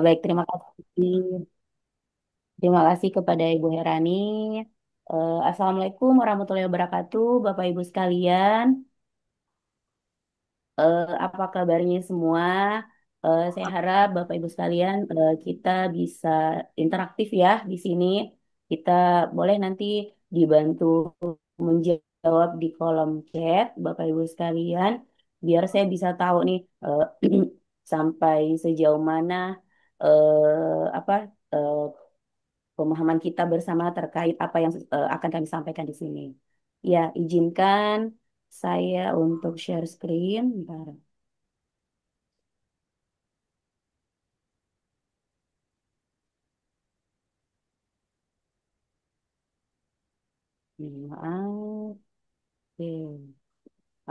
Baik, terima kasih. Terima kasih kepada Ibu Herani. Assalamualaikum warahmatullahi wabarakatuh, Bapak Ibu sekalian. Apa kabarnya semua? Saya harap Bapak Ibu sekalian kita bisa interaktif ya di sini. Kita boleh nanti dibantu menjawab di kolom chat Bapak Ibu sekalian, biar saya bisa tahu nih sampai sejauh mana apa eh, pemahaman kita bersama terkait apa yang akan kami sampaikan di sini. Ya, izinkan saya untuk share screen. Bentar. Maaf. Oke.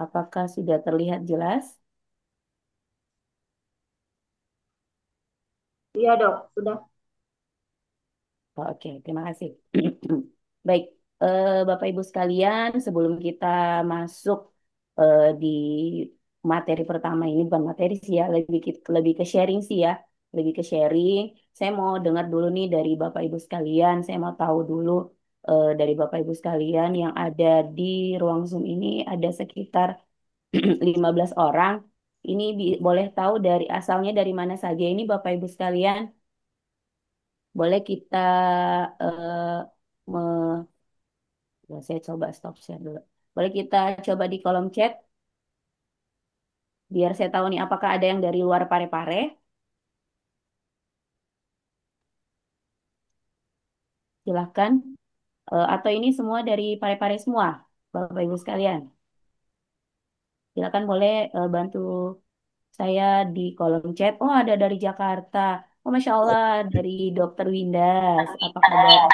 Apakah sudah terlihat jelas? Iya dok, sudah. Oke, terima kasih. Baik, Bapak Ibu sekalian, sebelum kita masuk di materi pertama ini, bukan materi sih ya, lebih ke sharing sih ya, lebih ke sharing. Saya mau dengar dulu nih dari Bapak Ibu sekalian, saya mau tahu dulu dari Bapak Ibu sekalian yang ada di ruang Zoom ini ada sekitar 15 orang. Ini boleh tahu dari asalnya dari mana saja ini Bapak Ibu sekalian? Boleh kita eh, me- ya, saya coba stop share dulu. Boleh kita coba di kolom chat biar saya tahu nih apakah ada yang dari luar Parepare. Silahkan. Atau ini semua dari Parepare semua, Bapak Ibu sekalian. Silakan boleh bantu saya di kolom chat. Oh, ada dari Jakarta. Oh, Masya Allah, dari Dokter Windas. Apa kabar?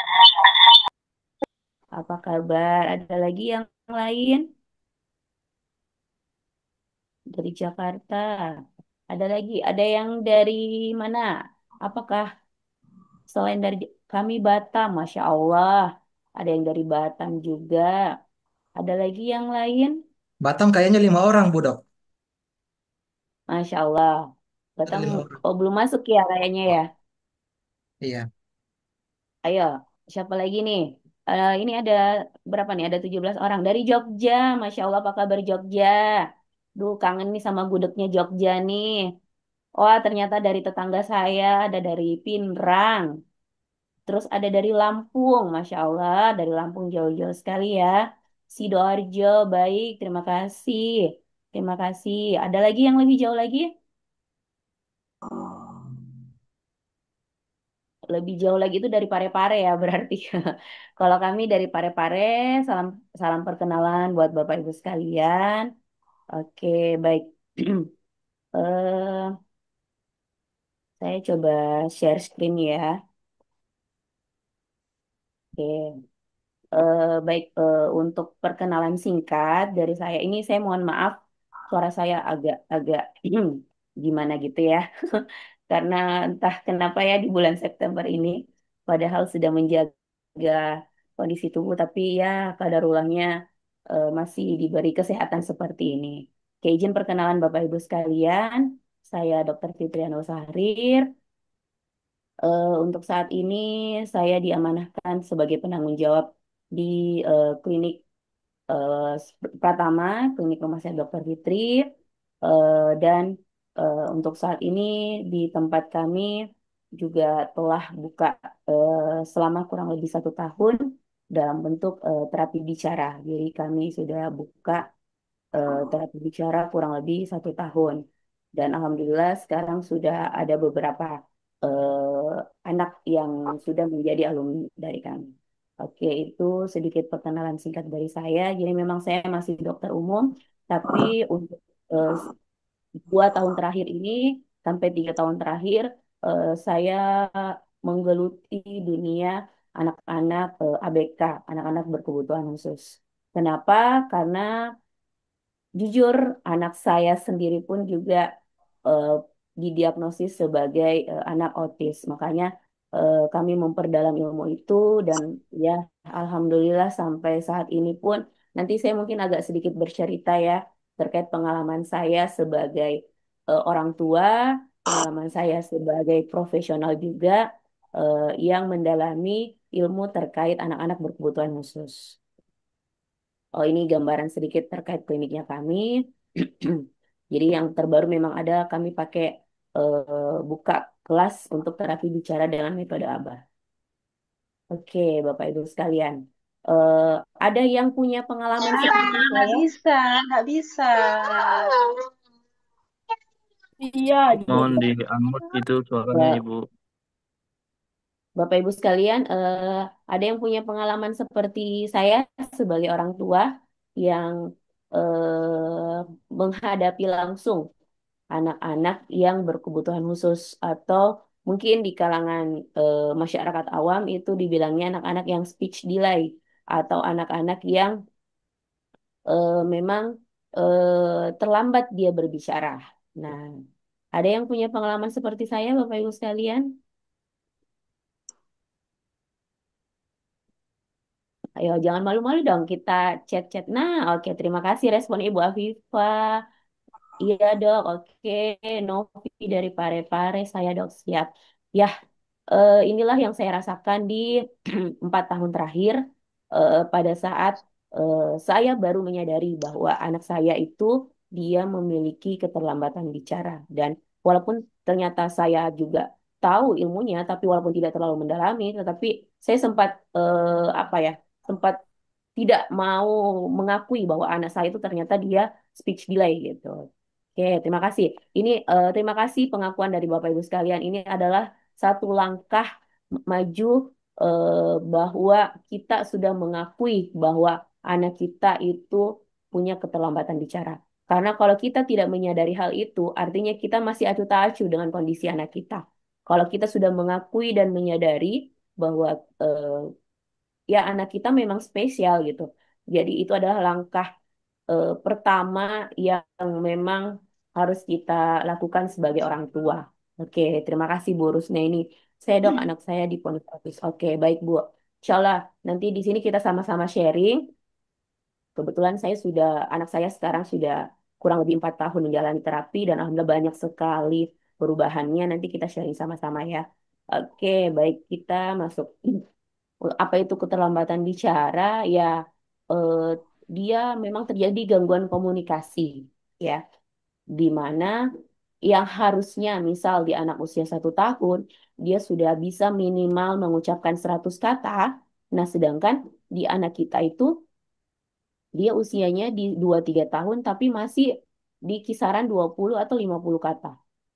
Apa kabar? Ada lagi yang lain dari Jakarta? Ada lagi? Ada yang dari mana? Apakah selain dari kami Batam, Masya Allah. Ada yang dari Batam juga. Ada lagi yang lain? Batam kayaknya 5 orang, Bu Dok. Masya Allah. Ada Batam 5 orang. oh, belum masuk ya kayaknya ya. Iya. Ayo, siapa lagi nih? Ini ada berapa nih? Ada 17 orang. Dari Jogja. Masya Allah, apa kabar Jogja? Duh, kangen nih sama gudegnya Jogja nih. Wah, ternyata dari tetangga saya, ada dari Pinrang. Terus ada dari Lampung, Masya Allah, dari Lampung jauh-jauh sekali ya. Sidoarjo, baik, terima kasih. Terima kasih. Ada lagi yang lebih jauh lagi? Lebih jauh lagi itu dari Parepare ya berarti. Kalau kami dari Parepare, salam salam perkenalan buat Bapak Ibu sekalian. Oke, baik. eh saya coba share screen ya. Oke. Baik, untuk perkenalan singkat dari saya ini, saya mohon maaf suara saya agak-agak gimana gitu ya, karena entah kenapa ya di bulan September ini, padahal sudah menjaga kondisi tubuh, tapi ya kadarulahnya masih diberi kesehatan seperti ini. Oke, izin perkenalan Bapak Ibu sekalian, saya Dr. Fitriana Usahrir. Untuk saat ini saya diamanahkan sebagai penanggung jawab di klinik Pratama, klinik rumah sakit Dr. Fitri, dan untuk saat ini di tempat kami juga telah buka selama kurang lebih 1 tahun dalam bentuk terapi bicara. Jadi kami sudah buka terapi bicara kurang lebih 1 tahun. Dan alhamdulillah sekarang sudah ada beberapa anak yang sudah menjadi alumni dari kami. Oke, itu sedikit perkenalan singkat dari saya. Jadi memang saya masih dokter umum, tapi untuk 2 tahun terakhir ini sampai 3 tahun terakhir saya menggeluti dunia anak-anak ABK, anak-anak berkebutuhan khusus. Kenapa? Karena jujur, anak saya sendiri pun juga eh, didiagnosis sebagai anak autis. Makanya kami memperdalam ilmu itu dan ya alhamdulillah sampai saat ini pun nanti saya mungkin agak sedikit bercerita ya terkait pengalaman saya sebagai orang tua pengalaman saya sebagai profesional juga yang mendalami ilmu terkait anak-anak berkebutuhan khusus. Oh, ini gambaran sedikit terkait kliniknya kami. Jadi yang terbaru memang ada kami pakai buka kelas untuk terapi bicara dengan metode ABA. Oke, Bapak Ibu sekalian. Eh, ada yang punya pengalaman seperti Nggak saya? bisa, nggak bisa. Iya, Mohon dianggap itu suaranya Ya, Ibu. Bapak Ibu sekalian, ada yang punya pengalaman seperti saya sebagai orang tua yang menghadapi langsung anak-anak yang berkebutuhan khusus atau mungkin di kalangan masyarakat awam itu dibilangnya anak-anak yang speech delay atau anak-anak yang memang terlambat dia berbicara. Nah, ada yang punya pengalaman seperti saya, Bapak Ibu sekalian? Ayo, jangan malu-malu dong, kita chat-chat. Nah, oke, terima kasih respon Ibu Afifah. Iya dok, oke. Novi dari Parepare, saya dok siap. Ya, inilah yang saya rasakan di 4 tahun terakhir pada saat saya baru menyadari bahwa anak saya itu dia memiliki keterlambatan bicara dan walaupun ternyata saya juga tahu ilmunya, tapi walaupun tidak terlalu mendalami, tetapi saya sempat apa ya, sempat tidak mau mengakui bahwa anak saya itu ternyata dia speech delay gitu. Oke, terima kasih. Ini terima kasih pengakuan dari Bapak Ibu sekalian. Ini adalah satu langkah maju bahwa kita sudah mengakui bahwa anak kita itu punya keterlambatan bicara. Karena kalau kita tidak menyadari hal itu, artinya kita masih acuh tak acuh dengan kondisi anak kita. Kalau kita sudah mengakui dan menyadari bahwa ya anak kita memang spesial gitu. Jadi itu adalah langkah pertama yang memang harus kita lakukan sebagai orang tua. Oke, terima kasih Bu Rusne ini. Saya dok anak saya di Pondok Office. Oke, baik Bu. Insya Allah nanti di sini kita sama-sama sharing. Kebetulan anak saya sekarang sudah kurang lebih 4 tahun menjalani terapi dan alhamdulillah banyak sekali perubahannya. Nanti kita sharing sama-sama ya. Oke, baik kita masuk. Apa itu keterlambatan bicara? Ya, eh, dia memang terjadi gangguan komunikasi, ya, di mana yang harusnya misal di anak usia 1 tahun dia sudah bisa minimal mengucapkan 100 kata, nah sedangkan di anak kita itu dia usianya di 2-3 tahun tapi masih di kisaran 20 atau 50 kata.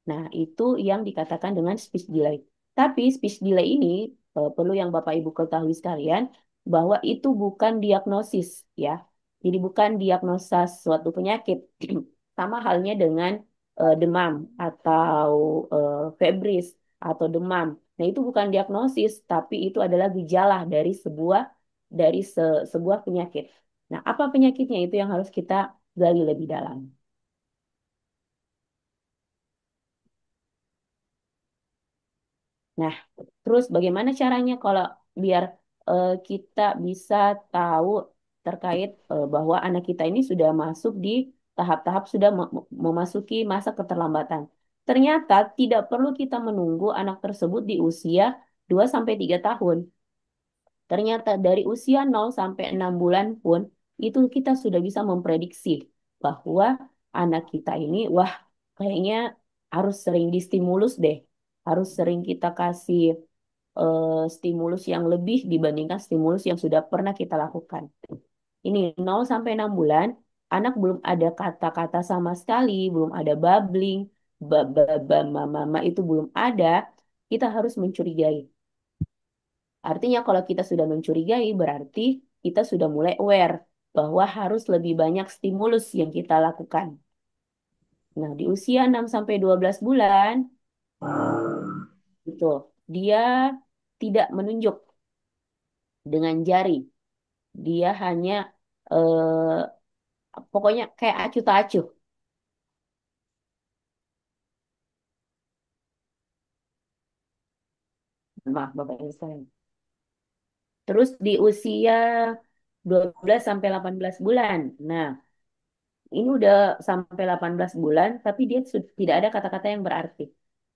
Nah, itu yang dikatakan dengan speech delay. Tapi speech delay ini perlu yang Bapak Ibu ketahui sekalian bahwa itu bukan diagnosis ya. Jadi bukan diagnosa suatu penyakit. Sama halnya dengan demam atau febris atau demam. Nah, itu bukan diagnosis, tapi itu adalah gejala dari sebuah penyakit. Nah, apa penyakitnya itu yang harus kita gali lebih dalam. Nah, terus bagaimana caranya kalau biar kita bisa tahu terkait bahwa anak kita ini sudah masuk di tahap-tahap sudah memasuki masa keterlambatan. Ternyata tidak perlu kita menunggu anak tersebut di usia 2 sampai 3 tahun. Ternyata dari usia 0 sampai 6 bulan pun itu kita sudah bisa memprediksi bahwa anak kita ini wah kayaknya harus sering distimulus deh. Harus sering kita kasih stimulus yang lebih dibandingkan stimulus yang sudah pernah kita lakukan. Ini 0 sampai 6 bulan anak belum ada kata-kata sama sekali, belum ada babbling, ba ba ba mama itu belum ada, kita harus mencurigai. Artinya kalau kita sudah mencurigai berarti kita sudah mulai aware bahwa harus lebih banyak stimulus yang kita lakukan. Nah, di usia 6 sampai 12 bulan itu dia tidak menunjuk dengan jari. Dia hanya pokoknya kayak acuh tak acuh. Maaf Bapak Ibu sekalian. Terus di usia 12 sampai 18 bulan. Nah, ini udah sampai 18 bulan tapi dia tidak ada kata-kata yang berarti.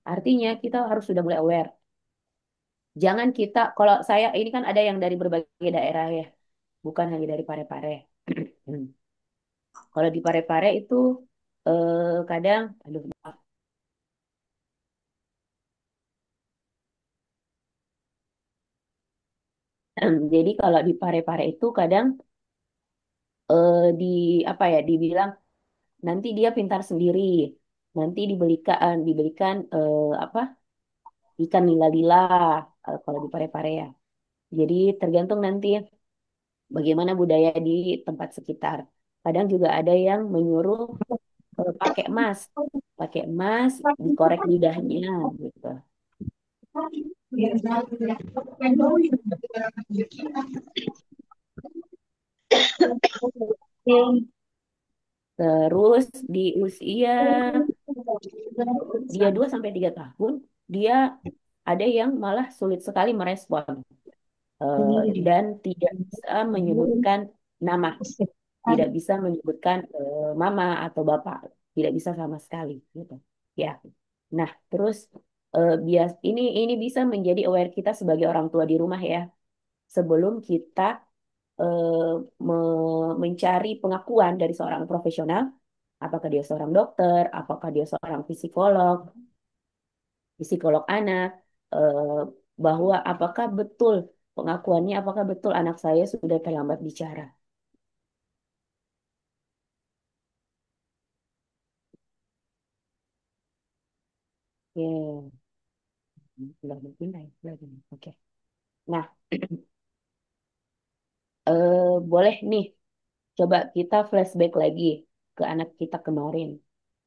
Artinya kita harus sudah mulai aware. Jangan kita, kalau saya ini kan ada yang dari berbagai daerah ya, bukan hanya dari Parepare. Kalau di Parepare itu kadang, aduh, maaf. Jadi kalau di Parepare itu kadang di apa ya, dibilang nanti dia pintar sendiri, nanti dibelikan apa ikan lila-lila kalau di Parepare ya. Jadi tergantung nanti bagaimana budaya di tempat sekitar. Kadang juga ada yang menyuruh pakai emas, dikorek lidahnya gitu. Terus di usia dia 2 sampai 3 tahun, dia ada yang malah sulit sekali merespon eh, dan tidak bisa menyebutkan nama, tidak bisa menyebutkan mama atau bapak, tidak bisa sama sekali gitu. Ya. Nah, terus ini bisa menjadi aware kita sebagai orang tua di rumah ya, sebelum kita eh, mencari pengakuan dari seorang profesional, apakah dia seorang dokter, apakah dia seorang psikolog anak, eh, bahwa apakah betul pengakuannya, apakah betul anak saya sudah terlambat bicara. Ya, sudah berpindah ya, sudah pindah. Oke. Nah, boleh nih, coba kita flashback lagi ke anak kita kemarin.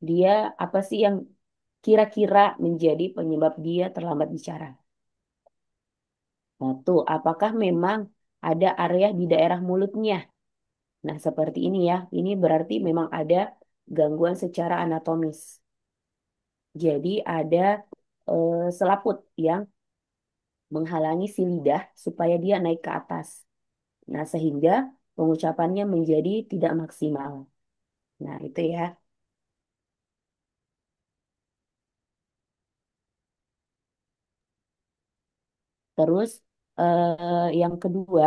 Dia apa sih yang kira-kira menjadi penyebab dia terlambat bicara? Satu, apakah memang ada area di daerah mulutnya? Nah, seperti ini ya. Ini berarti memang ada gangguan secara anatomis. Jadi ada selaput yang menghalangi si lidah supaya dia naik ke atas. Nah, sehingga pengucapannya menjadi tidak maksimal. Nah, itu ya. Terus yang kedua,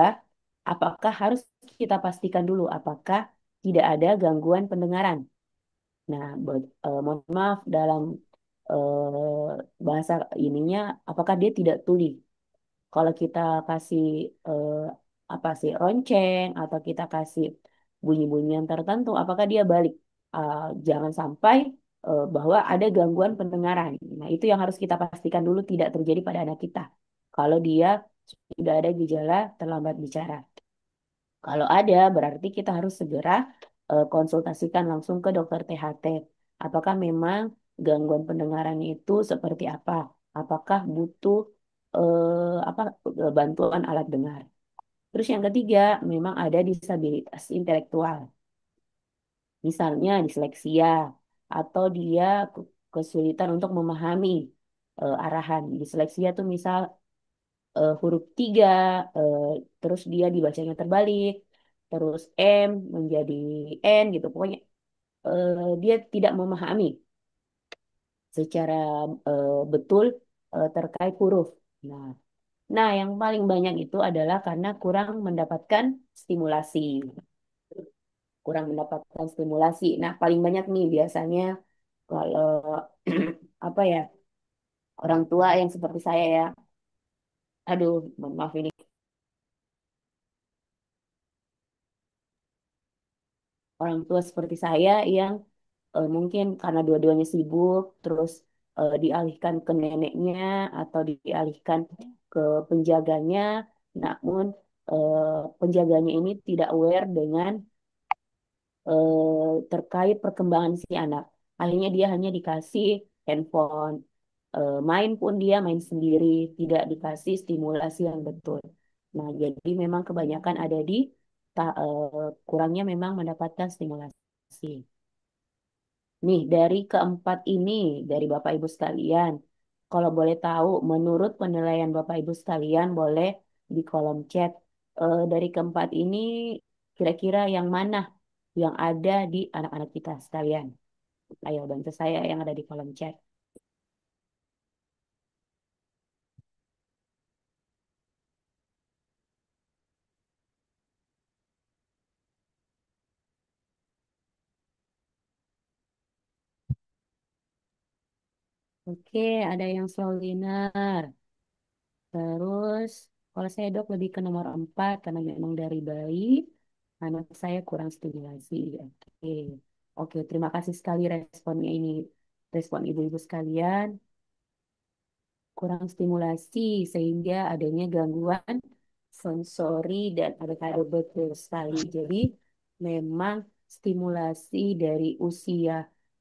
apakah harus kita pastikan dulu apakah tidak ada gangguan pendengaran? Nah, mohon maaf dalam bahasa ininya, apakah dia tidak tuli? Kalau kita kasih eh, apa sih ronceng atau kita kasih bunyi-bunyian tertentu, apakah dia balik? Eh, jangan sampai bahwa ada gangguan pendengaran. Nah, itu yang harus kita pastikan dulu tidak terjadi pada anak kita. Kalau dia sudah ada gejala terlambat bicara. Kalau ada, berarti kita harus segera konsultasikan langsung ke dokter THT. Apakah memang gangguan pendengaran itu seperti apa? Apakah butuh apa bantuan alat dengar? Terus yang ketiga, memang ada disabilitas intelektual. Misalnya disleksia atau dia kesulitan untuk memahami arahan. Disleksia tuh misal huruf 3, eh, terus dia dibacanya terbalik, terus M menjadi N gitu. Pokoknya dia tidak memahami secara betul terkait huruf. Nah, nah, yang paling banyak itu adalah karena kurang mendapatkan stimulasi. Kurang mendapatkan stimulasi. Nah, paling banyak nih biasanya kalau apa ya, orang tua yang seperti saya ya. Aduh, mohon maaf ini. Orang tua seperti saya yang mungkin karena dua-duanya sibuk, terus dialihkan ke neneknya atau dialihkan ke penjaganya, namun penjaganya ini tidak aware dengan terkait perkembangan si anak. Akhirnya dia hanya dikasih handphone, main pun dia main sendiri, tidak dikasih stimulasi yang betul. Nah, jadi memang kebanyakan ada di kurangnya memang mendapatkan stimulasi. Nih, dari keempat ini, dari Bapak Ibu sekalian, kalau boleh tahu, menurut penilaian Bapak Ibu sekalian, boleh di kolom chat. Dari keempat ini, kira-kira yang mana yang ada di anak-anak kita sekalian? Ayo bantu saya yang ada di kolom chat. Oke, ada yang slow learner. Terus, kalau saya dok lebih ke nomor 4 karena memang dari bayi anak saya kurang stimulasi. Oke, oke, terima kasih sekali responnya ini, respon ibu-ibu sekalian. Kurang stimulasi sehingga adanya gangguan sensori dan ada betul sekali. Jadi memang stimulasi dari usia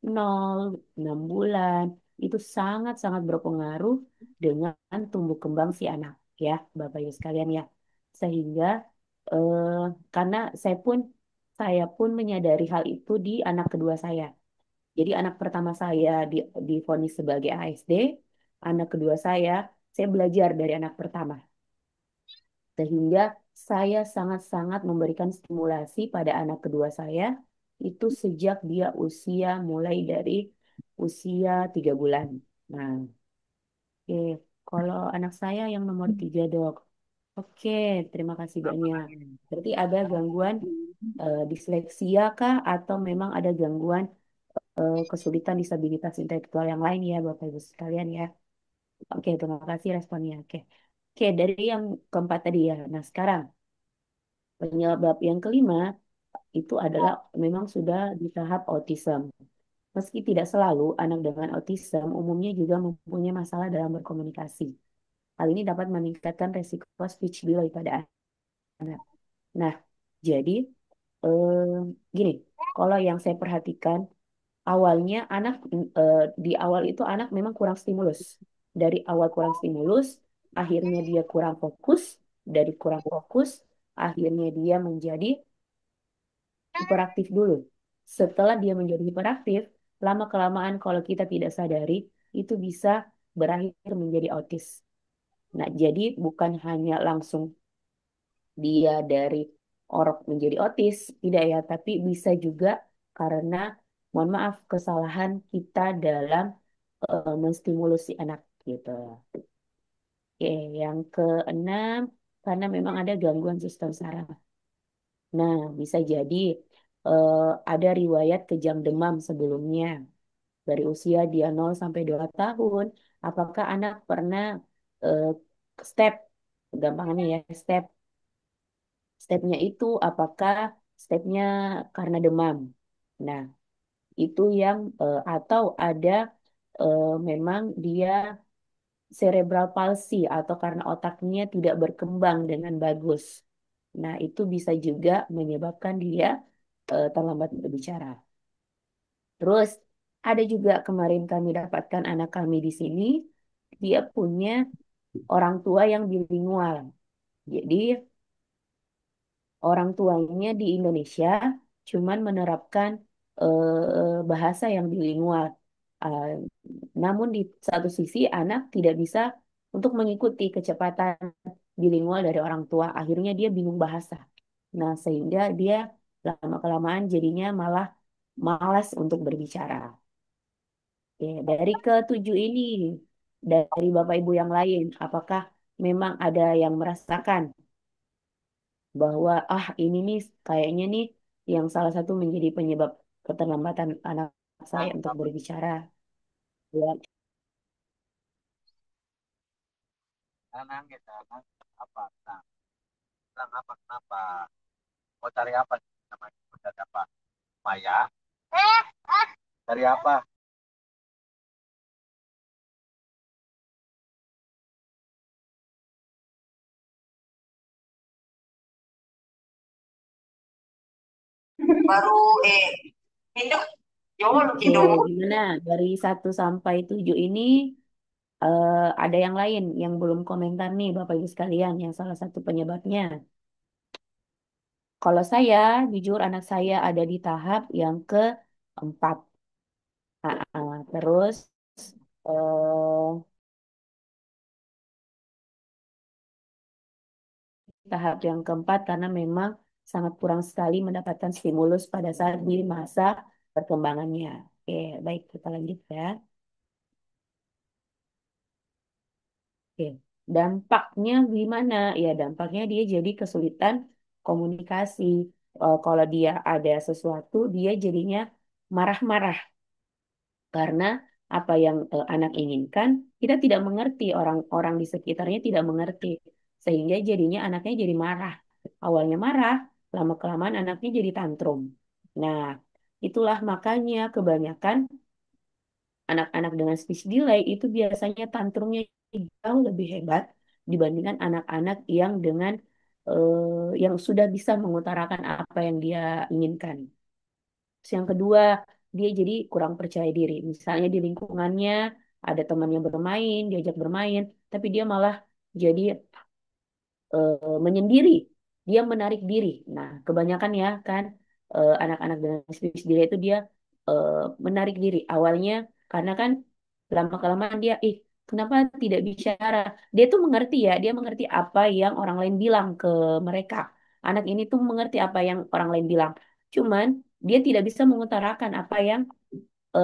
0, 6 bulan itu sangat-sangat berpengaruh dengan tumbuh kembang si anak ya, Bapak Ibu sekalian ya. Sehingga eh, karena saya pun menyadari hal itu di anak kedua saya. Jadi anak pertama saya divonis sebagai ASD, anak kedua saya belajar dari anak pertama. Sehingga saya sangat-sangat memberikan stimulasi pada anak kedua saya itu sejak dia usia mulai dari usia 3 bulan. Nah, oke. Kalau anak saya yang nomor 3 dok. Oke, terima kasih banyak. Berarti ada gangguan disleksia kah atau memang ada gangguan kesulitan disabilitas intelektual yang lain ya Bapak Ibu sekalian ya. Oke, terima kasih responnya. Oke. Oke, dari yang keempat tadi ya. Nah, sekarang penyebab yang kelima itu adalah memang sudah di tahap autism. Meski tidak selalu anak dengan autism umumnya juga mempunyai masalah dalam berkomunikasi. Hal ini dapat meningkatkan resiko speech delay pada anak. Nah, jadi eh, gini, kalau yang saya perhatikan awalnya di awal itu anak memang kurang stimulus. Dari awal kurang stimulus, akhirnya dia kurang fokus. Dari kurang fokus, akhirnya dia menjadi hiperaktif dulu. Setelah dia menjadi hiperaktif, lama-kelamaan kalau kita tidak sadari, itu bisa berakhir menjadi autis. Nah, jadi bukan hanya langsung dia dari orok menjadi autis, tidak ya, tapi bisa juga karena, mohon maaf, kesalahan kita dalam menstimulus si anak gitu. Oke, yang keenam, karena memang ada gangguan sistem saraf. Nah, bisa jadi eh, ada riwayat kejang demam sebelumnya. Dari usia dia 0 sampai 2 tahun, apakah anak pernah eh, step, gampangannya ya, stepnya itu apakah stepnya karena demam. Nah, itu yang atau ada memang dia cerebral palsy atau karena otaknya tidak berkembang dengan bagus. Nah, itu bisa juga menyebabkan dia terlambat berbicara. Terus ada juga kemarin kami dapatkan anak kami di sini, dia punya orang tua yang bilingual. Jadi orang tuanya di Indonesia cuman menerapkan bahasa yang bilingual. Uh, Namun di satu sisi anak tidak bisa untuk mengikuti kecepatan bilingual dari orang tua. Akhirnya dia bingung bahasa. Nah, sehingga dia lama-kelamaan jadinya malah malas untuk berbicara. Oke, dari ketujuh ini, dari Bapak Ibu yang lain, apakah memang ada yang merasakan bahwa ini nih kayaknya nih yang salah satu menjadi penyebab keterlambatan anak saya untuk berbicara. Ya, Nanang kita apa? Nah, bilang apa kenapa? Mau cari apa? Namanya mau cari apa? Maya? Cari apa? Baru Indo, Jol, oke, Indo. gimana? Dari 1 sampai 7 ini ada yang lain yang belum komentar nih Bapak Ibu sekalian yang salah satu penyebabnya. Kalau saya, jujur anak saya ada di tahap yang keempat. Terus eh, tahap yang keempat karena memang sangat kurang sekali mendapatkan stimulus pada saat di masa perkembangannya. Oke, baik kita lanjut ya. Oke, dampaknya gimana? Ya, dampaknya dia jadi kesulitan komunikasi. Kalau dia ada sesuatu, dia jadinya marah-marah karena apa yang anak inginkan, kita tidak mengerti, orang-orang di sekitarnya tidak mengerti, sehingga jadinya anaknya jadi marah. Awalnya marah, lama-kelamaan anaknya jadi tantrum. Nah, itulah makanya kebanyakan anak-anak dengan speech delay itu biasanya tantrumnya jauh lebih hebat dibandingkan anak-anak yang dengan yang sudah bisa mengutarakan apa yang dia inginkan. Terus yang kedua, dia jadi kurang percaya diri. Misalnya di lingkungannya ada temannya bermain, diajak bermain, tapi dia malah jadi menyendiri, dia menarik diri. Nah, kebanyakan ya kan anak-anak dengan speech delay itu dia eh, menarik diri. Awalnya karena kan lama-kelamaan dia, kenapa tidak bicara? Dia tuh mengerti ya, dia mengerti apa yang orang lain bilang ke mereka. Anak ini tuh mengerti apa yang orang lain bilang. Cuman dia tidak bisa mengutarakan apa yang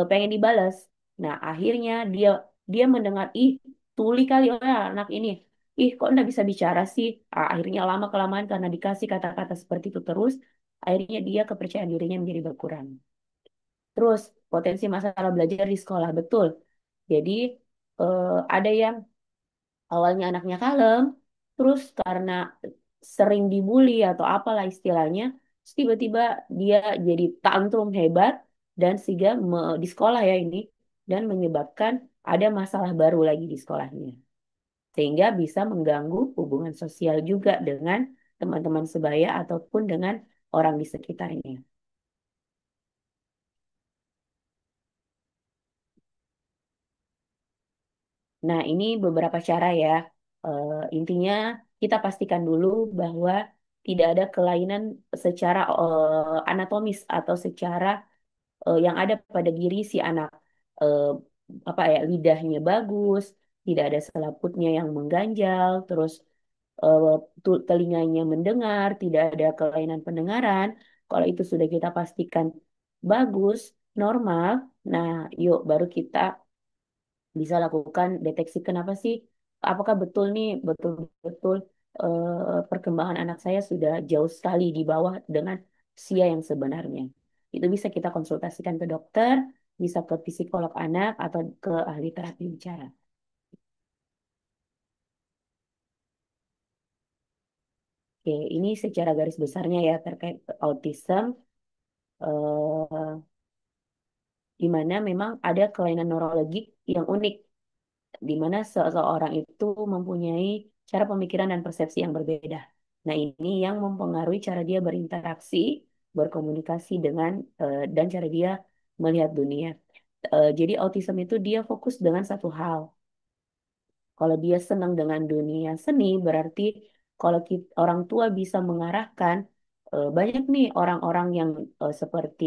pengen dibalas. Nah, akhirnya dia dia mendengar, tuli kali anak ini. Kok nggak bisa bicara sih? Akhirnya lama kelamaan karena dikasih kata-kata seperti itu terus, akhirnya dia kepercayaan dirinya menjadi berkurang. Terus potensi masalah belajar di sekolah betul. Jadi ada yang awalnya anaknya kalem, terus karena sering dibully atau apalah istilahnya, terus tiba-tiba dia jadi tantrum hebat dan sehingga di sekolah ya ini dan menyebabkan ada masalah baru lagi di sekolahnya. Sehingga bisa mengganggu hubungan sosial juga dengan teman-teman sebaya ataupun dengan orang di sekitarnya. Nah, ini beberapa cara ya. Intinya kita pastikan dulu bahwa tidak ada kelainan secara anatomis atau secara yang ada pada diri si anak. Eh, apa ya, lidahnya bagus, tidak ada selaputnya yang mengganjal, terus eh, telinganya mendengar, tidak ada kelainan pendengaran. Kalau itu sudah kita pastikan bagus, normal, nah yuk baru kita bisa lakukan deteksi kenapa sih, apakah betul nih betul-betul perkembangan anak saya sudah jauh sekali di bawah dengan usia yang sebenarnya. Itu bisa kita konsultasikan ke dokter, bisa ke psikolog anak atau ke ahli terapi bicara. Oke, ini secara garis besarnya ya terkait autism, eh, di mana memang ada kelainan neurologik yang unik di mana seseorang itu mempunyai cara pemikiran dan persepsi yang berbeda. Nah, ini yang mempengaruhi cara dia berinteraksi, berkomunikasi dengan dan cara dia melihat dunia. Jadi autism itu dia fokus dengan satu hal. Kalau dia senang dengan dunia seni, berarti kalau orang tua bisa mengarahkan banyak nih orang-orang yang seperti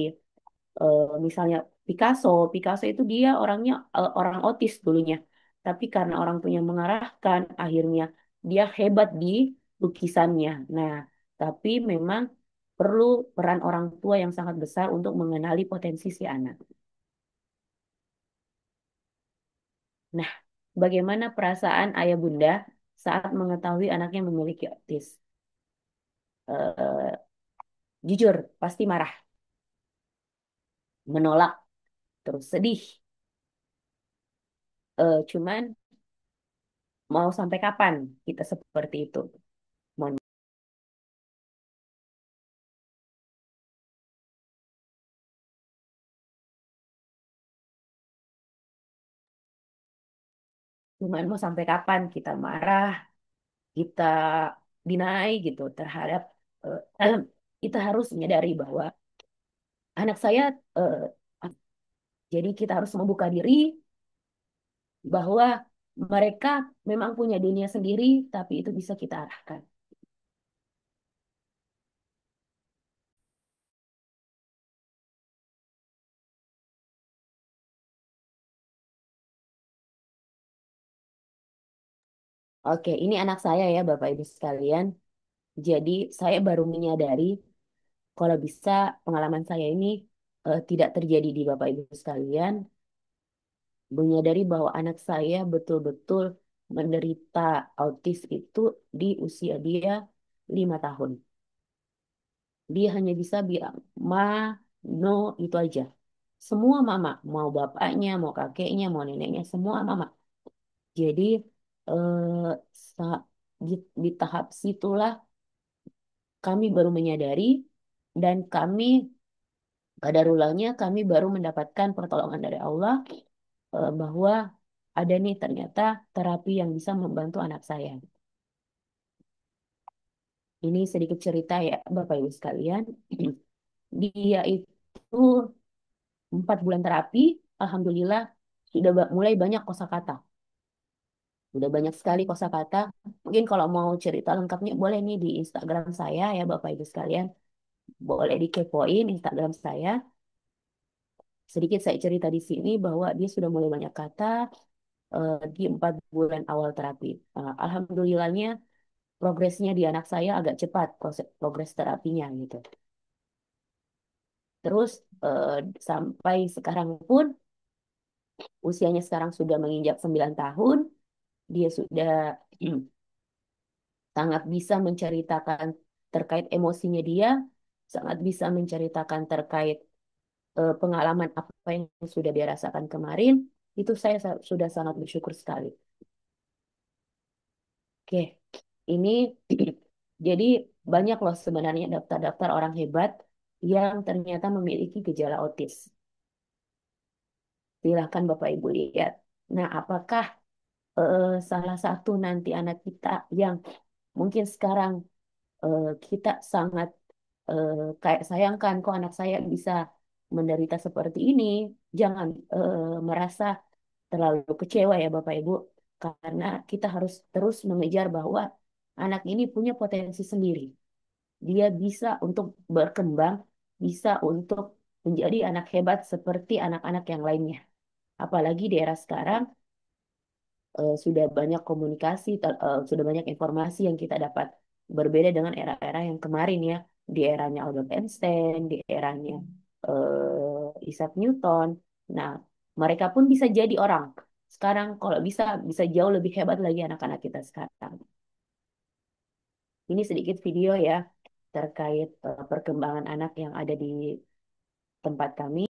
misalnya Picasso, Picasso itu dia orangnya orang autis dulunya. Tapi karena orang tuanya mengarahkan, akhirnya dia hebat di lukisannya. Nah, tapi memang perlu peran orang tua yang sangat besar untuk mengenali potensi si anak. Nah, bagaimana perasaan ayah bunda saat mengetahui anaknya memiliki autis? Eh, jujur, pasti marah, menolak, terus sedih. Cuman mau sampai kapan kita seperti itu? Mohon. Cuman mau sampai kapan kita marah, kita deny gitu terhadap kita harus menyadari bahwa anak saya eh, jadi kita harus membuka diri bahwa mereka memang punya dunia sendiri, tapi itu bisa kita arahkan. Oke, ini anak saya ya, Bapak Ibu sekalian. Jadi saya baru menyadari kalau bisa pengalaman saya ini tidak terjadi di Bapak Ibu sekalian, menyadari bahwa anak saya betul-betul menderita autis itu di usia dia 5 tahun. Dia hanya bisa bilang ma, no, itu aja. Semua mama, mau bapaknya, mau kakeknya, mau neneknya, semua mama. Jadi eh, sa- di tahap situlah kami baru menyadari dan kami kadarulahnya kami baru mendapatkan pertolongan dari Allah bahwa ada nih ternyata terapi yang bisa membantu anak saya. Ini sedikit cerita ya Bapak Ibu sekalian. Dia itu 4 bulan terapi, alhamdulillah sudah mulai banyak kosakata. Udah banyak sekali kosakata. Mungkin kalau mau cerita lengkapnya boleh nih di Instagram saya ya Bapak Ibu sekalian. Boleh dikepoin Instagram saya. Sedikit saya cerita di sini bahwa dia sudah mulai banyak kata di 4 bulan awal terapi. Alhamdulillahnya progresnya di anak saya agak cepat, progres terapinya gitu. Terus eh, sampai sekarang pun usianya sekarang sudah menginjak 9 tahun, dia sudah sangat bisa menceritakan terkait emosinya dia, sangat bisa menceritakan terkait pengalaman apa yang sudah dia rasakan kemarin. Itu saya sudah sangat bersyukur sekali. Oke, ini jadi banyak loh sebenarnya daftar-daftar orang hebat yang ternyata memiliki gejala autis. Silahkan Bapak Ibu lihat. Nah, apakah salah satu nanti anak kita yang mungkin sekarang kita sangat kayak sayangkan kok anak saya bisa menderita seperti ini. Jangan merasa terlalu kecewa ya Bapak Ibu, karena kita harus terus mengejar bahwa anak ini punya potensi sendiri. Dia bisa untuk berkembang, bisa untuk menjadi anak hebat seperti anak-anak yang lainnya. Apalagi di era sekarang sudah banyak komunikasi, sudah banyak informasi yang kita dapat. Berbeda dengan era-era yang kemarin ya, di eranya Albert Einstein, di eranya Isaac Newton. Nah, mereka pun bisa jadi orang. Sekarang kalau bisa jauh lebih hebat lagi anak-anak kita sekarang. Ini sedikit video ya terkait perkembangan anak yang ada di tempat kami.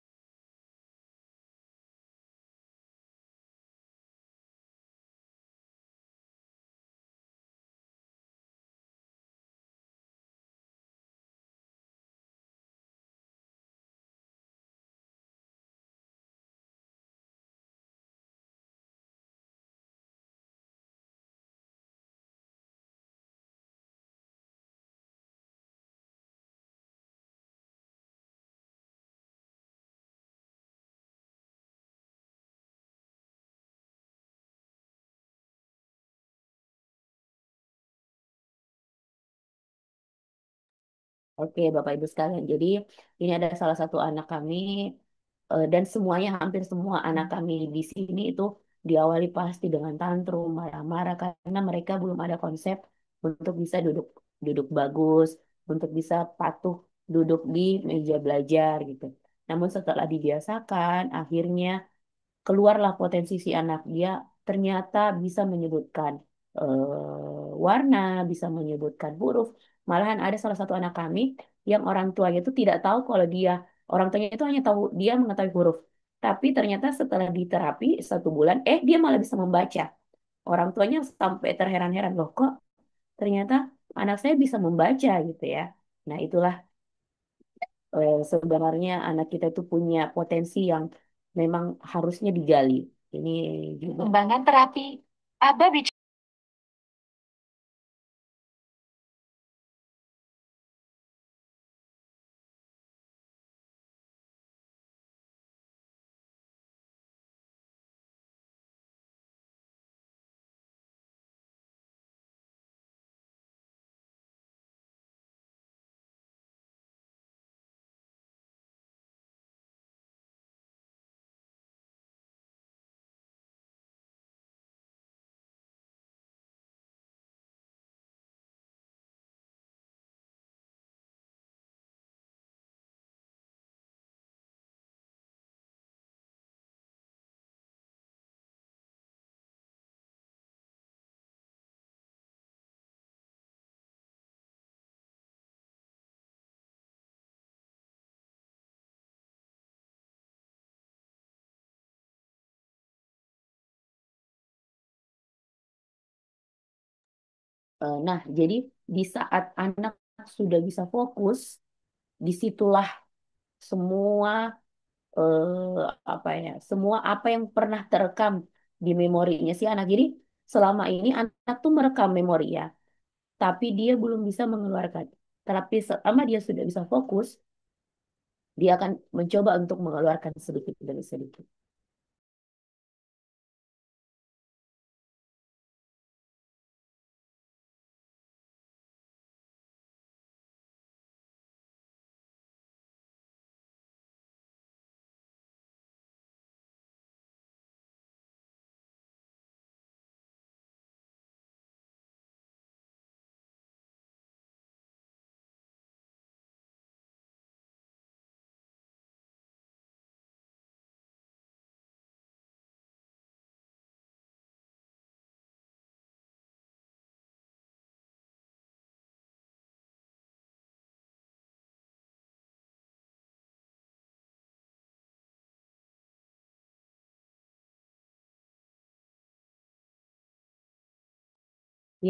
Oke, Bapak Ibu sekalian. Jadi ini ada salah satu anak kami dan semuanya hampir semua anak kami di sini itu diawali pasti dengan tantrum, marah-marah karena mereka belum ada konsep untuk bisa duduk duduk bagus, untuk bisa patuh duduk di meja belajar gitu. Namun setelah dibiasakan, akhirnya keluarlah potensi si anak dia ternyata bisa menyebutkan warna, bisa menyebutkan huruf. Malahan ada salah satu anak kami yang orang tuanya itu tidak tahu kalau orang tuanya itu hanya tahu dia mengetahui huruf. Tapi ternyata setelah diterapi 1 bulan, dia malah bisa membaca. Orang tuanya sampai terheran-heran loh kok ternyata anak saya bisa membaca gitu ya. Nah itulah sebenarnya anak kita itu punya potensi yang memang harusnya digali. Ini juga. Pengembangan terapi. Aba Nah, jadi di saat anak sudah bisa fokus, disitulah semua apa ya, semua apa yang pernah terekam di memorinya si anak. Jadi selama ini anak tuh merekam memori ya, tapi dia belum bisa mengeluarkan. Tapi selama dia sudah bisa fokus, dia akan mencoba untuk mengeluarkan sedikit demi sedikit.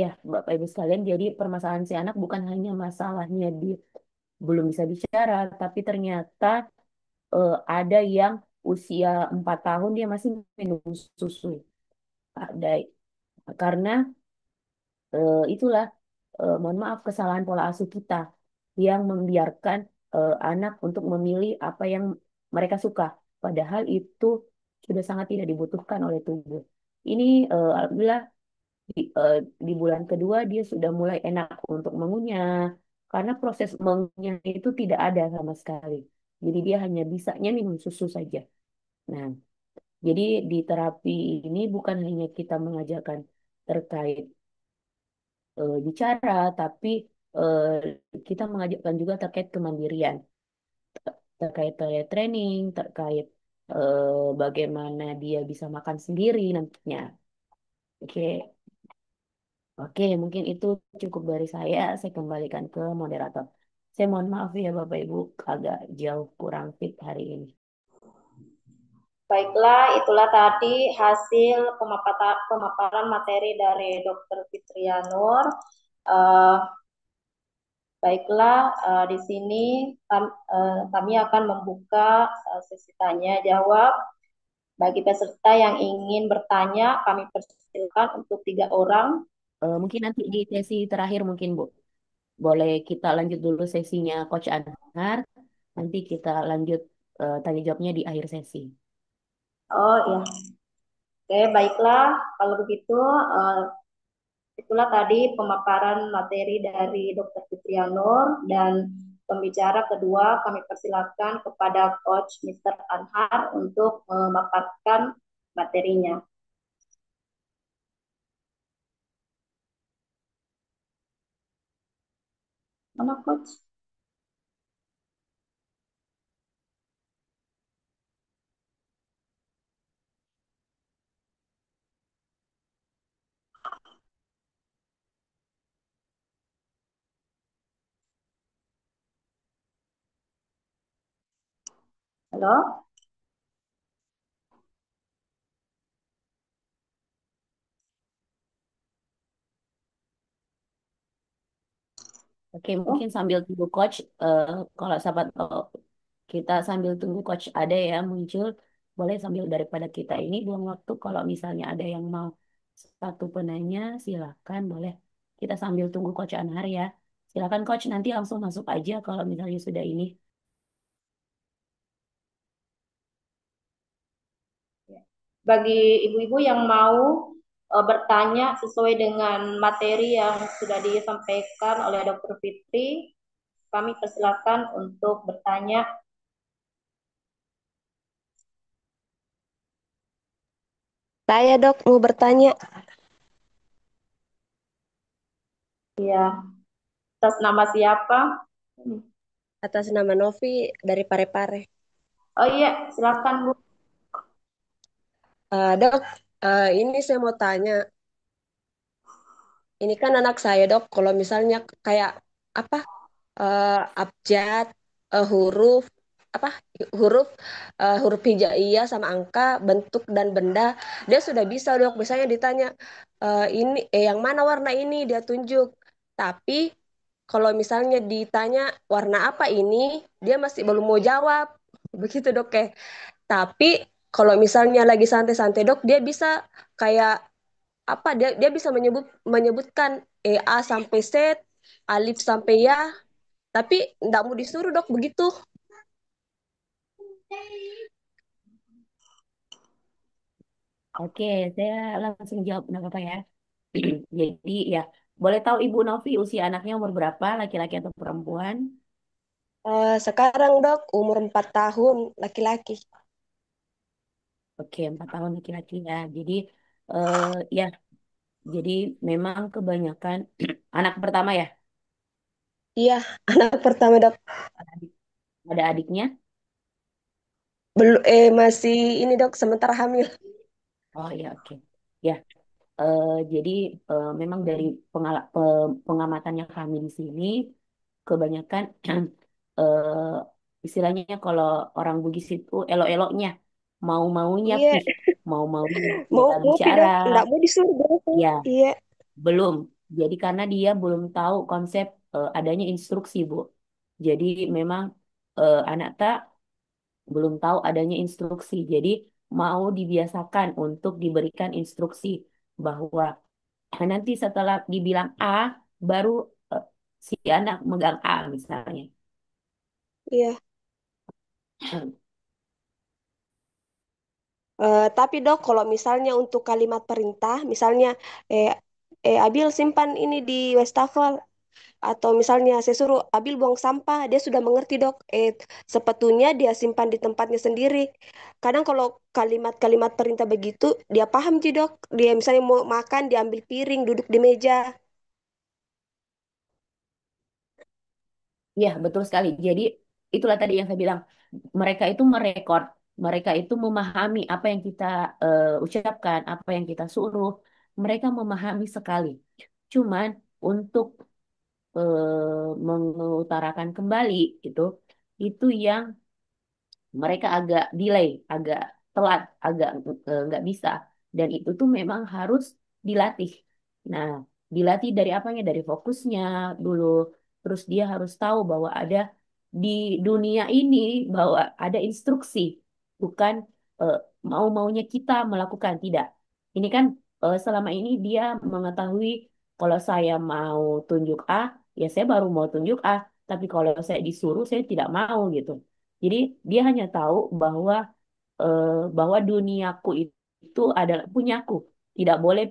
Ya, Bapak Ibu sekalian, jadi permasalahan si anak bukan hanya masalahnya di belum bisa bicara, tapi ternyata ada yang usia 4 tahun dia masih minum susu. Ada karena itulah mohon maaf kesalahan pola asuh kita yang membiarkan anak untuk memilih apa yang mereka suka, padahal itu sudah sangat tidak dibutuhkan oleh tubuh. Ini alhamdulillah di bulan kedua dia sudah mulai enak untuk mengunyah karena proses mengunyah itu tidak ada sama sekali. Jadi dia hanya bisanya minum susu saja. Nah, jadi di terapi ini bukan hanya kita mengajarkan terkait bicara, tapi eh, kita mengajarkan juga terkait kemandirian, terkait training, terkait bagaimana dia bisa makan sendiri nantinya. Oke, oke, mungkin itu cukup dari saya. Saya kembalikan ke moderator. Saya mohon maaf ya Bapak Ibu, agak jauh kurang fit hari ini. Baiklah, itulah tadi hasil pemaparan materi dari Dr. Fitrianur. Uh, Baiklah, di sini kami akan membuka sesi tanya jawab. Bagi peserta yang ingin bertanya, kami persilakan untuk 3 orang. Mungkin nanti di sesi terakhir mungkin Bu, boleh kita lanjut dulu sesinya Coach Anhar. Nanti kita lanjut tanya jawabnya di akhir sesi. Oh ya, oke baiklah. Kalau begitu, itulah tadi pemaparan materi dari Dr. Fitrianur dan pembicara kedua kami persilakan kepada Coach Mr. Anhar untuk memaparkan materinya. Mana Coach? Halo? Oke, Oh, mungkin sambil tunggu coach, kalau sahabat kita sambil tunggu coach ada ya muncul, boleh sambil daripada kita ini buang waktu, kalau misalnya ada yang mau satu penanya, silakan boleh. Kita sambil tunggu coach Anhar ya. Silakan coach, nanti langsung masuk aja kalau misalnya sudah ini. bagi ibu-ibu yang mau bertanya sesuai dengan materi yang sudah disampaikan oleh Dr. Fitri, kami persilakan untuk bertanya. Saya dok mau bertanya Ya, atas nama siapa? atas nama Novi dari Parepare. Oh iya, silakan Bu. Dok, ini saya mau tanya, ini kan anak saya dok, kalau misalnya kayak apa abjad, huruf, apa huruf huruf hijaiyah sama angka, bentuk dan benda, dia sudah bisa dok. Misalnya ditanya ini yang mana warna ini, dia tunjuk. Tapi kalau misalnya ditanya warna apa ini, dia masih belum mau jawab. Begitu dok. Tapi kalau misalnya lagi santai-santai dok, dia bisa kayak apa? Dia bisa menyebutkan A sampai Z, alif sampai ya. Tapi nggak mau disuruh dok begitu. Oke, saya langsung jawab, nggak apa-apa ya. Jadi ya, boleh tahu Ibu Novi usia anaknya umur berapa, laki-laki atau perempuan? Sekarang dok umur 4 tahun laki-laki. Oke, 4 tahun laki-laki ya. Jadi eh, ya, jadi memang kebanyakan anak pertama ya, Iya, anak pertama dok. ada ada adiknya. Belum masih ini dok sementara hamil. Oh ya, oke. Ya, jadi memang dari pengamatannya kami di sini, kebanyakan istilahnya kalau orang Bugis itu elok-eloknya, mau-maunya Iya, pih, mau-maunya dia mau ngopi bicara, dok, nggak mau disuruh dok. ya Iya, belum. Jadi karena dia belum tahu konsep adanya instruksi, Bu. Jadi memang anak tak belum tahu adanya instruksi. Jadi mau dibiasakan untuk diberikan instruksi bahwa nanti setelah dibilang A, baru eh, si anak megang A misalnya. iya. Tapi dok, kalau misalnya untuk kalimat perintah, misalnya eh Abil simpan ini di wastafel, atau misalnya saya suruh Abil buang sampah, dia sudah mengerti dok. Sepatunya dia simpan di tempatnya sendiri. Kadang kalau kalimat-kalimat perintah begitu, dia paham sih dok. Dia misalnya mau makan, dia ambil piring, duduk di meja. Iya, betul sekali. Jadi itulah tadi yang saya bilang. Mereka itu merekod, mereka itu memahami apa yang kita ucapkan, apa yang kita suruh. Mereka memahami sekali. Cuman untuk mengutarakan kembali itu yang mereka agak delay, agak telat, agak nggak bisa. Dan itu tuh memang harus dilatih. Nah, dilatih dari apanya? Dari fokusnya dulu. Terus dia harus tahu bahwa ada di dunia ini bahwa ada instruksi, bukan eh, mau-maunya kita melakukan. Tidak. Ini kan selama ini dia mengetahui kalau saya mau tunjuk A, ya saya baru mau tunjuk A. Tapi kalau saya disuruh, saya tidak mau gitu. Jadi dia hanya tahu eh, bahwa duniaku itu adalah punyaku. Tidak boleh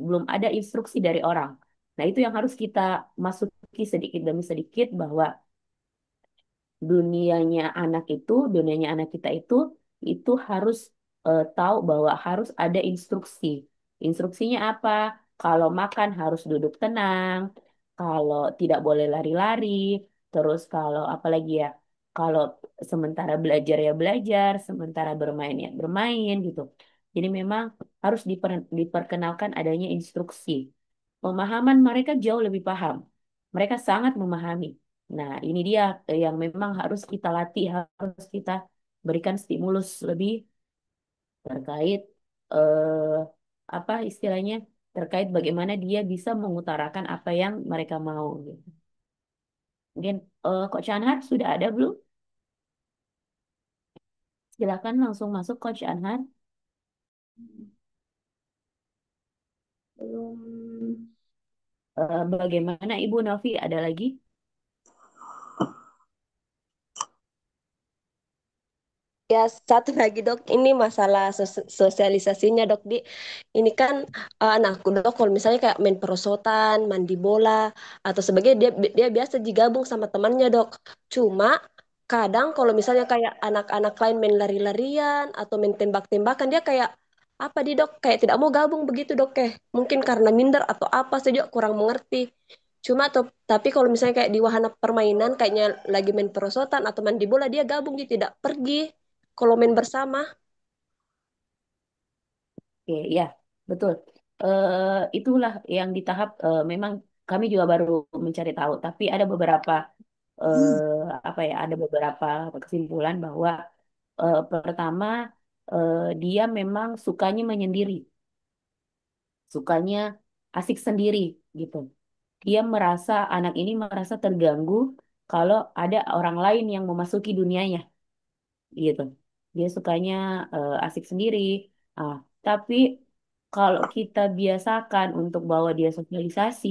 belum ada instruksi dari orang. Nah, itu yang harus kita masuki sedikit demi sedikit bahwa dunianya anak kita itu harus tahu bahwa harus ada instruksi. Instruksinya apa? Kalau makan harus duduk tenang, kalau tidak boleh lari-lari, terus kalau apa lagi ya? Kalau sementara belajar ya belajar, sementara bermain ya bermain gitu. Jadi memang harus diperkenalkan adanya instruksi. Pemahaman mereka jauh lebih paham. Mereka sangat memahami. Nah, ini dia yang memang harus kita latih, harus kita berikan stimulus lebih terkait eh, apa istilahnya, terkait bagaimana dia bisa mengutarakan apa yang mereka mau. Gitu. Mungkin Coach Anhar sudah ada belum? Silakan langsung masuk Coach Anhar. Belum. Bagaimana Ibu Novi? Ada lagi? Ya, satu lagi dok, ini masalah sosialisasinya dok. Ini kan anakku dok, kalau misalnya kayak main perosotan, mandi bola, atau sebagainya, dia biasa digabung sama temannya dok. Cuma kadang kalau misalnya kayak anak-anak lain main lari-larian atau main tembak-tembakan, dia kayak apa di dok, kayak tidak mau gabung begitu dok. Mungkin karena minder atau apa, saya juga kurang mengerti. Tapi kalau misalnya kayak di wahana permainan, kayaknya lagi main perosotan atau mandi bola, dia gabung, dia tidak pergi. Kalau main bersama, Oke, ya, betul. Itulah yang di tahap memang kami juga baru mencari tahu, tapi ada beberapa apa ya, ada beberapa kesimpulan bahwa pertama, dia memang sukanya menyendiri, sukanya asik sendiri gitu. Dia merasa anak ini merasa terganggu kalau ada orang lain yang memasuki dunianya gitu. Dia sukanya asik sendiri. Ah, tapi kalau kita biasakan untuk bawa dia sosialisasi,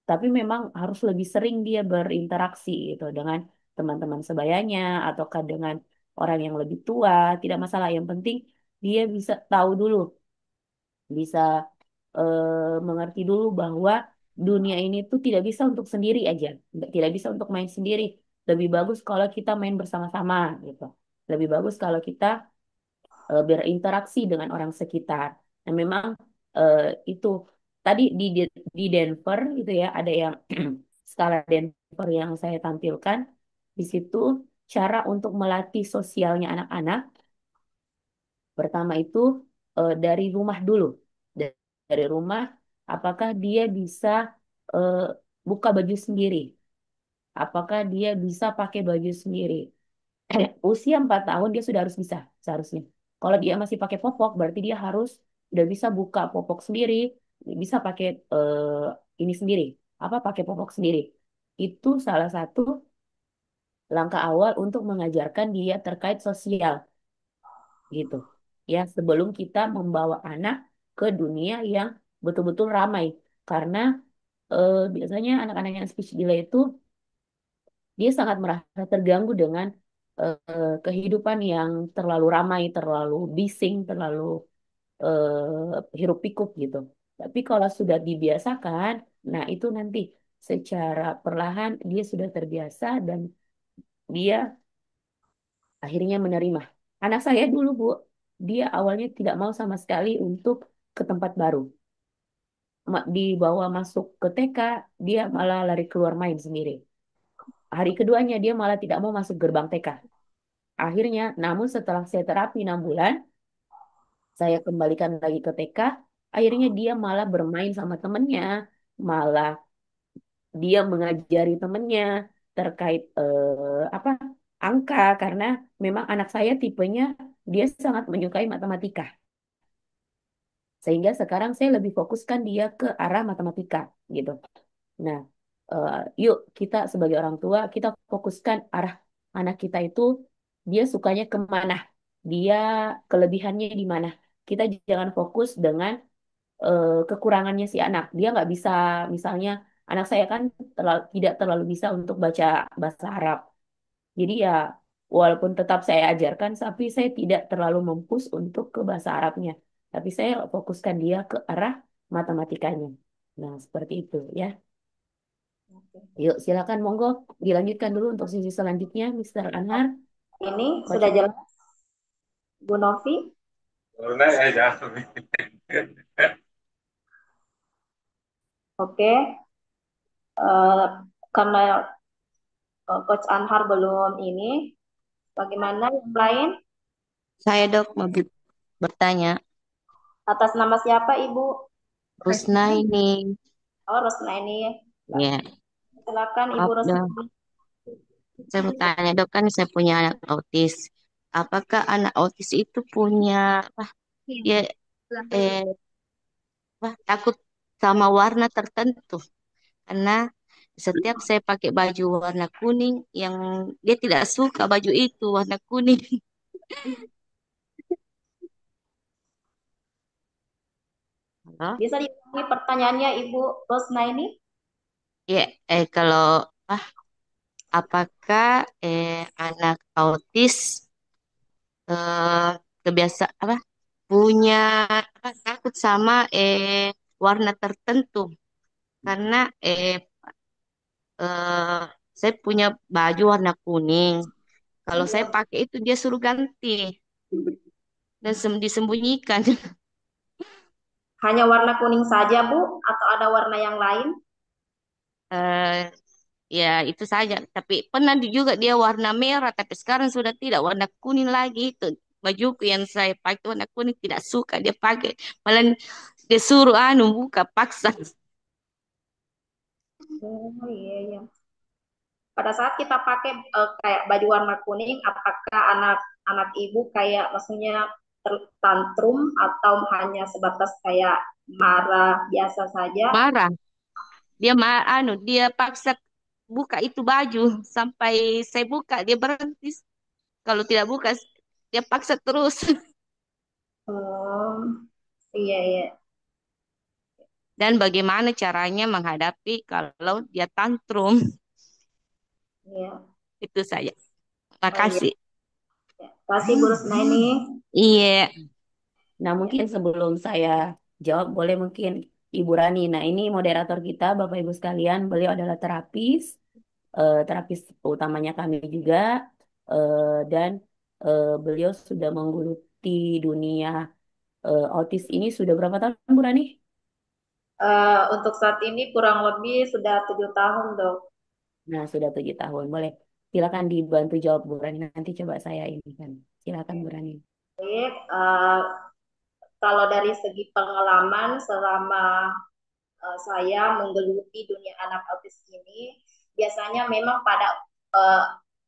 tapi memang harus lebih sering dia berinteraksi gitu dengan teman-teman sebayanya ataukah dengan orang yang lebih tua, tidak masalah. Yang penting dia bisa tahu dulu, bisa mengerti dulu bahwa dunia ini tuh tidak bisa untuk sendiri aja, tidak bisa untuk main sendiri. Lebih bagus kalau kita main bersama-sama gitu. Lebih bagus kalau kita berinteraksi dengan orang sekitar. Nah, memang eh, itu tadi di Denver gitu ya, ada yang skala Denver yang saya tampilkan di situ, cara untuk melatih sosialnya anak-anak. Pertama itu dari rumah dulu. Dari rumah, apakah dia bisa eh, buka baju sendiri? Apakah dia bisa pakai baju sendiri? Usia 4 tahun dia sudah harus bisa seharusnya. Kalau dia masih pakai popok, berarti dia harus udah bisa buka popok sendiri, bisa pakai ini sendiri. Apa pakai popok sendiri? Itu salah satu langkah awal untuk mengajarkan dia terkait sosial gitu. Ya, sebelum kita membawa anak ke dunia yang betul-betul ramai. Karena biasanya anak-anak yang speech delay itu dia sangat merasa terganggu dengan kehidupan yang terlalu ramai, terlalu bising, terlalu hiruk pikuk gitu. Tapi kalau sudah dibiasakan, nah itu nanti secara perlahan dia sudah terbiasa dan dia akhirnya menerima. Anak saya dulu, Bu, dia awalnya tidak mau sama sekali untuk ke tempat baru. Dibawa masuk ke TK, dia malah lari keluar main sendiri. Hari keduanya dia malah tidak mau masuk gerbang TK. Akhirnya, namun setelah saya terapi 6 bulan, saya kembalikan lagi ke TK. Akhirnya dia malah bermain sama temennya, malah dia mengajari temennya terkait apa angka karena memang anak saya tipenya dia sangat menyukai matematika. Sehingga sekarang saya lebih fokuskan dia ke arah matematika gitu. Nah, eh, yuk kita sebagai orang tua kita fokuskan arah anak kita itu dia sukanya kemana, dia kelebihannya di mana. Kita jangan fokus dengan kekurangannya si anak. Dia nggak bisa, misalnya anak saya kan tidak terlalu bisa untuk baca bahasa Arab. Jadi ya walaupun tetap saya ajarkan, tapi saya tidak terlalu mempush untuk ke bahasa Arabnya. Tapi saya fokuskan dia ke arah matematikanya. Nah, seperti itu ya. Yuk, silakan monggo dilanjutkan dulu untuk sesi selanjutnya, Mr. Anhar. Ini Coach. sudah jelas, Bu Novi. Oke, eh, karena Coach Anhar belum ini, bagaimana yang lain? Saya dok mau bertanya, Atas nama siapa Ibu? Rusna ini, Oh, Rosna ini. ya, Silakan Ibu maaf Rosna. dok, saya mau tanya dok kan saya punya anak autis. Apakah anak autis itu punya apa? Dia eh, takut sama warna tertentu? Karena setiap saya pakai baju warna kuning, yang dia tidak suka baju itu warna kuning. Halo? Bisa diulangi pertanyaannya Ibu Rosna ini? Ya, kalau ah, apakah anak autis eh, kebiasa apa punya apa takut sama warna tertentu karena eh, saya punya baju warna kuning. Kalau saya pakai itu dia suruh ganti dan disembunyikan. Hanya warna kuning saja Bu, atau ada warna yang lain? Eh, ya itu saja. Tapi pernah juga dia warna merah, tapi sekarang sudah tidak warna kuning lagi itu. Bajuku yang saya pakai warna kuning tidak suka dia pakai. Malah dia suruh buka paksa. Oh iya iya. pada saat kita pakai kayak baju warna kuning, apakah anak ibu kayak maksudnya tantrum atau hanya sebatas kayak marah biasa saja? Marah. Dia paksa buka itu baju sampai saya buka dia berhenti. Kalau tidak buka dia paksa terus. Oh, iya iya Dan bagaimana caranya menghadapi kalau dia tantrum. iya. Itu saja. Oh iya. Makasih. Ya. Pasti Bu Rusnaini. Iya. Nah, mungkin sebelum saya jawab, boleh mungkin Ibu Rani. Nah, ini moderator kita, Bapak Ibu sekalian. Beliau adalah terapis utamanya kami juga, dan beliau sudah menggeluti dunia autis ini sudah berapa tahun, Bu Rani? Untuk saat ini kurang lebih sudah 7 tahun, Dok. Nah, sudah 7 tahun. Boleh, silakan dibantu jawab, Bu Rani. Nanti coba saya ini kan. Silakan, Bu Rani. Baik, kalau dari segi pengalaman selama saya menggeluti dunia anak autis ini, biasanya memang pada eh,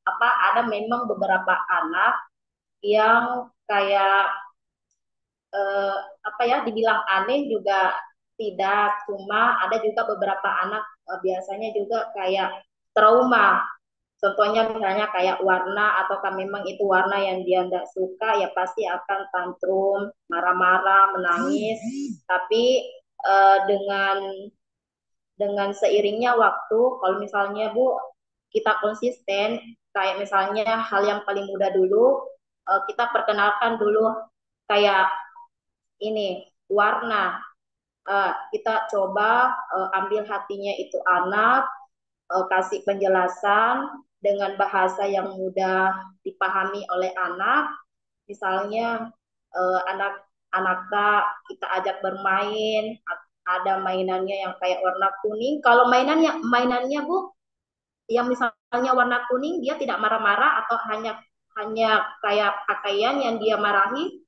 ada memang beberapa anak yang kayak eh, dibilang aneh juga tidak, cuma ada juga beberapa anak biasanya juga kayak trauma. Contohnya misalnya kayak warna ataukah memang itu warna yang dia tidak suka, ya pasti akan tantrum, marah-marah, menangis. Tapi dengan seiringnya waktu, kalau misalnya Bu kita konsisten, kayak misalnya hal yang paling mudah dulu, kita perkenalkan dulu kayak ini warna. Kita coba ambil hatinya itu anak, kasih penjelasan dengan bahasa yang mudah dipahami oleh anak. Misalnya anak kita ajak bermain, ada mainannya yang kayak warna kuning. Kalau mainannya Bu, yang misalnya warna kuning, dia tidak marah-marah atau hanya hanya kayak pakaian yang dia marahi,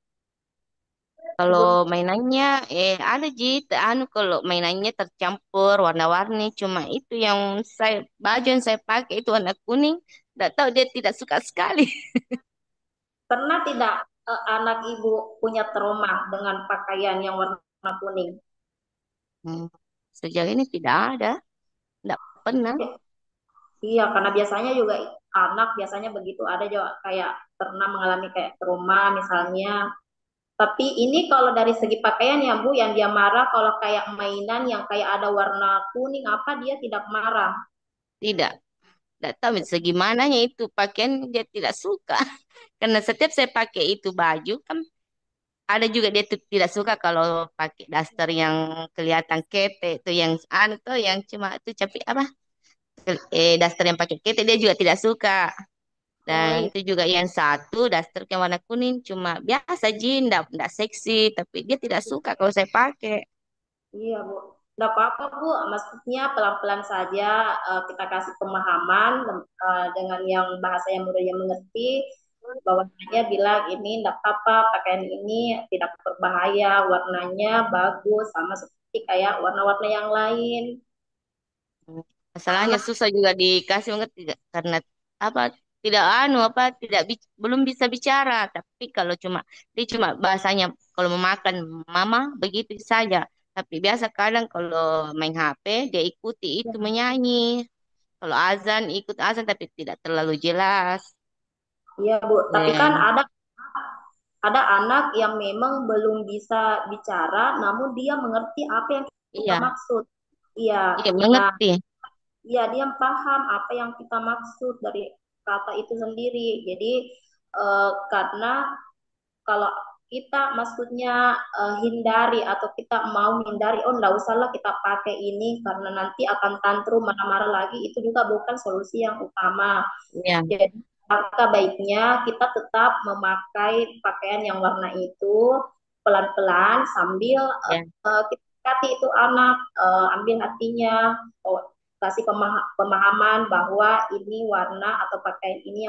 Kalau Ibu. mainannya, ada Ji, anu kalau mainannya tercampur warna-warni, cuma itu yang baju yang saya pakai itu warna kuning, tidak tahu dia tidak suka sekali. Pernah tidak anak ibu punya trauma dengan pakaian yang warna kuning? Hmm, Sejauh ini tidak ada, tidak pernah. Iya, karena biasanya juga anak biasanya begitu, ada juga kayak pernah mengalami kayak trauma misalnya. Tapi ini kalau dari segi pakaian ya Bu, yang dia marah kalau kayak mainan yang kayak ada warna kuning apa dia tidak marah. Tidak, tidak tahu segimananya itu pakaian dia tidak suka. Karena setiap saya pakai itu baju kan ada juga dia tuh tidak suka kalau pakai daster yang kelihatan kete itu yang anu tuh yang cuma itu tapi apa daster yang pakai kete dia juga tidak suka. Oh Dan iya, itu juga yang satu daster yang warna kuning cuma biasa jin, enggak seksi, tapi dia tidak suka kalau saya pakai. iya Bu. Nggak apa-apa Bu, maksudnya pelan-pelan saja kita kasih pemahaman dengan yang bahasa yang mudah yang mengerti, bahwasanya bilang ini nggak apa-apa, pakaian ini tidak berbahaya, warnanya bagus, sama seperti kayak warna-warna yang lain. Masalahnya susah juga dikasih banget tidak karena apa tidak anu apa tidak belum bisa bicara. Tapi kalau dia cuma bahasanya kalau mau makan mama begitu saja. Tapi biasa kadang kalau main HP dia ikuti itu menyanyi. Kalau azan ikut azan tapi tidak terlalu jelas. Iya Bu, tapi kan Dan ada anak yang memang belum bisa bicara, namun dia mengerti apa yang kita iya, maksud. Iya, iya nah, mengerti. iya dia paham apa yang kita maksud dari kata itu sendiri. Jadi karena kalau kita maksudnya hindari atau kita mau hindari, oh enggak usahlah kita pakai ini karena nanti akan tantrum marah-marah lagi, itu juga bukan solusi yang utama. Iya, Jadi maka baiknya kita tetap memakai pakaian yang warna itu pelan-pelan sambil iya. kita dekati itu anak, ambil hatinya, oh, kasih pemahaman bahwa ini warna atau pakaian ini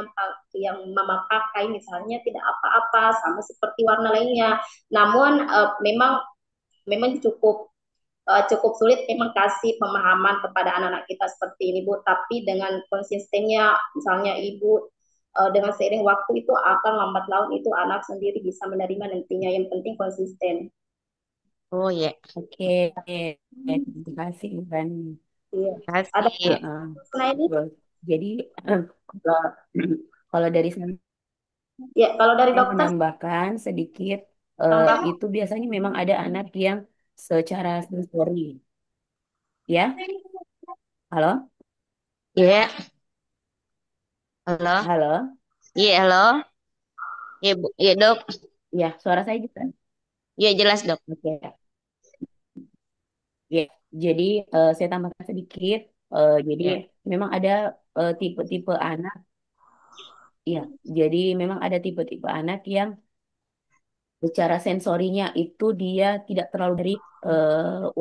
yang mama pakai misalnya tidak apa-apa sama seperti warna lainnya. Namun memang memang cukup cukup sulit memang kasih pemahaman kepada anak-anak kita seperti ini Bu, tapi dengan konsistennya misalnya Ibu dengan seiring waktu itu akan lambat laun itu anak sendiri bisa menerima nantinya, yang penting konsisten. Oh ya, Oke, terima kasih Bani. Iya. Ada kasih. Heeh. selain ini? Betul. Jadi kalau kalau dari Ya, kalau dari saya dokter menambahkan sedikit, tambah. itu biasanya memang ada anak yang secara sensori, ya. Halo, Iya, halo. halo, Iya, halo. Iya, Bu. Iya, Dok. ya suara saya juga. Iya, jelas, Dok. Oke, ya. Jadi saya tambahkan sedikit. Jadi Iya. memang ada tipe-tipe anak, ya. Jadi memang ada tipe-tipe anak yang secara sensorinya itu dia tidak terlalu dari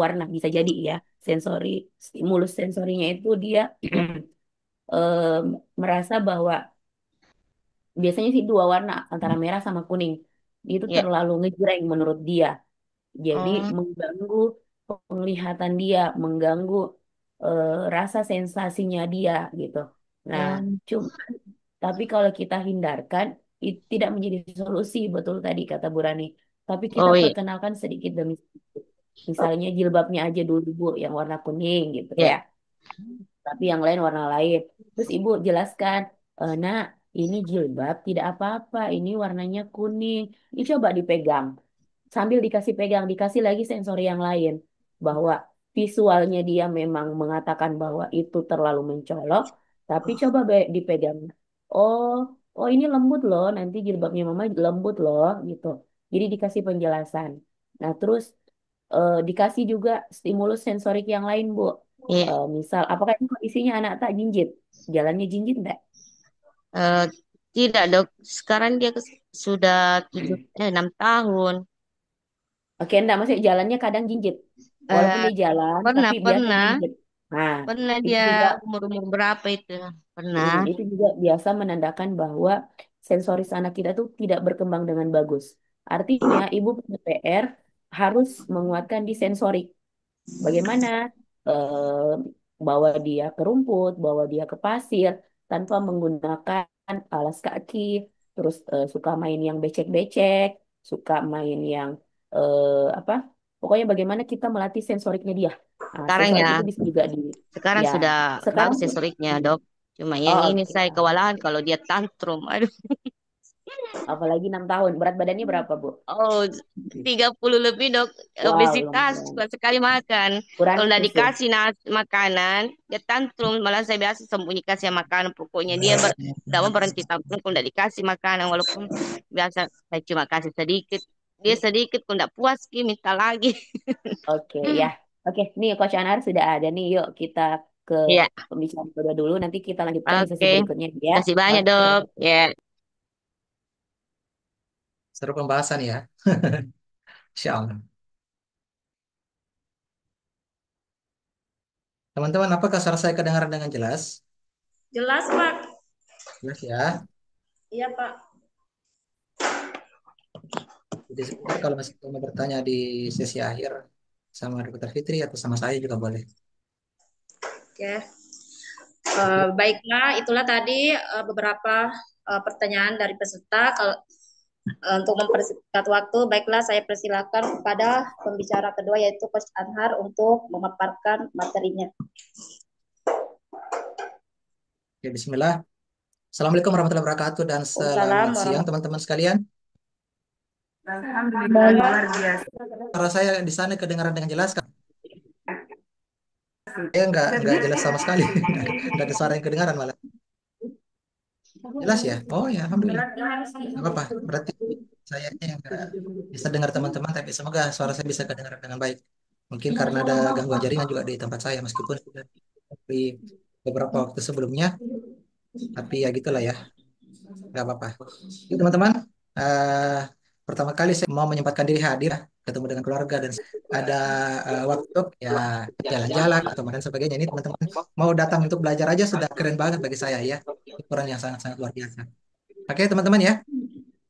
warna, bisa jadi ya. Sensori, stimulus sensorinya itu dia eh, merasa bahwa biasanya sih dua warna antara merah sama kuning itu Iya. terlalu ngejreng menurut dia. Jadi Oh, mengganggu penglihatan dia, mengganggu rasa sensasinya dia gitu. Nah, oh, cuma tapi kalau kita hindarkan, itu tidak menjadi solusi, betul tadi kata Bu Rani. Tapi kita oh iya. perkenalkan sedikit demi sedikit. Misalnya jilbabnya aja dulu Bu, yang warna kuning gitu Iya. ya. Tapi yang lain warna lain. Terus ibu jelaskan, nak, ini jilbab tidak apa-apa, ini warnanya kuning. Ini coba dipegang. Sambil dikasih pegang, dikasih lagi sensori yang lain. Bahwa visualnya dia memang mengatakan bahwa itu terlalu mencolok, tapi coba dipegang. Oh, oh ini lembut loh, nanti jilbabnya mama lembut loh, gitu. Jadi dikasih penjelasan. Nah, terus dikasih juga stimulus sensorik yang lain, Bu. Iya. Misal, apakah ini kondisinya anak tak jinjit? Jalannya jinjit enggak? Eh, tidak, Dok. Sekarang dia sudah 6 tahun. Oke, enggak, maksudnya jalannya kadang jinjit. Walaupun Eh, dia jalan, pernah, tapi biasa pernah. jinjit. Nah, Pernah itu dia juga umur-umur berapa itu? Pernah. itu juga biasa menandakan bahwa sensoris anak kita tuh tidak berkembang dengan bagus. Artinya, ibu punya PR harus menguatkan di sensorik. Bagaimana bawa dia ke rumput, bawa dia ke pasir tanpa menggunakan alas kaki, terus suka main yang becek-becek, suka main yang apa? Pokoknya bagaimana kita melatih sensoriknya dia. Nah, Sekarang sensorik ya, itu bisa juga di sekarang ya. sudah Sekarang bagus sensoriknya, Dok. Cuma yang oh ini oke. saya kewalahan kalau dia tantrum. Aduh. Apalagi 6 tahun. Berat badannya berapa, Bu? Oh, 30 lebih, Dok. Wow, Obesitas, lumayan. kuat sekali makan. Kalau udah Kurangis ya. dikasih makanan, dia tantrum. Malah saya biasa sembunyi kasih makanan. Pokoknya dia tidak mau berhenti tantrum kalau udah dikasih makanan. Walaupun biasa saya cuma kasih sedikit. Dia sedikit, kalau udah puas, dia minta lagi. Oke ya. Oke, nih Coach Anar sudah ada nih. Yuk kita ke Iya, pembicaraan kedua dulu. Nanti kita lanjutkan di sesi oke. berikutnya ya. Kasih banyak, Oke. Dok. Ya. Seru pembahasan ya. Insya Allah. Teman-teman, apakah suara saya kedengaran dengan jelas? Jelas, Pak. Jelas ya. Iya, Pak. Jadi sebentar kalau masih mau bertanya di sesi akhir sama Dokter Fitri atau sama saya juga boleh. Oke. Oke. Baiklah, itulah tadi beberapa pertanyaan dari peserta. Kalau untuk mempersingkat waktu, baiklah saya persilakan kepada pembicara kedua yaitu Coach Anhar untuk memaparkan materinya. Ya, Bismillah. Assalamualaikum warahmatullahi wabarakatuh dan Waalaikumsalam selamat siang warahmatullahi teman-teman sekalian. Alhamdulillah luar biasa. Suara saya di sana kedengaran dengan jelas kan? Saya nggak jelas sama sekali. Nggak ada suara yang kedengaran malah. Jelas ya? Oh ya, Alhamdulillah. Nggak apa-apa. Berarti saya yang nggak bisa dengar teman-teman, tapi semoga suara saya bisa kedengaran dengan baik. Mungkin karena ada gangguan jaringan juga di tempat saya, meskipun sudah di beberapa waktu sebelumnya, tapi ya gitulah ya, nggak apa-apa. Jadi teman-teman, eh, pertama kali saya mau menyempatkan diri hadir, ketemu dengan keluarga dan ada waktu ya jalan-jalan atau dan sebagainya. Ini teman-teman mau datang untuk belajar aja sudah keren banget bagi saya ya, ukuran yang sangat-sangat luar biasa. Oke teman-teman ya.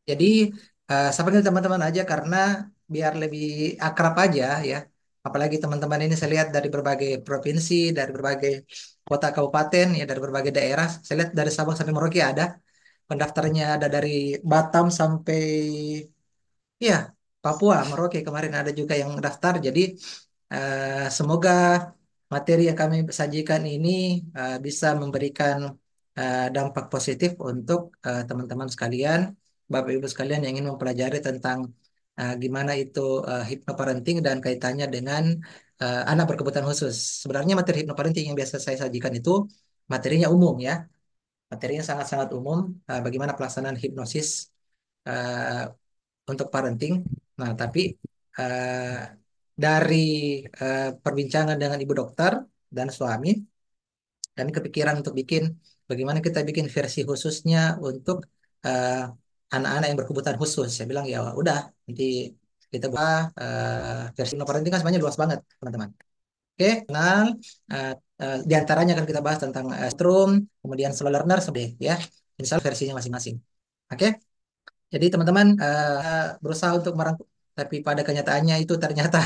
Jadi saya panggil teman-teman aja karena biar lebih akrab aja ya. Apalagi teman-teman ini saya lihat dari berbagai provinsi, dari berbagai kota kabupaten, ya dari berbagai daerah. Saya lihat dari Sabang sampai Merauke ada. Pendaftarnya ada dari Batam sampai iya, Papua, Merauke kemarin ada juga yang daftar. Jadi semoga materi yang kami sajikan ini bisa memberikan dampak positif untuk teman-teman sekalian, Bapak Ibu sekalian yang ingin mempelajari tentang gimana itu hypnoparenting dan kaitannya dengan anak berkebutuhan khusus. Sebenarnya materi hypnoparenting yang biasa saya sajikan itu materinya umum ya, materinya sangat-sangat umum. Bagaimana pelaksanaan hipnosis eh, untuk parenting. Nah, tapi eh, dari perbincangan dengan ibu dokter dan suami, kami kepikiran untuk bikin bagaimana kita bikin versi khususnya untuk eh, anak-anak yang berkebutuhan khusus. Saya bilang ya udah nanti kita buat versi no parenting kan sebenarnya luas banget teman-teman. Oke, kenal. Di antaranya akan kita bahas tentang Strom, kemudian slow learner, ya. Insya Allah versinya masing-masing. Oke. Jadi teman-teman berusaha untuk merangkum, tapi pada kenyataannya itu ternyata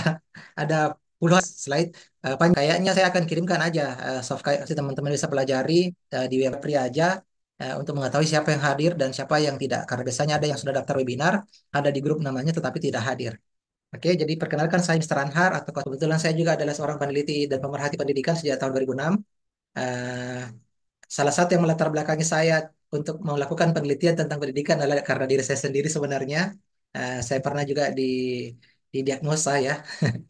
ada puluhan slide. Kayaknya saya akan kirimkan aja soft copy nanti teman-teman bisa pelajari di web Pri aja untuk mengetahui siapa yang hadir dan siapa yang tidak. Karena biasanya ada yang sudah daftar webinar, ada di grup namanya tetapi tidak hadir. Oke, jadi perkenalkan saya Mr. Anhar atau kebetulan saya juga adalah seorang peneliti dan pemerhati pendidikan sejak tahun 2006. Eh, Salah satu yang melatar belakangi saya untuk melakukan penelitian tentang pendidikan adalah karena diri saya sendiri sebenarnya. Saya pernah juga didiagnosa ya,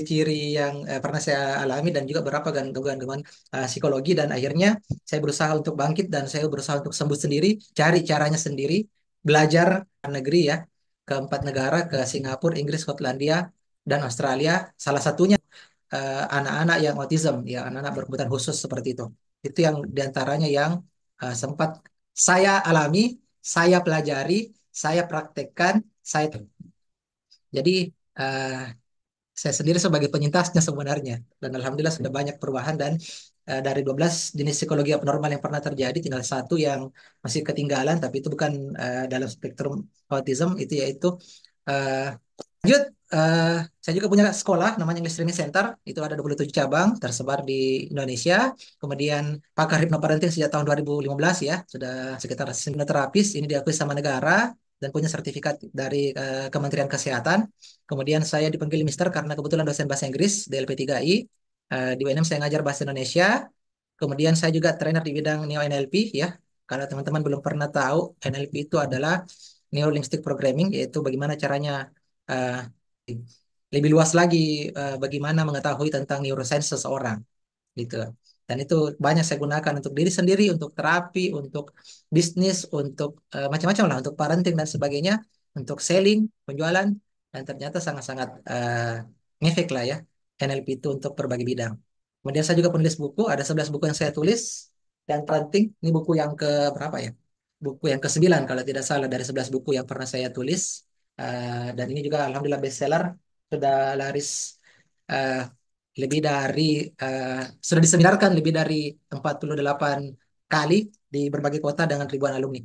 ciri yang pernah saya alami dan juga beberapa gangguan-gangguan psikologi dan akhirnya saya berusaha untuk bangkit dan saya berusaha untuk sembuh sendiri, cari caranya sendiri, belajar ke negeri ya, ke 4 negara, ke Singapura, Inggris, Skotlandia, dan Australia. Salah satunya anak-anak yang autism, ya anak-anak berkebutuhan khusus seperti itu. Itu yang diantaranya yang sempat saya alami, saya pelajari, saya praktekkan, saya jadi eh, saya sendiri sebagai penyintasnya sebenarnya. Dan alhamdulillah sudah banyak perubahan dan dari 12 jenis psikologi abnormal yang pernah terjadi tinggal satu yang masih ketinggalan tapi itu bukan dalam spektrum autism itu yaitu eh, lanjut, eh, saya juga punya sekolah namanya English Training Center. Itu ada 27 cabang tersebar di Indonesia. Kemudian pakar hipnoparenting sejak tahun 2015 ya. Sudah sekitar hipnoterapis. Ini diakui sama negara dan punya sertifikat dari Kementerian Kesehatan. Kemudian saya dipanggil Mister karena kebetulan dosen bahasa Inggris di LP3I. Di UNM saya ngajar bahasa Indonesia. Kemudian saya juga trainer di bidang Neo NLP ya. Kalau teman-teman belum pernah tahu, NLP itu adalah Neuro Linguistic Programming, yaitu bagaimana caranya eh, lebih luas lagi bagaimana mengetahui tentang neuroscience seseorang gitu. Dan itu banyak saya gunakan untuk diri sendiri, untuk terapi, untuk bisnis, untuk macam-macam lah, untuk parenting dan sebagainya, untuk selling, penjualan, dan ternyata sangat-sangat ngefek lah ya NLP itu untuk berbagai bidang. Kemudian saya juga penulis buku, ada 11 buku yang saya tulis, dan parenting, ini buku yang ke berapa ya? Buku yang ke-9 kalau tidak salah dari 11 buku yang pernah saya tulis. Dan ini juga alhamdulillah bestseller, sudah laris eh, lebih dari sudah diseminarkan lebih dari 48 kali di berbagai kota dengan ribuan alumni.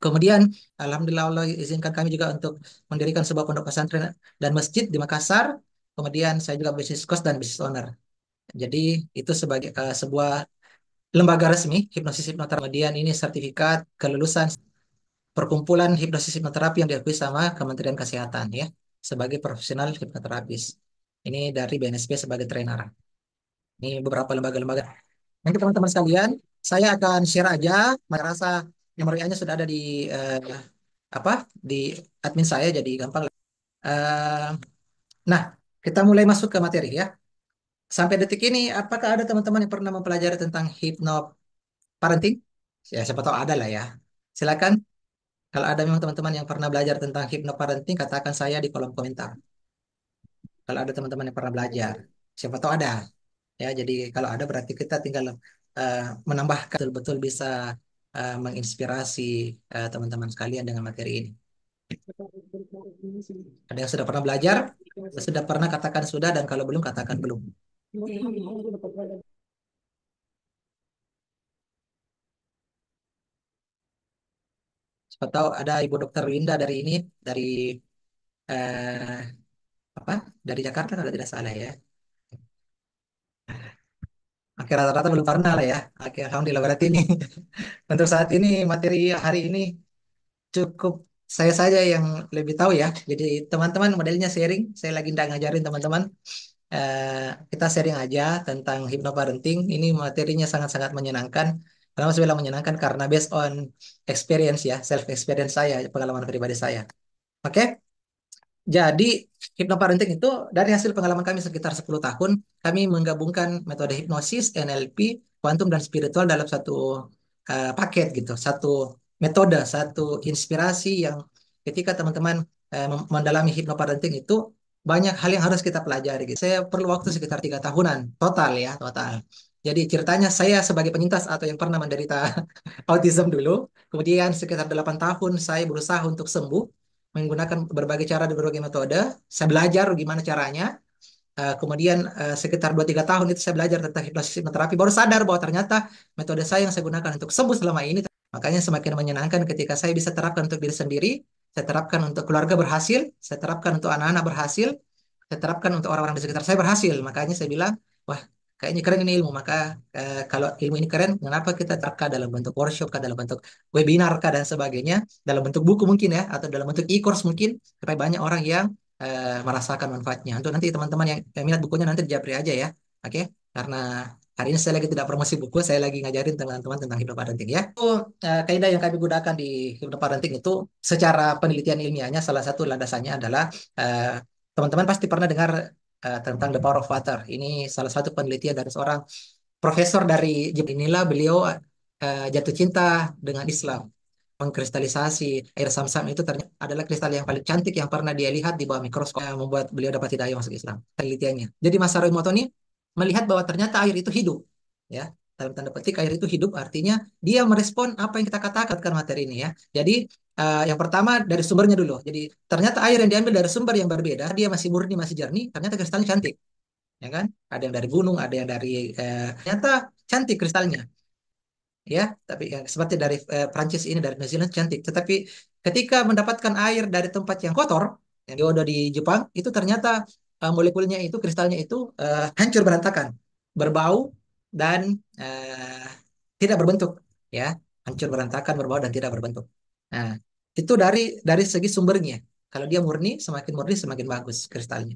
Kemudian alhamdulillah Allah izinkan kami juga untuk mendirikan sebuah pondok pesantren dan masjid di Makassar. Kemudian saya juga bisnis coach dan business owner. Jadi itu sebagai sebuah lembaga resmi hipnosis hipnoterapi. Kemudian ini sertifikat kelulusan perkumpulan hipnosis hipnoterapi yang diakui sama Kementerian Kesehatan ya sebagai profesional hipnoterapis. Ini dari BNSP sebagai trainer. Ini beberapa lembaga-lembaga. Nanti teman-teman sekalian, saya akan share aja. Merasa memorinya sudah ada di apa di admin saya, jadi gampang. Eh, nah, kita mulai masuk ke materi ya. Sampai detik ini, apakah ada teman-teman yang pernah mempelajari tentang parenting? Ya, siapa tahu ada lah ya. Silakan. Kalau ada memang teman-teman yang pernah belajar tentang parenting, katakan saya di kolom komentar. Kalau ada teman-teman yang pernah belajar, siapa tahu ada. Ya, jadi kalau ada berarti kita tinggal eh, menambahkan betul-betul bisa menginspirasi teman-teman sekalian dengan materi ini. Ada yang sudah pernah belajar, sudah pernah katakan sudah, dan kalau belum katakan belum. Siapa tahu ada Ibu Dokter Linda dari dari eh, apa? Dari Jakarta kalau tidak salah ya. Oke, rata-rata belum pernah lah ya. Oke, alhamdulillah berarti ini untuk saat ini materi hari ini cukup saya saja yang lebih tahu ya. Jadi teman-teman modelnya sharing, saya lagi nggak ngajarin teman-teman. Kita sharing aja tentang hypnoparenting. Ini materinya sangat-sangat menyenangkan. Kenapa saya bilang menyenangkan? Karena based on experience ya, self experience saya, pengalaman pribadi saya. Oke? Jadi, hypnoparenting itu dari hasil pengalaman kami sekitar 10 tahun, kami menggabungkan metode hipnosis, NLP, kuantum, dan spiritual dalam satu paket gitu. Satu metode, satu inspirasi yang ketika teman-teman mendalami hypnoparenting itu, banyak hal yang harus kita pelajari gitu. Saya perlu waktu sekitar 3 tahunan, total ya, total. Jadi ceritanya saya sebagai penyintas atau yang pernah menderita autism dulu, kemudian sekitar 8 tahun saya berusaha untuk sembuh, menggunakan berbagai cara dan berbagai metode. Saya belajar gimana caranya. Kemudian sekitar 2-3 tahun itu saya belajar tentang hipnosis hipnoterapi. Baru sadar bahwa ternyata metode saya yang saya gunakan untuk sembuh selama ini. Makanya semakin menyenangkan ketika saya bisa terapkan untuk diri sendiri, saya terapkan untuk keluarga berhasil, saya terapkan untuk anak-anak berhasil, saya terapkan untuk orang-orang di sekitar saya berhasil. Makanya saya bilang, wah kayaknya keren ini ilmu. Maka kalau ilmu ini keren, kenapa kita terapkan dalam bentuk workshop, kah, dalam bentuk webinar, kah, dan sebagainya, dalam bentuk buku mungkin ya, atau dalam bentuk e-course mungkin, supaya banyak orang yang merasakan manfaatnya. Untuk nanti teman-teman yang minat bukunya nanti di Japri aja ya. Oke? Karena hari ini saya lagi tidak promosi buku, saya lagi ngajarin teman-teman tentang hypnoparenting ya. Itu kaidah yang kami gunakan di hypnoparenting itu secara penelitian ilmiahnya salah satu landasannya adalah eh, teman-teman pasti pernah dengar tentang the power of water. Ini salah satu penelitian dari seorang profesor dari Jepang. Inilah beliau jatuh cinta dengan Islam, mengkristalisasi air zam-zam itu ternyata adalah kristal yang paling cantik yang pernah dia lihat di bawah mikroskop, yang membuat beliau dapat hidayah masuk Islam. Penelitiannya. Jadi Masaru Emoto ini melihat bahwa ternyata air itu hidup, ya. Dalam tanda petik air itu hidup artinya dia merespon apa yang kita katakan materi ini ya. Jadi yang pertama dari sumbernya dulu. Jadi ternyata air yang diambil dari sumber yang berbeda, dia masih murni, masih jernih, ternyata kristalnya cantik, ya kan? Ada yang dari gunung, ada yang dari ternyata cantik kristalnya ya, tapi ya, seperti dari Prancis ini dari New Zealand cantik, tetapi ketika mendapatkan air dari tempat yang kotor yang diodo di Jepang itu ternyata molekulnya itu kristalnya itu hancur berantakan, berbau dan eh, tidak berbentuk ya, hancur berantakan, berbau dan tidak berbentuk. Nah, itu dari segi sumbernya. Kalau dia murni semakin bagus kristalnya.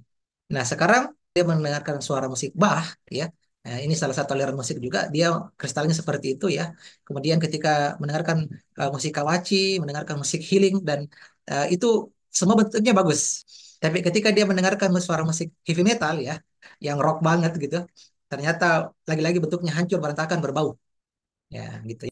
Nah, sekarang dia mendengarkan suara musik Bach ya. Nah, ini salah satu aliran musik juga, dia kristalnya seperti itu ya. Kemudian ketika mendengarkan musik kawachi, mendengarkan musik healing dan itu semua bentuknya bagus. Tapi ketika dia mendengarkan suara musik heavy metal ya, yang rock banget gitu, ternyata lagi-lagi bentuknya hancur, berantakan, berbau. Ya, gitu.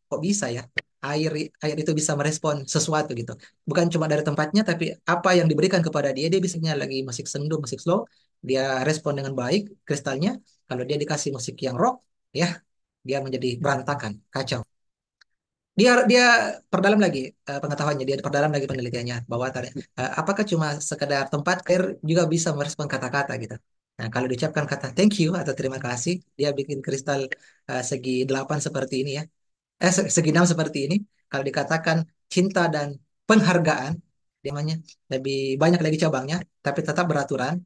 Kok bisa ya? Air air itu bisa merespon sesuatu gitu. Bukan cuma dari tempatnya, tapi apa yang diberikan kepada dia, dia bisanya lagi musik sendu, musik slow, dia respon dengan baik kristalnya. Kalau dia dikasih musik yang rock, ya, dia menjadi berantakan, kacau. Dia perdalam lagi pengetahuannya, dia perdalam lagi penelitiannya bahwa apakah cuma sekedar tempat air juga bisa merespon kata-kata gitu. Nah, kalau diucapkan kata thank you atau terima kasih, dia bikin kristal segi 8 seperti ini ya, segenap seperti ini. Kalau dikatakan cinta dan penghargaan, dia namanya lebih banyak lagi cabangnya, tapi tetap beraturan,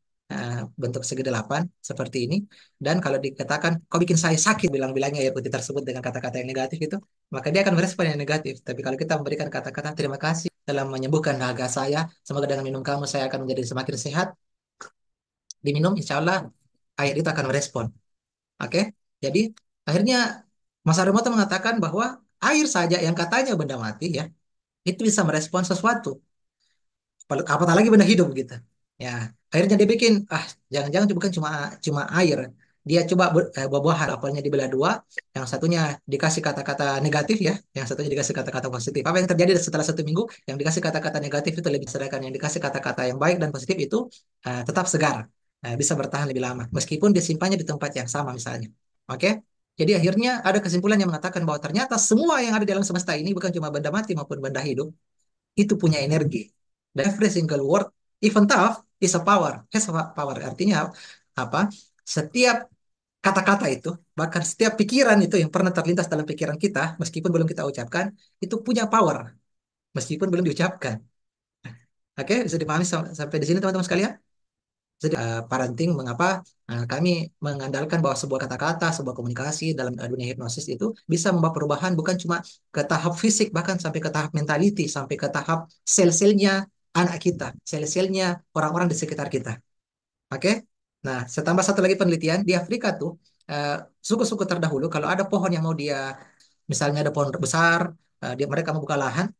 bentuk segi 8 seperti ini. Dan kalau dikatakan kau bikin saya sakit, bilang-bilangnya ya putih tersebut dengan kata-kata yang negatif itu, maka dia akan merespon yang negatif. Tapi kalau kita memberikan kata-kata terima kasih dalam menyembuhkan dahaga saya, semoga dengan minum kamu saya akan menjadi semakin sehat. Diminum, insya Allah air itu akan merespon. Oke, jadi akhirnya Mas Harumoto mengatakan bahwa air saja yang katanya benda mati ya, itu bisa merespon sesuatu. Apatah lagi benda hidup gitu. Ya, akhirnya dia bikin, jangan-jangan itu bukan cuma cuma air. Dia coba buah-buahan, apelnya dibelah dua, yang satunya dikasih kata-kata negatif ya, yang satunya dikasih kata-kata positif. Apa yang terjadi setelah 1 minggu? Yang dikasih kata-kata negatif itu lebih sedangkan yang dikasih kata-kata yang baik dan positif itu tetap segar, bisa bertahan lebih lama, meskipun disimpannya di tempat yang sama misalnya. Oke? Jadi akhirnya ada kesimpulan yang mengatakan bahwa ternyata semua yang ada di alam semesta ini bukan cuma benda mati maupun benda hidup, itu punya energi. Dan every single word, even tough, is a power. Has a power. Artinya apa? Setiap kata-kata itu, bahkan setiap pikiran itu yang pernah terlintas dalam pikiran kita, meskipun belum kita ucapkan, itu punya power, meskipun belum diucapkan. Oke, bisa dipahami sampai di sini teman-teman sekalian? Jadi parenting mengapa kami mengandalkan bahwa sebuah kata-kata, sebuah komunikasi dalam dunia hipnosis itu bisa membawa perubahan bukan cuma ke tahap fisik, bahkan sampai ke tahap mentality, sampai ke tahap sel-selnya anak kita, sel-selnya orang-orang di sekitar kita. Oke? Nah, saya tambah satu lagi penelitian di Afrika tuh eh, suku-suku terdahulu kalau ada pohon yang mau dia, misalnya ada pohon besar, mereka membuka lahan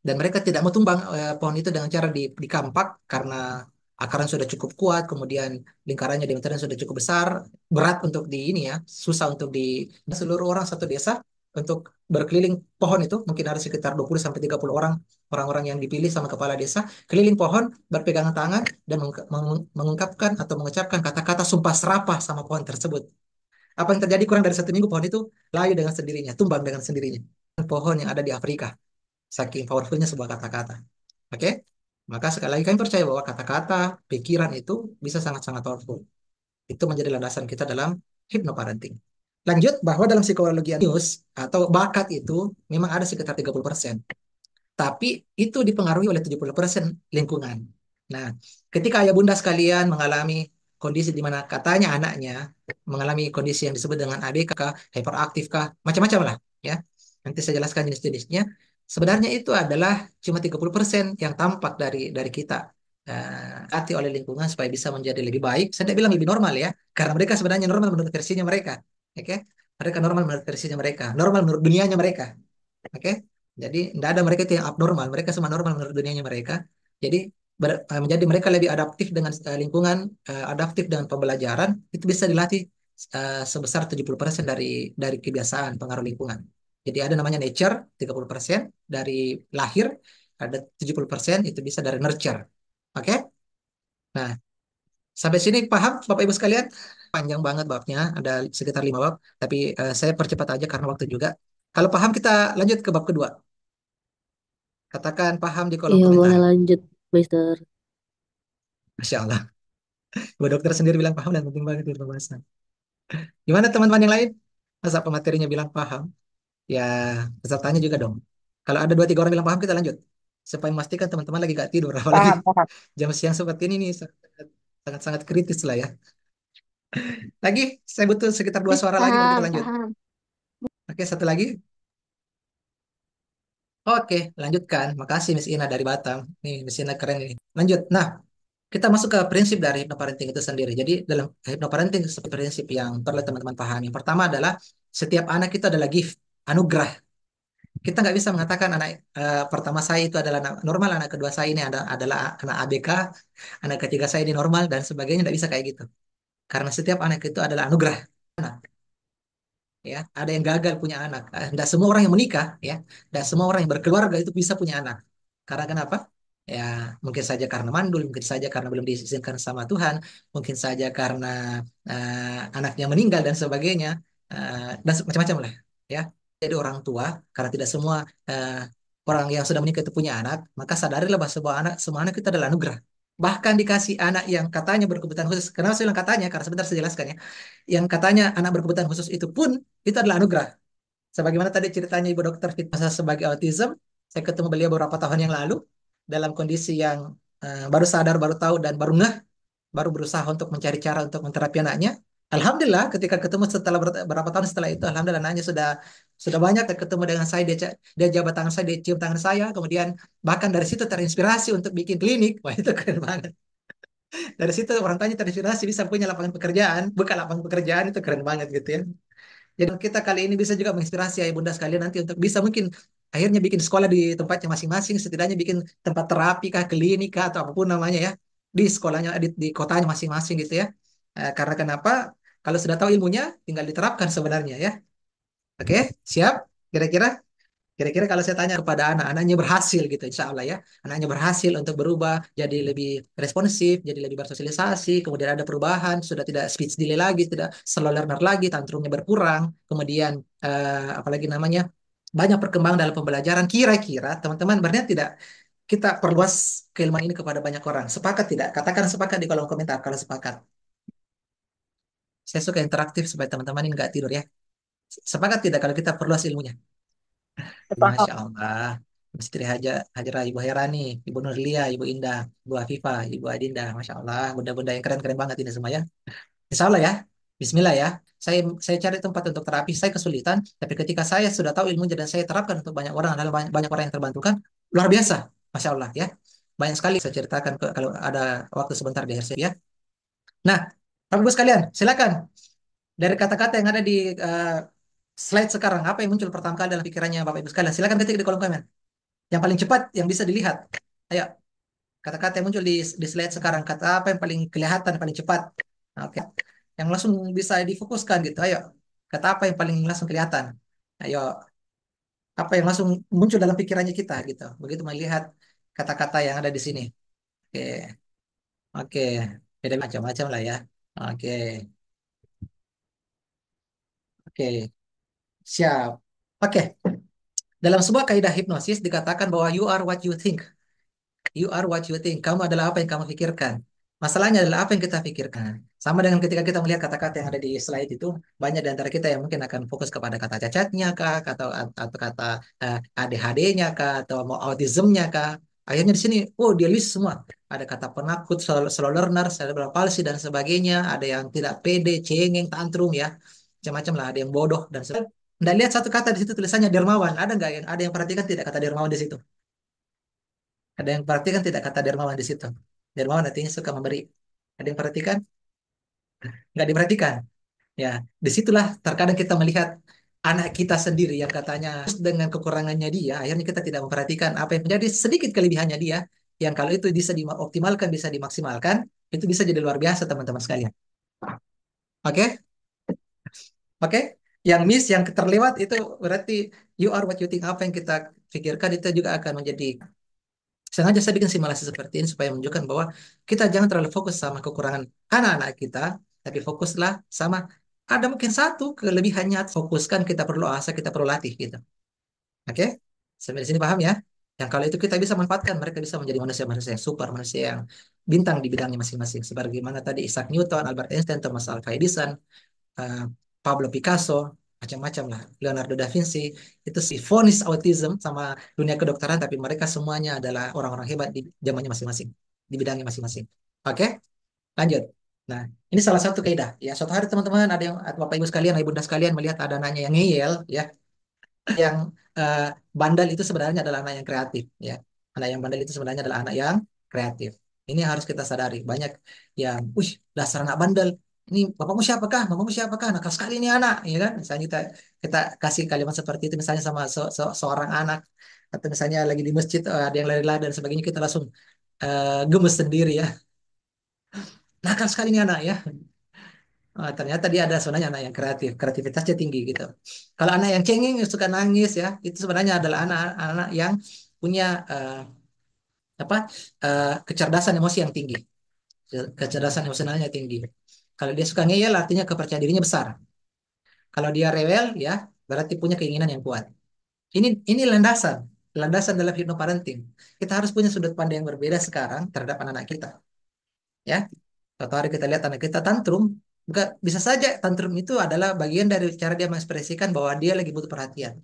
dan mereka tidak mau tumbang pohon itu dengan cara dikampak karena akarnya sudah cukup kuat, kemudian lingkarannya diameternya sudah cukup besar, berat untuk di ini ya, susah untuk di seluruh orang satu desa untuk berkeliling pohon itu mungkin ada sekitar 20 sampai 30 orang orang-orang yang dipilih sama kepala desa keliling pohon berpegangan tangan dan mengungkapkan atau mengucapkan kata-kata sumpah serapah sama pohon tersebut. Apa yang terjadi kurang dari 1 minggu pohon itu layu dengan sendirinya, tumbang dengan sendirinya. Pohon yang ada di Afrika. Saking powerfulnya sebuah kata-kata. Oke? Maka sekali lagi kami percaya bahwa kata-kata, pikiran itu bisa sangat-sangat powerful. Itu menjadi landasan kita dalam hypnoparenting. Lanjut, bahwa dalam psikologi news atau bakat itu memang ada sekitar 30%. Tapi itu dipengaruhi oleh 70% lingkungan. Nah, ketika ayah bunda sekalian mengalami kondisi di mana katanya anaknya mengalami kondisi yang disebut dengan ADK, hyperaktif kah, macam-macam lah, ya. Nanti saya jelaskan jenis-jenisnya. Sebenarnya itu adalah cuma 30% yang tampak dari kita. Hati oleh lingkungan supaya bisa menjadi lebih baik. Saya tidak bilang lebih normal ya, karena mereka sebenarnya normal menurut versinya mereka. Oke? Mereka normal menurut versinya mereka, normal menurut dunianya mereka. Oke, jadi tidak ada mereka itu yang abnormal, mereka semua normal menurut dunianya mereka. Jadi menjadi mereka lebih adaptif dengan lingkungan, adaptif dengan pembelajaran, itu bisa dilatih sebesar 70% dari kebiasaan pengaruh lingkungan. Jadi ada namanya nature 30% dari lahir, ada 70% itu bisa dari nurture. Oke? Nah, sampai sini paham Bapak Ibu sekalian? Panjang banget babnya, ada sekitar 5 bab, tapi saya percepat aja karena waktu juga. Kalau paham kita lanjut ke bab kedua. Katakan paham di kolom Iya, komentar. boleh lanjut, Mister. Masya Allah. Bu dokter sendiri bilang paham dan penting banget itu pembahasan. Gimana teman-teman yang lain? Masa pematerinya bilang paham? Ya, pesertanya juga dong. Kalau ada 2 3 orang bilang paham, kita lanjut. Supaya memastikan teman-teman lagi gak tidur. Apalagi Paham, paham. jam siang seperti ini nih, sangat-sangat kritis lah ya. Lagi, saya butuh sekitar 2 suara lagi baru kita Paham, lanjut. paham. Oke, satu lagi. Oke, lanjutkan. Makasih Miss Ina dari Batam. Nih, Miss Ina keren ini. Lanjut. Nah, kita masuk ke prinsip dari hypnoparenting itu sendiri. Jadi dalam hypnoparenting seperti prinsip yang perlu teman-teman pahami. Yang pertama adalah setiap anak itu adalah gift, anugerah. Kita nggak bisa mengatakan anak pertama saya itu adalah anak normal, anak kedua saya ini adalah anak ABK, anak ketiga saya ini normal dan sebagainya. Nggak bisa kayak gitu. Karena setiap anak itu adalah anugerah. Ya, ada yang gagal punya anak. Tidak semua orang yang menikah, ya, tidak semua orang yang berkeluarga itu bisa punya anak. Karena kenapa? Ya, mungkin saja karena mandul, mungkin saja karena belum diizinkan sama Tuhan, mungkin saja karena anaknya meninggal dan sebagainya, dan macam-macam lah, ya. Jadi orang tua, karena tidak semua eh, orang yang sudah menikah itu punya anak, maka sadarilah bahwa semua anak itu adalah anugerah. Bahkan dikasih anak yang katanya berkebutuhan khusus. Kenapa saya bilang katanya? Karena sebentar saya jelaskan ya yang katanya anak berkebutuhan khusus itu pun itu adalah anugerah. Sebagaimana tadi ceritanya Ibu Dokter Fitmasa sebagai autism, saya ketemu beliau beberapa tahun yang lalu dalam kondisi yang baru sadar, baru tahu dan baru ngeh, baru berusaha untuk mencari cara untuk menterapi anaknya. Alhamdulillah ketika ketemu setelah beberapa tahun setelah itu, alhamdulillah anaknya sudah banyak ketemu dengan saya, dia jabat tangan saya, dia cium tangan saya, kemudian bahkan dari situ terinspirasi untuk bikin klinik. Wah itu keren banget. Dari situ orang tanya terinspirasi bisa punya lapangan pekerjaan, buka lapangan pekerjaan itu keren banget gitu ya. Jadi kita kali ini bisa juga menginspirasi ayah bunda sekalian nanti untuk bisa mungkin akhirnya bikin sekolah di tempatnya masing-masing, setidaknya bikin tempat terapi kah, klinik kah, atau apapun namanya ya, di sekolahnya, di kotanya masing-masing gitu ya. Karena kenapa? Kalau sudah tahu ilmunya, tinggal diterapkan sebenarnya ya. Oke, siap? Kira-kira? Kira-kira kalau saya tanya kepada anak-anaknya berhasil gitu, insya Allah ya. Anaknya berhasil untuk berubah, jadi lebih responsif, jadi lebih bersosialisasi, kemudian ada perubahan, sudah tidak speech delay lagi, tidak slow learner lagi, tantrumnya berkurang, kemudian apalagi namanya, banyak perkembangan dalam pembelajaran. Kira-kira teman-teman berniat tidak kita perluas keilmuan ini kepada banyak orang? Sepakat tidak? Katakan sepakat di kolom komentar kalau sepakat. Saya suka interaktif supaya teman-teman ini nggak tidur ya. Sepakat tidak kalau kita perluas ilmunya? Paham. Masya Allah. Ibu Siti Hajara, Ibu Herani, Ibu Nurlia, Ibu Indah, Ibu Afifah, Ibu Adinda, Masya Allah, bunda-bunda yang keren-keren banget ini semua ya. Insya Allah ya, Bismillah ya. Saya cari tempat untuk terapi, saya kesulitan, tapi ketika saya sudah tahu ilmunya dan saya terapkan untuk banyak orang, adalah banyak orang yang terbantukan, luar biasa, Masya Allah ya. Banyak sekali saya ceritakan kalau ada waktu sebentar di akhir ya. Nah, Bapak Ibu sekalian, silakan dari kata-kata yang ada di slide sekarang, apa yang muncul pertama kali dalam pikirannya Bapak Ibu sekalian? Silakan ketik di kolom komen. Yang paling cepat yang bisa dilihat. Ayo, kata-kata yang muncul di slide sekarang, kata apa yang paling kelihatan, paling cepat? Nah, oke. Yang langsung bisa difokuskan gitu. Ayo, kata apa yang paling langsung kelihatan? Ayo, apa yang langsung muncul dalam pikirannya kita gitu. Begitu melihat kata-kata yang ada di sini. Oke, oke. Beda macam-macam lah ya. Oke, oke. Siap. Oke, dalam sebuah kaidah hipnosis dikatakan bahwa you are what you think. You are what you think. Kamu adalah apa yang kamu pikirkan. Masalahnya adalah apa yang kita pikirkan. Sama dengan ketika kita melihat kata-kata yang ada di slide itu, banyak di antara kita yang mungkin akan fokus kepada kata cacatnya kah, atau kata ADHD-nya kah, atau mau autismnya kah. Akhirnya di sini, oh dia list semua. Ada kata penakut, slow learner, cerebral palsy dan sebagainya. Ada yang tidak pede, cengeng, tantrum ya, macam-macam lah. Ada yang bodoh dan sebagainya. Dan lihat satu kata di situ tulisannya dermawan. Ada yang perhatikan tidak kata dermawan di situ? Ada yang perhatikan tidak kata dermawan di situ? Dermawan artinya suka memberi. Ada yang perhatikan? Nggak diperhatikan. Ya, disitulah terkadang kita melihat anak kita sendiri yang katanya dengan kekurangannya dia, akhirnya kita tidak memperhatikan apa yang menjadi sedikit kelebihannya dia, yang kalau itu bisa dioptimalkan, bisa dimaksimalkan, itu bisa jadi luar biasa teman-teman sekalian. Oke? Oke? Yang miss, yang terlewat itu berarti you are what you think. Apa yang kita pikirkan itu juga akan menjadi. Sengaja saya bikin simulasi seperti ini supaya menunjukkan bahwa kita jangan terlalu fokus sama kekurangan anak-anak kita, tapi fokuslah sama ada mungkin satu kelebihannya, fokuskan kita perlu asah, kita perlu latih gitu. Oke? Sampai di sini paham ya? Yang kalau itu kita bisa manfaatkan, mereka bisa menjadi manusia-manusia yang super, manusia yang bintang di bidangnya masing-masing. Sebagaimana tadi Isaac Newton, Albert Einstein, Thomas Alva Edison, eh, Pablo Picasso, macam-macam lah. Leonardo da Vinci, itu si vonis autism sama dunia kedokteran, tapi mereka semuanya adalah orang-orang hebat di zamannya masing-masing, di bidangnya masing-masing. Oke, lanjut. Nah, ini salah satu kaidah. Ya, suatu hari teman-teman ada yang Bapak Ibu sekalian, Ibu Bunda sekalian melihat ada anaknya yang ngeyel, ya, yang eh, bandel itu sebenarnya adalah anak yang kreatif, ya. Anak yang bandel itu sebenarnya adalah anak yang kreatif. Ini harus kita sadari. Banyak yang, dasar anak bandel. Ini bapakmu siapakah? Mamamu siapakah? Nakal sekali ini anak, ya kan? Misalnya kita kasih kalimat seperti itu, misalnya sama seorang anak, atau misalnya lagi di masjid ada yang lari-lari dan sebagainya, kita langsung gemes sendiri ya. Nakal sekali ini anak ya. Ternyata dia ada sebenarnya anak yang kreatif, kreativitasnya tinggi gitu. Kalau anak yang cengeng yang suka nangis ya, itu sebenarnya adalah anak-anak yang punya apa kecerdasan emosi yang tinggi, kecerdasan emosionalnya tinggi. Kalau dia suka ngeyel, artinya kepercayaan dirinya besar. Kalau dia rewel, ya berarti punya keinginan yang kuat. Ini landasan, landasan dalam hypnoparenting. Kita harus punya sudut pandang yang berbeda sekarang terhadap anak-anak kita. Ya, suatu hari kita lihat anak kita tantrum, bukan bisa saja tantrum itu adalah bagian dari cara dia mengekspresikan bahwa dia lagi butuh perhatian.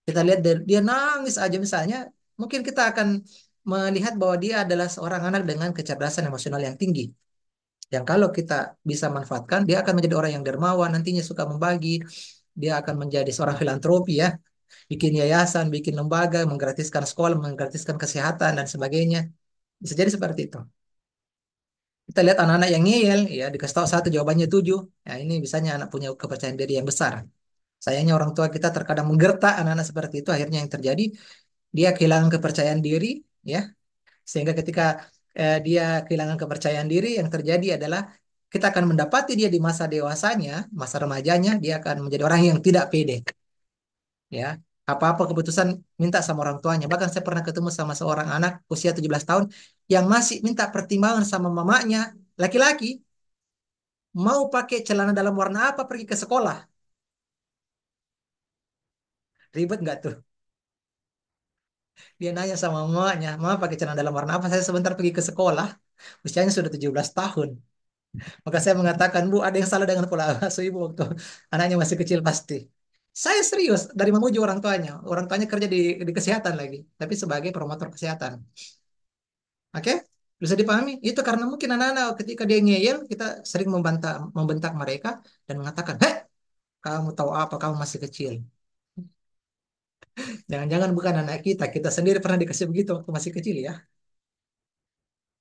Kita lihat dia nangis aja misalnya, mungkin kita akan melihat bahwa dia adalah seorang anak dengan kecerdasan emosional yang tinggi. Yang kalau kita bisa manfaatkan, dia akan menjadi orang yang dermawan, nantinya suka membagi, dia akan menjadi seorang filantropi ya, bikin yayasan, bikin lembaga, menggratiskan sekolah, menggratiskan kesehatan dan sebagainya. Bisa jadi seperti itu. Kita lihat anak-anak yang ngeyel, ya dikasih tahu satu jawabannya tujuh. Ya ini misalnya anak punya kepercayaan diri yang besar. Sayangnya orang tua kita terkadang menggertak anak-anak seperti itu, akhirnya yang terjadi dia kehilangan kepercayaan diri, ya. Sehingga ketika dia kehilangan kepercayaan diri, yang terjadi adalah kita akan mendapati dia di masa dewasanya, masa remajanya, dia akan menjadi orang yang tidak pede, ya. Apa-apa keputusan minta sama orang tuanya. Bahkan saya pernah ketemu sama seorang anak usia 17 tahun yang masih minta pertimbangan sama mamanya, laki-laki, mau pakai celana dalam warna apa pergi ke sekolah. Ribet nggak tuh? Dia nanya sama mamanya, mama pakai celana dalam warna apa? Saya sebentar pergi ke sekolah. Usianya sudah 17 tahun. Maka saya mengatakan, Bu, ada yang salah dengan pola asuh ibu waktu anaknya masih kecil pasti. Saya serius dari memuji orang tuanya. Orang tuanya kerja di kesehatan lagi, tapi sebagai promotor kesehatan. Oke? Bisa dipahami? Itu karena mungkin anak-anak ketika dia ngeyel, kita sering membentak mereka dan mengatakan, "Heh, kamu tahu apa? Kamu masih kecil." Jangan-jangan bukan anak kita, kita sendiri pernah dikasih begitu waktu masih kecil ya.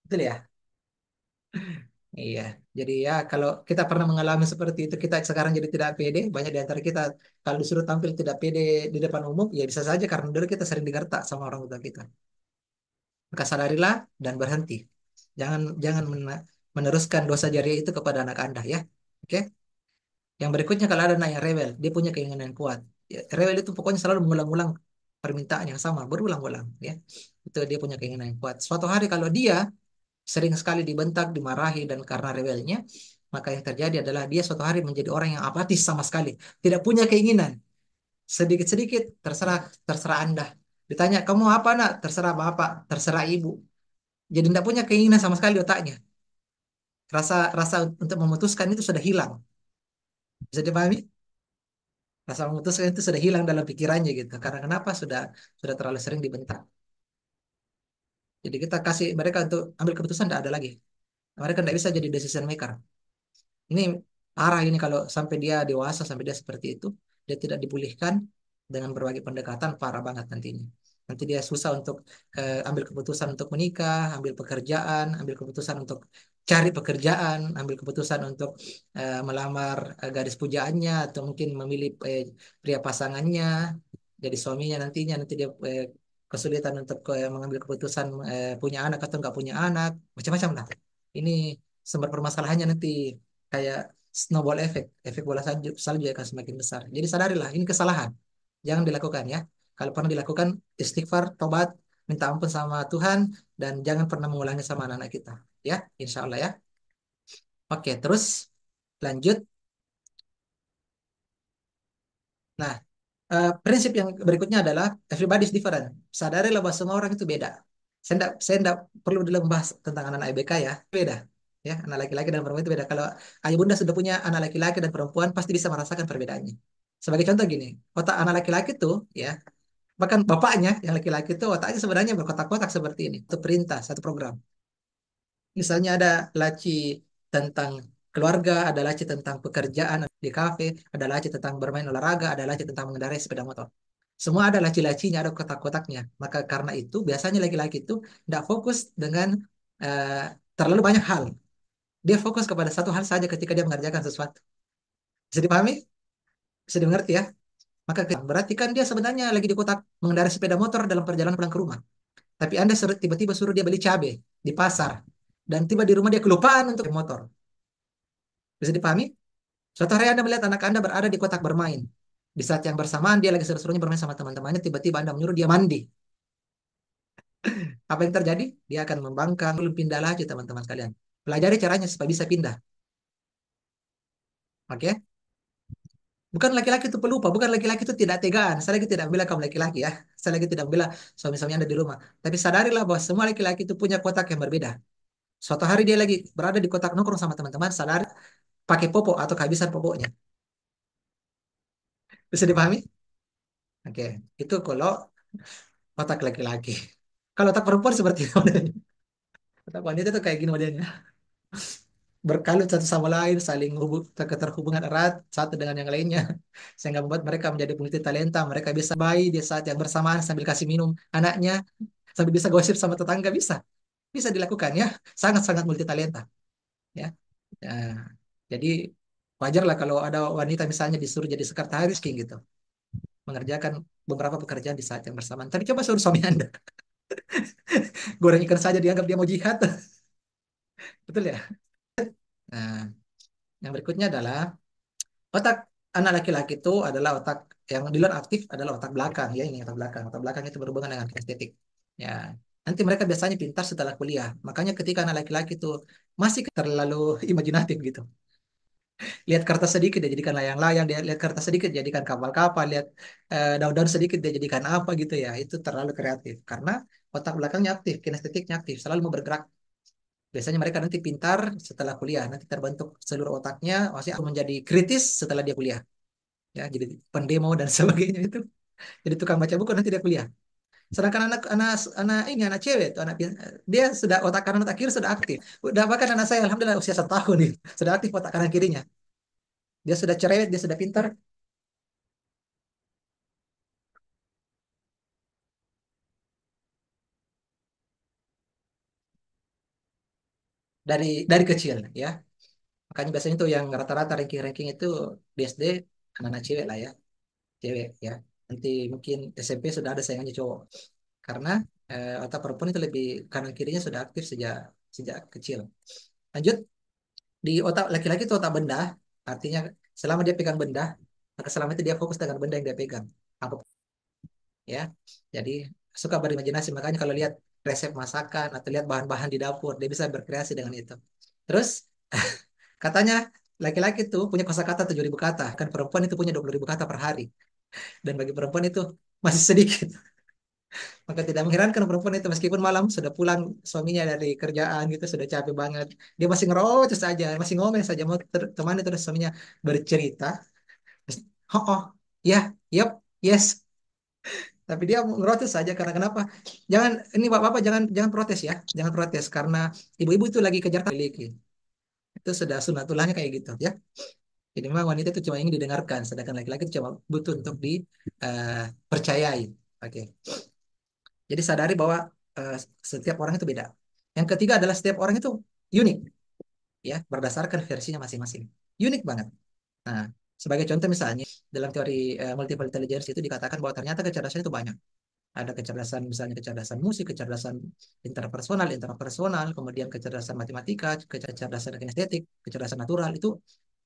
Betul ya? Iya. Jadi ya kalau kita pernah mengalami seperti itu, kita sekarang jadi tidak pede. Banyak di antara kita kalau disuruh tampil tidak pede di depan umum, ya bisa saja karena dulu kita sering digertak sama orang tua kita. Maka sadarilah dan berhenti. Jangan jangan meneruskan dosa jariah itu kepada anak Anda ya. Oke? Yang berikutnya kalau ada anak yang rewel, dia punya keinginan yang kuat. Ya, rewel itu pokoknya selalu mengulang-ulang permintaan yang sama, berulang-ulang ya. Itu dia punya keinginan yang kuat. Suatu hari kalau dia sering sekali dibentak, dimarahi dan karena rewelnya, maka yang terjadi adalah dia suatu hari menjadi orang yang apatis sama sekali, tidak punya keinginan. Sedikit-sedikit terserah terserah Anda. Ditanya, "Kamu apa, Nak?" Terserah Bapak, terserah Ibu. Jadi tidak punya keinginan sama sekali otaknya. Rasa rasa untuk memutuskan itu sudah hilang. Bisa dipahami? Rasa memutuskan itu sudah hilang dalam pikirannya gitu. Karena kenapa? Sudah terlalu sering dibentak. Jadi kita kasih mereka untuk ambil keputusan tidak ada lagi. Mereka tidak bisa jadi decision maker. Ini parah ini kalau sampai dia dewasa, sampai dia seperti itu, dia tidak dipulihkan dengan berbagai pendekatan, parah banget nantinya. Nanti dia susah untuk ambil keputusan untuk menikah, ambil pekerjaan, ambil keputusan untuk cari pekerjaan, ambil keputusan untuk melamar gadis pujaannya, atau mungkin memilih pria pasangannya, jadi suaminya nantinya, nanti dia kesulitan untuk mengambil keputusan punya anak atau nggak punya anak, macam-macam lah. Ini sumber permasalahannya nanti kayak snowball effect, efek bola salju, salju akan semakin besar. Jadi sadarilah ini kesalahan, jangan dilakukan ya. Kalau pernah dilakukan, istighfar, tobat, minta ampun sama Tuhan, dan jangan pernah mengulangi sama anak-anak kita. Ya, insya Allah ya. Oke, terus lanjut. Nah, prinsip yang berikutnya adalah everybody is different. Sadarilah bahwa semua orang itu beda. Saya enggak perlu dulu membahas tentang anak-anak IBK ya, beda. Ya, anak laki-laki dan perempuan itu beda. Kalau ayah bunda sudah punya anak laki-laki dan perempuan, pasti bisa merasakan perbedaannya. Sebagai contoh gini, otak anak laki-laki tuh, ya, bahkan bapaknya yang laki-laki itu otaknya sebenarnya berkotak-kotak seperti ini. Itu perintah, satu program. Misalnya ada laci tentang keluarga, ada laci tentang pekerjaan di kafe, ada laci tentang bermain olahraga, ada laci tentang mengendarai sepeda motor. Semua ada laci-lacinya, ada kotak-kotaknya. Maka karena itu biasanya laki-laki itu tidak fokus dengan eh, terlalu banyak hal. Dia fokus kepada satu hal saja ketika dia mengerjakan sesuatu. Bisa dipahami? Bisa dimengerti ya? Maka berarti kan dia sebenarnya lagi di kotak mengendarai sepeda motor dalam perjalanan pulang ke rumah. Tapi Anda tiba-tiba suruh dia beli cabai di pasar. Dan tiba di rumah dia kelupaan untuk motor. Bisa dipahami? Suatu hari Anda melihat anak Anda berada di kotak bermain. Di saat yang bersamaan dia lagi seru-serunya bermain sama teman-temannya, tiba-tiba Anda menyuruh dia mandi. Apa yang terjadi? Dia akan membangkang, lalu pindah lagi teman-teman sekalian. Pelajari caranya supaya bisa pindah. Oke? Bukan laki-laki itu pelupa, bukan laki-laki itu tidak tegaan. Saya lagi tidak bilang kamu laki-laki ya. Saya lagi tidak bilang suami-suami Anda di rumah. Tapi sadarilah bahwa semua laki-laki itu punya kotak yang berbeda. Suatu hari dia lagi berada di kotak nongkrong sama teman-teman, sadar pakai popok atau kehabisan popoknya. Bisa dipahami? Oke, itu kalau otak laki-laki. Kalau otak perempuan seperti itu modelnya. Otak wanita itu kayak gini modelnya. Berkalut satu sama lain, saling keterhubungan erat satu dengan yang lainnya. Sehingga membuat mereka menjadi multi talenta. Mereka bisa bayi di saat yang bersamaan sambil kasih minum anaknya, sambil bisa gosip sama tetangga, bisa. Bisa dilakukan ya. Sangat-sangat multi talenta. Ya. Ya. Jadi wajarlah kalau ada wanita misalnya disuruh jadi sekretaris kayak gitu. Mengerjakan beberapa pekerjaan di saat yang bersamaan. Tapi coba suruh suami Anda. Goreng ikan saja dianggap dia mau jihad. Betul ya? Nah, yang berikutnya adalah otak anak laki-laki itu adalah otak yang di luar aktif adalah otak belakang ya, ini otak belakang. Otak belakang itu berhubungan dengan kinestetik. Ya. Nanti mereka biasanya pintar setelah kuliah. Makanya ketika anak laki-laki itu masih terlalu imajinatif gitu. Lihat kertas sedikit dia jadikan layang-layang, dia lihat kertas sedikit jadikan kapal-kapal, lihat daun-daun sedikit dia jadikan apa gitu ya. Itu terlalu kreatif karena otak belakangnya aktif, kinestetiknya aktif, selalu mau bergerak. Biasanya mereka nanti pintar setelah kuliah, nanti terbentuk seluruh otaknya, masih menjadi kritis setelah dia kuliah. ya jadi pendemo dan sebagainya itu. Jadi tukang baca buku nanti dia kuliah. Sedangkan anak anak anak ini anak cewek itu dia sudah otak kanan otak kiri sudah aktif. Udah bahkan anak saya alhamdulillah usia 1 tahun nih sudah aktif otak kanan kirinya. Dia sudah cerewet, dia sudah pintar dari kecil ya. Makanya biasanya itu yang rata-rata ranking-ranking itu di SD anak-anak cewek lah ya, cewek ya. Nanti mungkin SMP sudah ada sayangannya cowok. Karena otak perempuan itu lebih kanan kirinya sudah aktif sejak sejak kecil. Lanjut, di otak laki-laki itu otak benda, artinya selama dia pegang benda, maka selama itu dia fokus dengan benda yang dia pegang. Apa ya? Jadi suka berimajinasi, makanya kalau lihat resep masakan atau lihat bahan-bahan di dapur, dia bisa berkreasi dengan itu. Terus katanya laki-laki itu punya kosakata 7.000 kata, kan perempuan itu punya 20.000 kata per hari. Dan bagi perempuan itu masih sedikit. Maka tidak mengherankan perempuan itu meskipun malam sudah pulang suaminya dari kerjaan gitu sudah capek banget, dia masih ngerocos saja, masih ngomel saja mau temani terus suaminya bercerita. Terus, oh, oh, ya, yep, yes. Tapi dia ngerocos saja karena kenapa? Jangan ini bapak-bapak jangan jangan protes ya, jangan protes karena ibu-ibu itu lagi kejar miliki. Itu sudah sunatulahnya kayak gitu ya. Jadi memang wanita itu cuma ingin didengarkan, sedangkan laki-laki itu cuma butuh untuk dipercayai. Oke. Jadi sadari bahwa eh, setiap orang itu beda. Yang ketiga adalah setiap orang itu unik, ya, berdasarkan versinya masing-masing. Unik banget. Nah, sebagai contoh misalnya dalam teori multiple intelligence itu dikatakan bahwa ternyata kecerdasan itu banyak. Ada kecerdasan misalnya kecerdasan musik, kecerdasan interpersonal, kemudian kecerdasan matematika, kecerdasan kinestetik, kecerdasan natural itu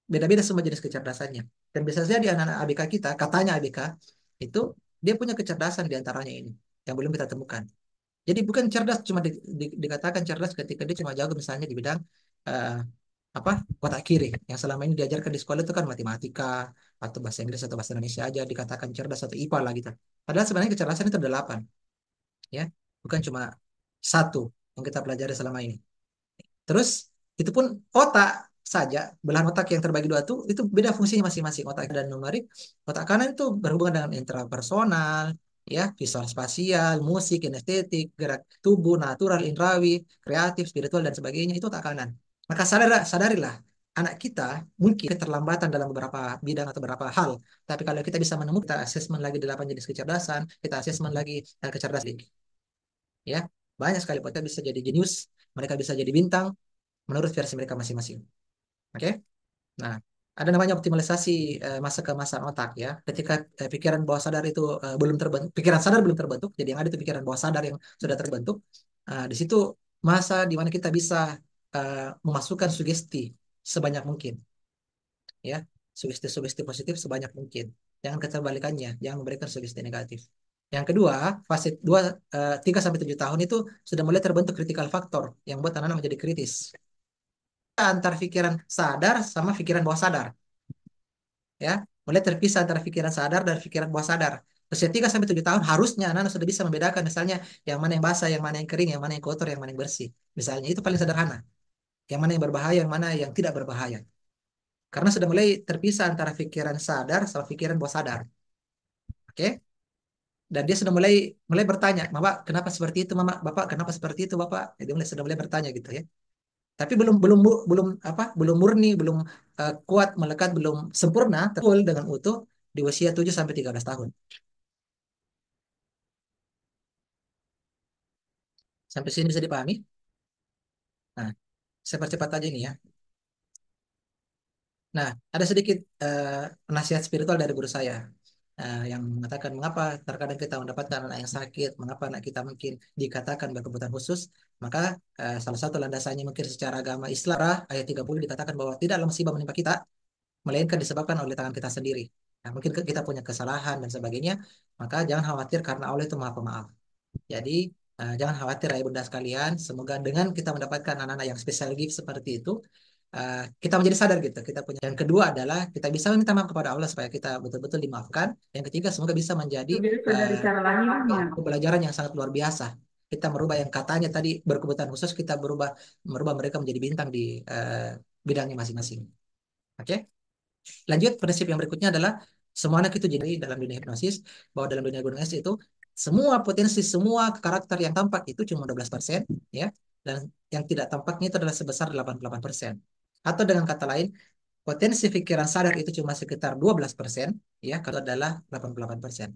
beda-beda semua jenis kecerdasannya. Dan bisa jadi anak-anak ABK kita, katanya ABK itu dia punya kecerdasan di antaranya ini yang belum kita temukan. Jadi bukan cerdas cuma dikatakan cerdas ketika dia cuma jago misalnya di bidang eh, apa otak kiri yang selama ini diajarkan di sekolah itu kan matematika atau bahasa Inggris atau bahasa Indonesia aja dikatakan cerdas atau IPA lah gitu. Padahal sebenarnya kecerdasan itu ada 8 ya, bukan cuma satu yang kita pelajari selama ini. Terus itu pun otak saja, belahan otak yang terbagi dua itu beda fungsinya masing-masing. Otak dan numerik, otak kanan itu berhubungan dengan intrapersonal, ya, visual spasial, musik, kinestetik, gerak tubuh, natural, indrawi, kreatif, spiritual dan sebagainya itu otak kanan. Maka sadarilah anak kita mungkin keterlambatan dalam beberapa bidang atau beberapa hal. Tapi kalau kita bisa menemukan, kita asesmen lagi 8 jenis kecerdasan, kita asesmen lagi kecerdasan, ya, banyak sekali mereka bisa jadi jenius, mereka bisa jadi bintang, menurut versi mereka masing-masing. Oke? Nah, ada namanya optimalisasi masa kemasan otak ya. Ketika pikiran bawah sadar itu belum terbentuk, pikiran sadar belum terbentuk, jadi yang ada itu pikiran bawah sadar yang sudah terbentuk. Di situ masa di mana kita bisa memasukkan sugesti sebanyak mungkin, ya. Sugesti-sugesti positif sebanyak mungkin. Jangan keterbalikannya, jangan memberikan sugesti negatif. Yang kedua, fase 2 3 sampai 7 tahun itu sudah mulai terbentuk critical factor yang buat anak-anak menjadi kritis antara pikiran sadar sama pikiran bawah sadar ya, mulai terpisah antara pikiran sadar dan pikiran bawah sadar. Usia 3 sampai 7 tahun harusnya anak-anak sudah bisa membedakan misalnya yang mana yang basah, yang mana yang kering, yang mana yang kotor, yang mana yang bersih. Misalnya itu paling sederhana. Yang mana yang berbahaya, yang mana yang tidak berbahaya. Karena sudah mulai terpisah antara pikiran sadar sama pikiran bawah sadar. Oke? Dan dia sudah mulai mulai bertanya, "Mama, kenapa seperti itu, Mama? Bapak, kenapa seperti itu, Bapak?" Dia sudah mulai bertanya gitu ya. Tapi belum belum belum apa belum murni belum kuat melekat belum sempurna terkumpul dengan utuh di usia 7 sampai 13 tahun. Sampai sini bisa dipahami? Nah, saya percepat aja ini ya. Nah, ada sedikit nasihat spiritual dari guru saya yang mengatakan mengapa terkadang kita mendapatkan anak yang sakit, mengapa anak kita mungkin dikatakan berkebutuhan khusus, maka salah satu landasannya mungkin secara agama Islam ayat 30 dikatakan bahwa tidaklah musibah menimpa kita melainkan disebabkan oleh tangan kita sendiri. Nah, mungkin kita punya kesalahan dan sebagainya, maka jangan khawatir karena Allah itu Maha Pemaaf. Jadi, jangan khawatir ayah bunda sekalian, semoga dengan kita mendapatkan anak-anak yang special gift seperti itu, kita menjadi sadar gitu. Kita punya. Yang kedua adalah kita bisa minta maaf kepada Allah supaya kita betul-betul dimaafkan. Yang ketiga, semoga bisa menjadi pembelajaran yang sangat luar biasa. Kita merubah yang katanya tadi berkebutuhan khusus, kita merubah mereka menjadi bintang di bidangnya masing-masing. Oke? Lanjut, prinsip yang berikutnya adalah Semua anak itu jadi dalam dunia hipnosis, bahwa dalam dunia hipnosis itu semua potensi, semua karakter yang tampak itu cuma 12%, ya. Dan yang tidak tampaknya itu adalah sebesar 88%. Atau dengan kata lain, potensi pikiran sadar itu cuma sekitar 12%, ya, kalau adalah 88%.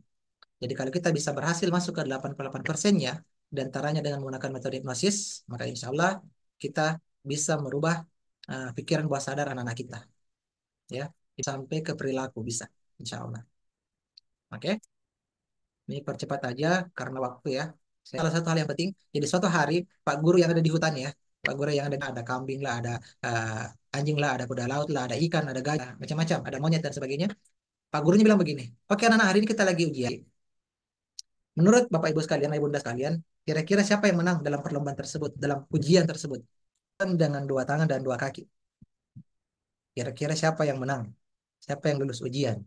Jadi kalau kita bisa berhasil masuk ke 88%-nya, dan antaranya dengan menggunakan metode hipnosis, maka insya Allah kita bisa merubah pikiran bawah sadar anak-anak kita, ya, sampai ke perilaku bisa, insya Allah. Oke, ini percepat aja karena waktu ya. Salah satu hal yang penting, jadi suatu hari Pak Guru yang ada di hutan ya, Pak Guru yang ada kambing lah, ada anjing lah, ada kuda laut lah, ada ikan, ada gajah, macam-macam, ada monyet dan sebagainya. Pak gurunya bilang begini, oke anak-anak, hari ini kita lagi ujian. Menurut Bapak Ibu sekalian, Ibu Bunda sekalian, kira-kira siapa yang menang dalam perlombaan tersebut, dalam ujian tersebut? Dengan dua tangan dan dua kaki. Kira-kira siapa yang menang? Siapa yang lulus ujian?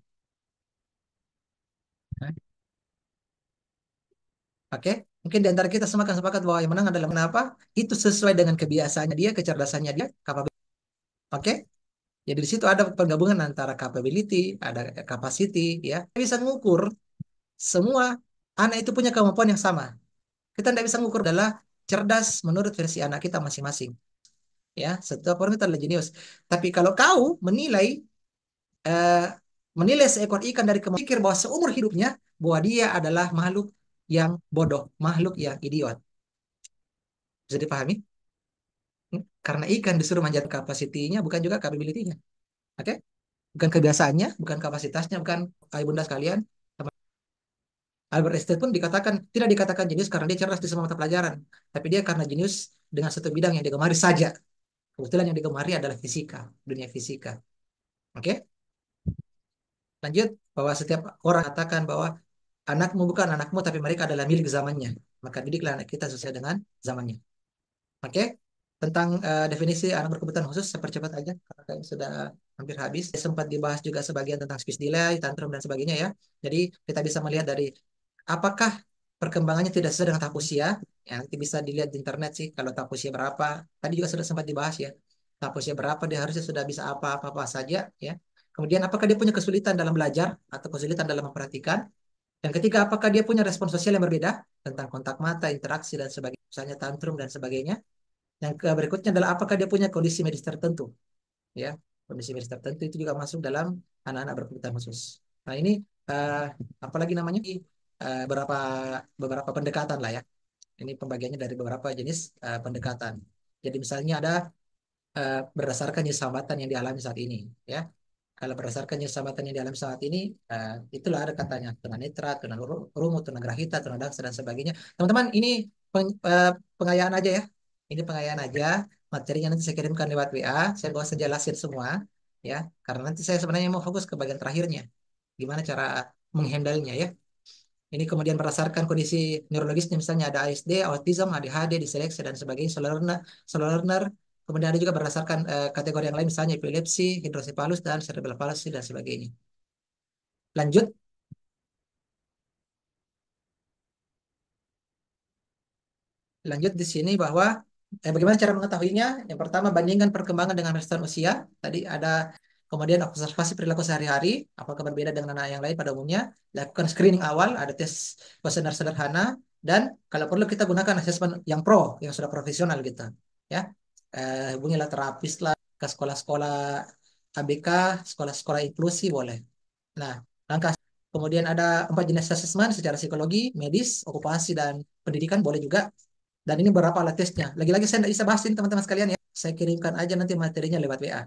Hah? Oke, mungkin di antara kita semua akan sepakat bahwa yang menang adalah kenapa? Itu sesuai dengan kebiasaannya dia, kecerdasannya dia, capability. Oke, jadi di situ ada penggabungan antara capability, ada capacity, ya. Kita bisa mengukur semua anak itu punya kemampuan yang sama. Kita tidak bisa mengukur adalah cerdas menurut versi anak kita masing-masing. Ya, setiap orang itu adalah jenius. Tapi kalau kau eh, menilai seekor ikan dari pikir bahwa seumur hidupnya bahwa dia adalah makhluk yang bodoh, makhluk yang idiot. Bisa dipahami? Karena ikan disuruh manjat kapasitinya, bukan juga capability-nya. Oke? Bukan kebiasaannya, bukan kapasitasnya, bukan ayah bunda sekalian. Albert Einstein pun tidak dikatakan jenius karena dia cerdas di semua mata pelajaran, tapi dia karena jenius dengan satu bidang yang digemari saja. Kebetulan yang digemari adalah fisika, dunia fisika. Oke? Lanjut, bahwa setiap orang katakan bahwa anakmu bukan anakmu, tapi mereka adalah milik zamannya. Maka didiklah anak kita sesuai dengan zamannya. Oke? Tentang definisi anak berkebutuhan khusus, saya percepat aja karena kayaknya sudah hampir habis. Sempat dibahas juga sebagian tentang speech delay, tantrum dan sebagainya ya. Jadi kita bisa melihat dari apakah perkembangannya tidak sesuai dengan tahap usia. Ya, nanti bisa dilihat di internet sih kalau tahap usia berapa. Tadi juga sudah sempat dibahas ya. Tahap usia berapa dia harusnya sudah bisa apa-apa saja ya. Kemudian apakah dia punya kesulitan dalam belajar atau kesulitan dalam memperhatikan. Yang ketiga, apakah dia punya respon sosial yang berbeda tentang kontak mata, interaksi dan sebagainya, misalnya tantrum dan sebagainya. Yang berikutnya adalah apakah dia punya kondisi medis tertentu, ya. Kondisi medis tertentu itu juga masuk dalam anak-anak berkebutuhan khusus. Nah, ini eh, apalagi namanya beberapa beberapa pendekatan lah ya. Ini pembagiannya dari beberapa jenis pendekatan. Jadi misalnya ada berdasarkan jenis hambatan yang dialami saat ini, ya. Kalau berdasarkan jenis hambatan yang dialami saat ini, itulah ada katanya tunanetra, tunarungu, tunagrahita, tunadaksa dan sebagainya. Teman-teman, ini pengayaan aja ya. Ini pengayaan aja. Materinya nanti saya kirimkan lewat WA. Saya gak usah jelasin semua, ya. Karena nanti saya sebenarnya mau fokus ke bagian terakhirnya. Gimana cara menghandle-nya ya. Ini kemudian berdasarkan kondisi neurologisnya, misalnya ada ASD, autism, ADHD, diseleksi dan sebagainya, slow learner. Kemudian ada juga berdasarkan kategori yang lain, misalnya epilepsi, hidrosipalus, dan cerebral palsy dan sebagainya. Lanjut, lanjut di sini bahwa bagaimana cara mengetahuinya? Yang pertama, bandingkan perkembangan dengan restoran usia. Tadi ada kemudian observasi perilaku sehari-hari, apakah berbeda dengan anak yang lain pada umumnya. Lakukan screening awal, ada tes kuesioner sederhana, dan kalau perlu kita gunakan asesmen yang yang sudah profesional gitu. Ya, hubungilah terapis lah ke sekolah-sekolah ABK, sekolah-sekolah inklusi boleh. Nah, langkah kemudian ada 4 jenis asesmen secara psikologi, medis, okupasi, dan pendidikan boleh juga. Dan ini beberapa alat tesnya. Lagi-lagi saya tidak bisa bahasin teman-teman sekalian ya. Saya kirimkan aja nanti materinya lewat WA.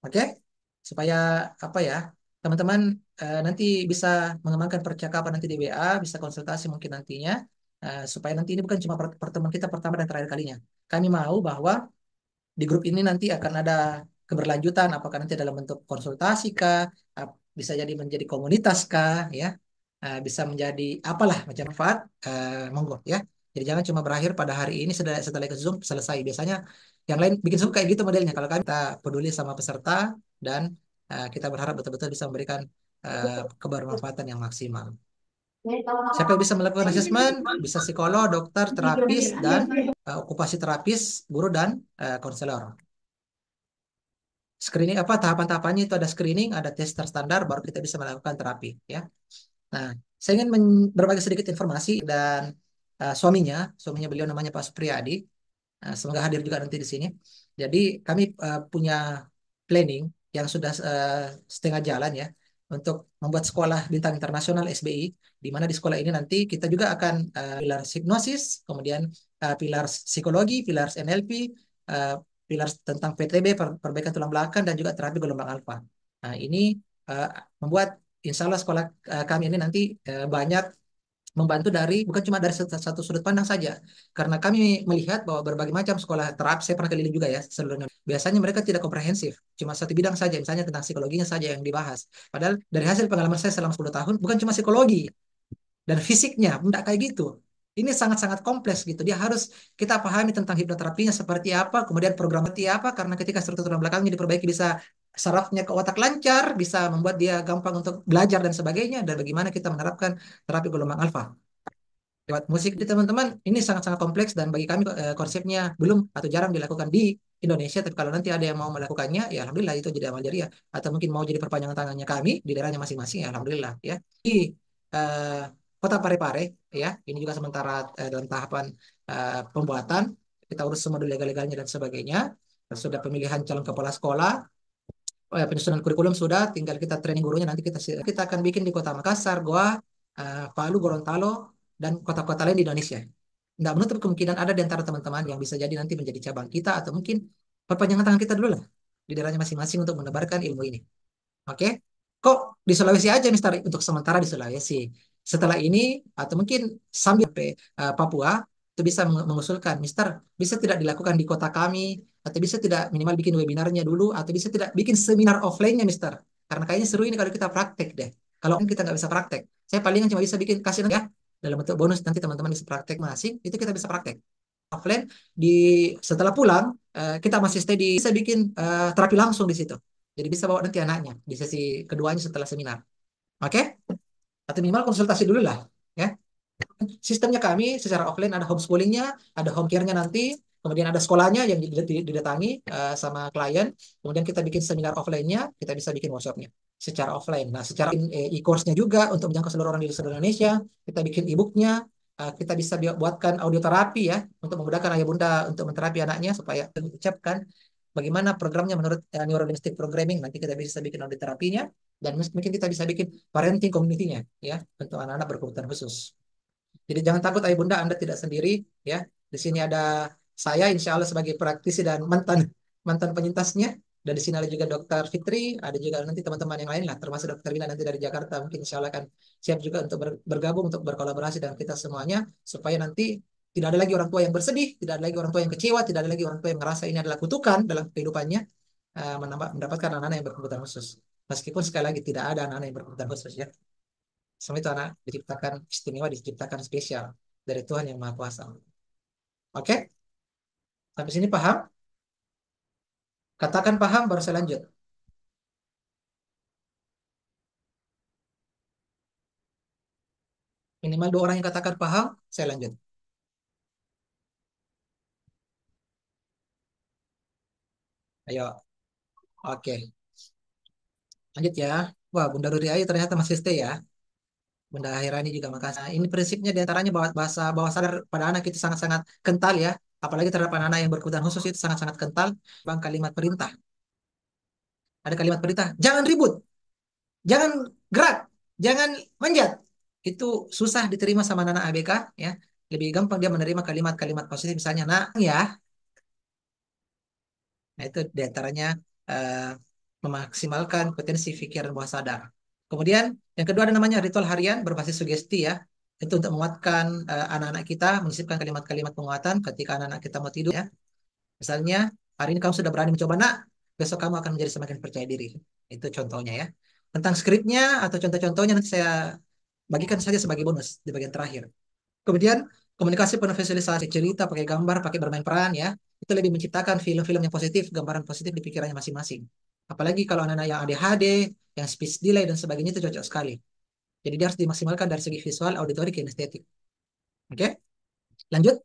Oke? Supaya apa ya? Teman-teman nanti bisa mengembangkan percakapan nanti di WA, bisa konsultasi mungkin nantinya supaya nanti ini bukan cuma pertemuan kita pertama dan terakhir kalinya. Kami mau bahwa di grup ini nanti akan ada keberlanjutan, apakah nanti dalam bentuk konsultasi kah, bisa jadi menjadi komunitas kah, ya, bisa menjadi apalah macam manfaat, monggo ya. Jadi jangan cuma berakhir pada hari ini setelah ikut Zoom selesai. Biasanya yang lain bikin Zoom kayak gitu modelnya. Kalau kami kita peduli sama peserta dan kita berharap betul-betul bisa memberikan kebermanfaatan yang maksimal. Siapa yang bisa melakukan asesmen? Bisa psikolog, dokter, terapis, dan okupasi terapis, guru, dan konselor. screening apa tahapan-tahapannya itu ada screening, ada tes terstandar, baru kita bisa melakukan terapi ya. Nah, saya ingin berbagi sedikit informasi dan suaminya beliau namanya Pak Supriyadi. Semoga hadir juga nanti di sini. Jadi kami punya planning yang sudah setengah jalan ya untuk membuat sekolah bintang internasional SBI, di mana di sekolah ini nanti kita juga akan pilar hipnosis, kemudian pilar psikologi, pilar NLP, uh, pilar tentang PTB, perbaikan tulang belakang, dan juga terapi gelombang alfa. Nah, ini uh, membuat insya Allah sekolah kami ini nanti banyak membantu dari bukan cuma dari satu sudut pandang saja, karena kami melihat bahwa berbagai macam sekolah terapi, saya pernah keliling juga ya seluruh Indonesia, biasanya mereka tidak komprehensif, cuma satu bidang saja, misalnya tentang psikologinya saja yang dibahas, padahal dari hasil pengalaman saya selama 10 tahun bukan cuma psikologi dan fisiknya, tidak kayak gitu. Ini sangat-sangat kompleks gitu. Dia harus kita pahami tentang hipnoterapinya seperti apa, kemudian program seperti apa, karena ketika struktur tulang belakangnya diperbaiki bisa sarafnya ke otak lancar, bisa membuat dia gampang untuk belajar dan sebagainya, dan bagaimana kita menerapkan terapi gelombang alfa lewat musik di teman-teman. Ini sangat-sangat kompleks dan bagi kami konsepnya belum atau jarang dilakukan di Indonesia, tapi kalau nanti ada yang mau melakukannya ya alhamdulillah itu jadi amal jariah, atau mungkin mau jadi perpanjangan tangannya kami di daerahnya masing-masing ya alhamdulillah ya. Di eh, Kota Parepare ya, ini juga sementara dalam tahapan pembuatan, kita urus semua dulu legal-legalnya dan sebagainya. Sudah pemilihan calon kepala sekolah, penyusunan kurikulum sudah, tinggal kita training gurunya, nanti kita akan bikin di Kota Makassar, Goa, Palu, Gorontalo, dan kota-kota lain di Indonesia. Nggak menutup kemungkinan ada di antara teman-teman yang bisa jadi nanti menjadi cabang kita, atau mungkin perpanjangan tangan kita dulu lah di daerahnya masing-masing untuk menebarkan ilmu ini. Oke? Kok di Sulawesi aja, Mister? Untuk sementara di Sulawesi. Setelah ini, atau mungkin sambil sampai Papua, itu bisa mengusulkan, Mister, bisa tidak dilakukan di kota kami, atau bisa tidak minimal bikin webinarnya dulu, atau bisa tidak bikin seminar offline-nya, Mister? Karena kayaknya seru ini kalau kita praktek deh. Kalau kita nggak bisa praktek, saya palingan cuma bisa bikin kasih ya, dalam bentuk bonus, nanti teman-teman bisa praktek masing, itu kita bisa praktek offline di setelah pulang, kita masih stay di bisa bikin terapi langsung di situ. Jadi bisa bawa nanti anaknya di sesi keduanya setelah seminar. Oke? Atau minimal konsultasi dulu lah. Ya. Sistemnya kami secara offline ada homeschoolingnya, ada home care-nya nanti, kemudian ada sekolahnya yang didatangi sama klien, kemudian kita bikin seminar offline-nya, kita bisa bikin workshop-nya secara offline. Nah, secara e-course-nya juga untuk menjangkau seluruh orang di seluruh Indonesia, kita bikin e-book-nya, kita bisa buatkan audio terapi ya, untuk memudahkan ayah bunda untuk menterapi anaknya supaya mengucapkan bagaimana programnya menurut neurolinguistic programming. Nanti kita bisa bikin audio terapinya, dan mungkin kita bisa bikin parenting community-nya ya, untuk anak-anak berkebutuhan khusus. Jadi jangan takut ayah bunda, Anda tidak sendiri ya. Di sini ada saya insya Allah sebagai praktisi dan mantan mantan penyintasnya. Dan di sini ada juga Dokter Fitri, ada juga nanti teman-teman yang lain lah, termasuk Dokter Wina nanti dari Jakarta, mungkin insya Allah akan siap juga untuk bergabung, untuk berkolaborasi dengan kita semuanya, supaya nanti tidak ada lagi orang tua yang bersedih, tidak ada lagi orang tua yang kecewa, tidak ada lagi orang tua yang merasa ini adalah kutukan dalam kehidupannya, mendapatkan anak-anak yang berkebutuhan khusus. Meskipun sekali lagi tidak ada anak-anak yang berkebutuhan khusus ya. Semua itu anak diciptakan istimewa, diciptakan spesial dari Tuhan yang Maha Kuasa. Oke? Sampai sini paham? Katakan paham, baru saya lanjut. Minimal dua orang yang katakan paham, saya lanjut. Ayo, oke. Lanjut ya. Wah, Bunda Ruri Ayu ternyata masih stay ya. Bunda Akhirani juga makasih. Nah, ini prinsipnya diantaranya bahwa bahasa bawah sadar pada anak itu sangat-sangat kental ya. Apalagi terhadap anak-anak yang berkebutuhan khusus itu sangat-sangat kental. Bang, kalimat perintah. Ada kalimat perintah. Jangan ribut. Jangan gerak. Jangan manjat. Itu susah diterima sama anak-anak ABK ya. Lebih gampang dia menerima kalimat-kalimat positif, misalnya nak ya. Nah, itu diantaranya eh, memaksimalkan potensi pikiran bawah sadar. Kemudian yang kedua ada namanya ritual harian berbasis sugesti ya. Itu untuk menguatkan anak-anak kita, menyisipkan kalimat-kalimat penguatan ketika anak-anak kita mau tidur ya. Misalnya, hari ini kamu sudah berani mencoba nak, besok kamu akan menjadi semakin percaya diri. Itu contohnya ya. Tentang skripnya atau contoh-contohnya nanti saya bagikan saja sebagai bonus di bagian terakhir. Kemudian komunikasi penuh visualisasi, cerita, pakai gambar, pakai bermain peran ya. Itu lebih menciptakan film-film yang positif, gambaran positif di pikirannya masing-masing. Apalagi kalau anak-anak yang ADHD, yang speech delay dan sebagainya itu cocok sekali. Jadi dia harus dimaksimalkan dari segi visual, auditory, kinestetik. Oke? Lanjut?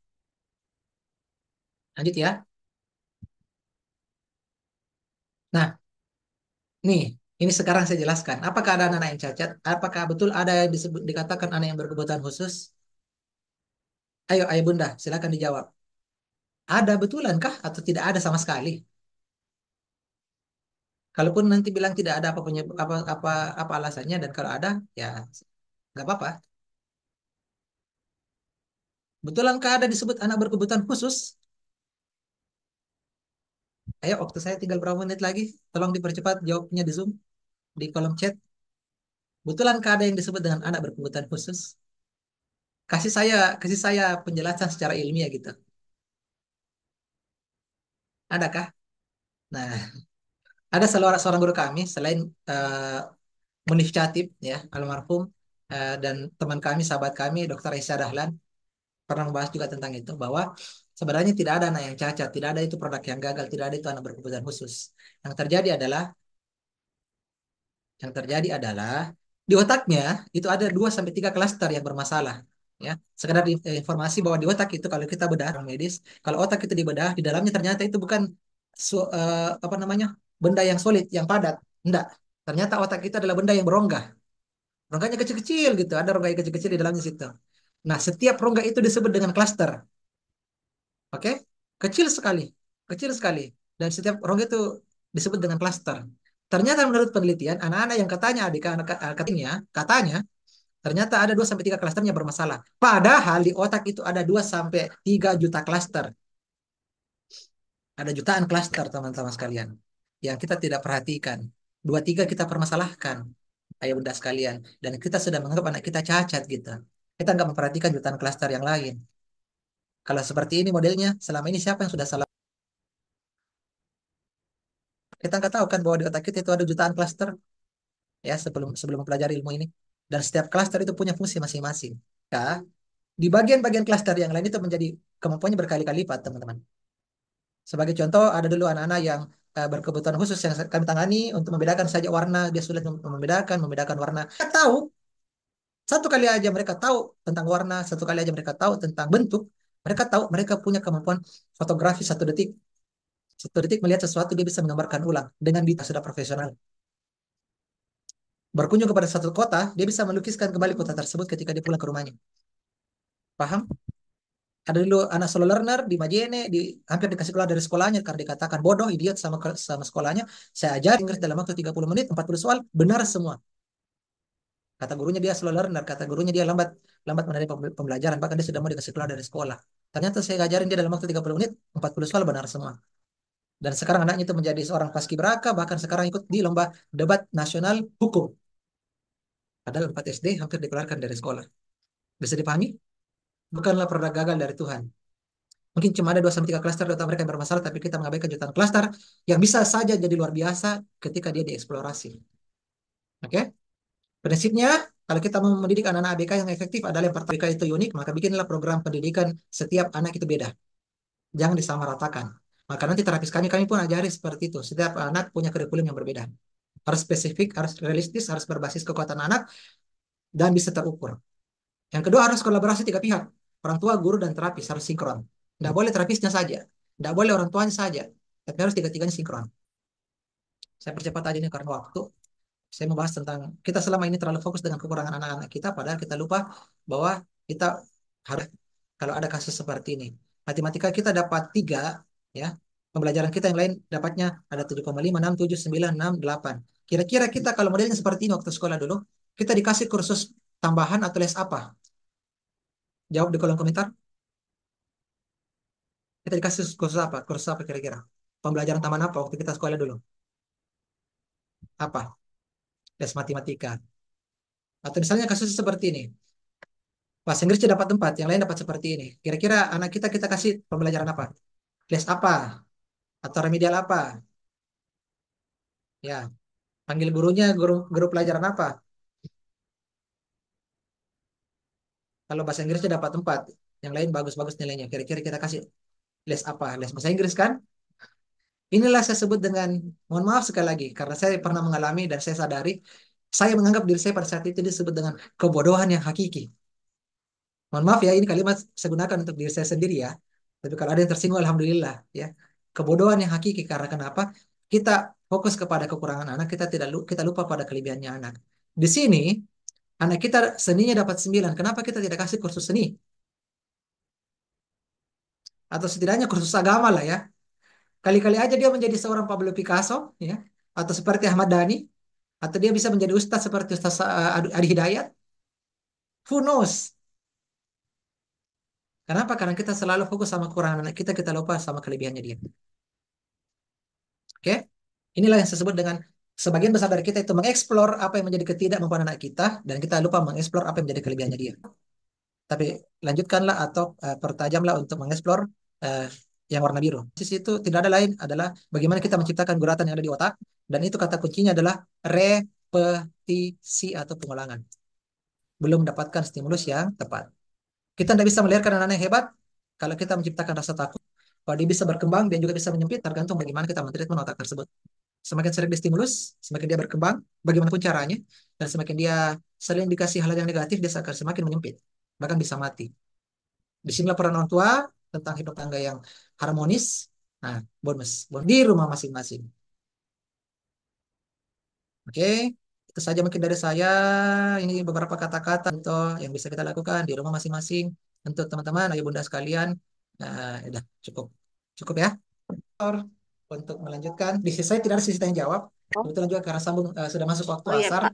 Lanjut ya. Nah, Nih, ini sekarang saya jelaskan. Apakah ada anak yang cacat? Apakah betul ada yang dikatakan anak yang berkebutuhan khusus? Ayo, ayo Bunda, silakan dijawab. Ada betulankah atau tidak ada sama sekali? Kalaupun nanti bilang tidak ada apa apa alasannya dan kalau ada ya nggak apa-apa. Betulankah ada disebut anak berkebutuhan khusus? Ayo, waktu saya tinggal berapa menit lagi? Tolong dipercepat jawabnya di Zoom, di kolom chat. Betulankah ada yang disebut dengan anak berkebutuhan khusus? Kasih saya penjelasan secara ilmiah gitu. Adakah? Nah, ada seorang seorang guru kami selain Munif Chatib ya almarhum dan teman kami sahabat kami Dr. Aisyah Dahlan pernah membahas juga tentang itu bahwa sebenarnya tidak ada anak yang cacat, tidak ada itu produk yang gagal, tidak ada itu anak berkebutuhan khusus. Yang terjadi adalah yang terjadi adalah di otaknya itu ada 2 sampai 3 klaster yang bermasalah. Ya, sekedar informasi bahwa di otak itu kalau kita bedah orang medis, kalau otak itu dibedah di dalamnya ternyata itu bukan apa namanya benda yang solid, yang padat. Enggak. Ternyata otak itu adalah benda yang berongga. Rongganya kecil-kecil gitu, ada rongga yang kecil-kecil di dalamnya situ. Nah, setiap rongga itu disebut dengan klaster. Oke? Kecil sekali. Kecil sekali. Dan setiap rongga itu disebut dengan klaster. Ternyata menurut penelitian, anak-anak yang katanya adik anak katanya ternyata ada 2 sampai 3 klasternya bermasalah. Padahal di otak itu ada 2 sampai 3 juta klaster. Ada jutaan klaster teman-teman sekalian yang kita tidak perhatikan. 2 3 kita permasalahkan. Ayah bunda sekalian. Dan kita sudah menganggap anak kita cacat gitu. Kita nggak memperhatikan jutaan klaster yang lain. Kalau seperti ini modelnya, selama ini siapa yang sudah salah? Kita nggak tahu kan bahwa di otak kita itu ada jutaan klaster ya sebelum sebelum mempelajari ilmu ini. Dan setiap klaster itu punya fungsi masing-masing. Ya, di bagian-bagian klaster yang lain itu menjadi kemampuannya berkali-kali lipat, teman-teman. Sebagai contoh, ada dulu anak-anak yang berkebutuhan khusus yang kami tangani untuk membedakan saja warna, dia sulit membedakan warna. Kita tahu, satu kali aja mereka tahu tentang warna, satu kali aja mereka tahu tentang bentuk, mereka tahu mereka punya kemampuan fotografi 1 detik. 1 detik melihat sesuatu dia bisa menggambarkan ulang dengan detail sudah profesional. Berkunjung kepada satu kota, dia bisa melukiskan kembali kota tersebut ketika dia pulang ke rumahnya. Paham? Ada dulu anak solo learner di Majene, hampir dikasih keluar dari sekolahnya karena dikatakan bodoh, idiot sama sekolahnya. Saya ajar Inggris dalam waktu 30 menit, 40 soal, benar semua. Kata gurunya dia slow learner, kata gurunya dia lambat lambat menerima pembelajaran, bahkan dia sudah mau dikasih keluar dari sekolah. Ternyata saya ngajarin dia dalam waktu 30 menit, 40 soal benar semua. Dan sekarang anaknya itu menjadi seorang paskibraka, bahkan sekarang ikut di lomba debat nasional hukum. Padahal 4 SD hampir dikeluarkan dari sekolah. Bisa dipahami? Bukanlah produk gagal dari Tuhan. Mungkin cuma ada 2 sampai 3 klaster data mereka yang bermasalah, tapi kita mengabaikan jutaan klaster yang bisa saja jadi luar biasa ketika dia dieksplorasi. Oke? Prinsipnya, kalau kita mau mendidik anak-anak ABK yang efektif adalah yang pertama ABK itu unik, maka bikinlah program pendidikan setiap anak itu beda. Jangan disamaratakan. Maka nanti terapis kami pun ajari seperti itu. Setiap anak punya kurikulum yang berbeda. Harus spesifik, harus realistis, harus berbasis kekuatan anak, dan bisa terukur. Yang kedua harus kolaborasi 3 pihak. Orang tua, guru, dan terapis harus sinkron. Tidak boleh terapisnya saja. Tidak boleh orang tuanya saja. Tapi harus tiga-tiganya sinkron. Saya percepat aja nih karena waktu. Saya membahas tentang kita selama ini terlalu fokus dengan kekurangan anak-anak kita, padahal kita lupa bahwa kita harus kalau ada kasus seperti ini. Matematika kita dapat 3, ya. Pembelajaran kita yang lain dapatnya ada 7,5, 6, 7, 9, 6, 8. Kira-kira kita kalau modelnya seperti ini waktu sekolah dulu, kita dikasih kursus tambahan atau les apa? Jawab di kolom komentar. Kita dikasih kursus apa? Kursus apa kira-kira? Pembelajaran tambahan apa waktu kita sekolah dulu? Apa? Les matematika. Atau misalnya kasus seperti ini. Bahasa Inggrisnya dapat 4, yang lain dapat seperti ini. Kira-kira anak kita kasih pembelajaran apa? Les apa? Atau remedial apa? Ya, panggil gurunya guru pelajaran apa? Kalau bahasa Inggrisnya dapat 4, yang lain bagus-bagus nilainya. Kira-kira kita kasih les apa? Les bahasa Inggris kan? Inilah saya sebut dengan, mohon maaf sekali lagi, karena saya pernah mengalami dan saya sadari, saya menganggap diri saya pada saat itu disebut dengan kebodohan yang hakiki. Mohon maaf ya, ini kalimat saya gunakan untuk diri saya sendiri ya. Tapi kalau ada yang tersinggung, alhamdulillah ya. Kebodohan yang hakiki karena kenapa? Kita fokus kepada kekurangan anak, kita tidak kita lupa pada kelebihannya anak. Di sini anak kita seninya dapat 9. Kenapa kita tidak kasih kursus seni? Atau setidaknya kursus agama lah ya. Kali-kali aja dia menjadi seorang Pablo Picasso, ya, atau seperti Ahmad Dhani, atau dia bisa menjadi ustadz seperti Ustaz Adi Hidayat. Who knows? Kenapa? Karena kita selalu fokus sama kekurangan anak kita, kita lupa sama kelebihannya dia. Oke? Inilah yang saya sebut dengan sebagian besar dari kita itu mengeksplor apa yang menjadi ketidakmampuan anak kita, dan kita lupa mengeksplor apa yang menjadi kelebihannya dia. Tapi lanjutkanlah atau pertajamlah untuk mengeksplor eh, yang warna biru. Sisi itu tidak ada lain adalah bagaimana kita menciptakan guratan yang ada di otak, dan itu kata kuncinya adalah repetisi atau pengulangan. Belum mendapatkan stimulus yang tepat. Kita tidak bisa melahirkan anak-anak yang hebat kalau kita menciptakan rasa takut. Kalau dia bisa berkembang, dia juga bisa menyempit, tergantung bagaimana kita mentreatment otak tersebut. Semakin sering distimulus, semakin dia berkembang, bagaimanapun caranya, dan semakin dia sering dikasih hal yang negatif, dia akan semakin menyempit, bahkan bisa mati. Disinilah peran orang tua tentang hidup tangga yang harmonis. Nah, bonus di rumah masing-masing. Oke, itu saja mungkin dari saya. Ini beberapa kata-kata untuk yang bisa kita lakukan di rumah masing-masing untuk teman-teman, ayah bunda sekalian. Udah cukup, cukup ya. Untuk melanjutkan, di sisi saya tidak ada sisi tanya jawab. Oh, Kebetulan juga karena sambung sudah masuk waktu oh iya asar. Pak.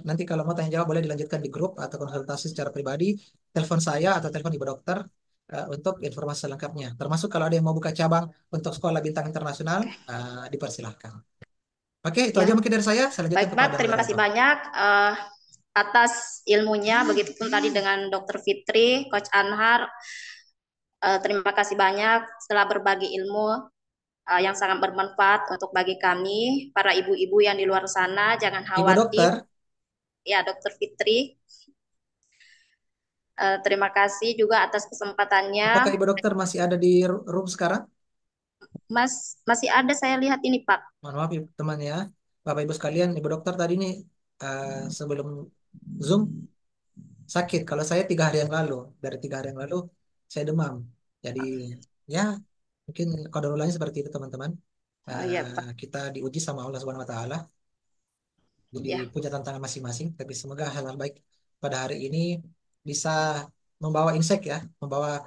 Nanti kalau mau tanya jawab boleh dilanjutkan di grup atau konsultasi secara pribadi. Telepon saya atau telepon ibu dokter untuk informasi selengkapnya. Termasuk kalau ada yang mau buka cabang untuk sekolah bintang internasional, Oke. dipersilahkan. Oke, itu aja Ya, mungkin dari saya. Saya lanjutkan baik Pak. kepada Terima kasih moderator. banyak atas ilmunya. Begitupun tadi dengan Dokter Fitri, Coach Anhar. Terima kasih banyak setelah berbagi ilmu yang sangat bermanfaat untuk bagi kami, para ibu-ibu yang di luar sana. Jangan Ibu khawatir. dokter, Ya, Dokter Fitri. Terima kasih juga atas kesempatannya. apakah ibu dokter masih ada di room sekarang? Mas, masih ada saya lihat ini Pak. Mohon maaf teman ya, Bapak Ibu sekalian, ibu dokter tadi nih sebelum Zoom sakit. Kalau saya 3 hari yang lalu, dari 3 hari yang lalu saya demam. Jadi ya mungkin kodratulahnya seperti itu teman-teman. Oh iya Pak. Kita diuji sama Allah Subhanahu Wa Taala. Jadi Ya, punya tantangan masing-masing. Tapi semoga hal-hal baik pada hari ini bisa membawa insight ya, membawa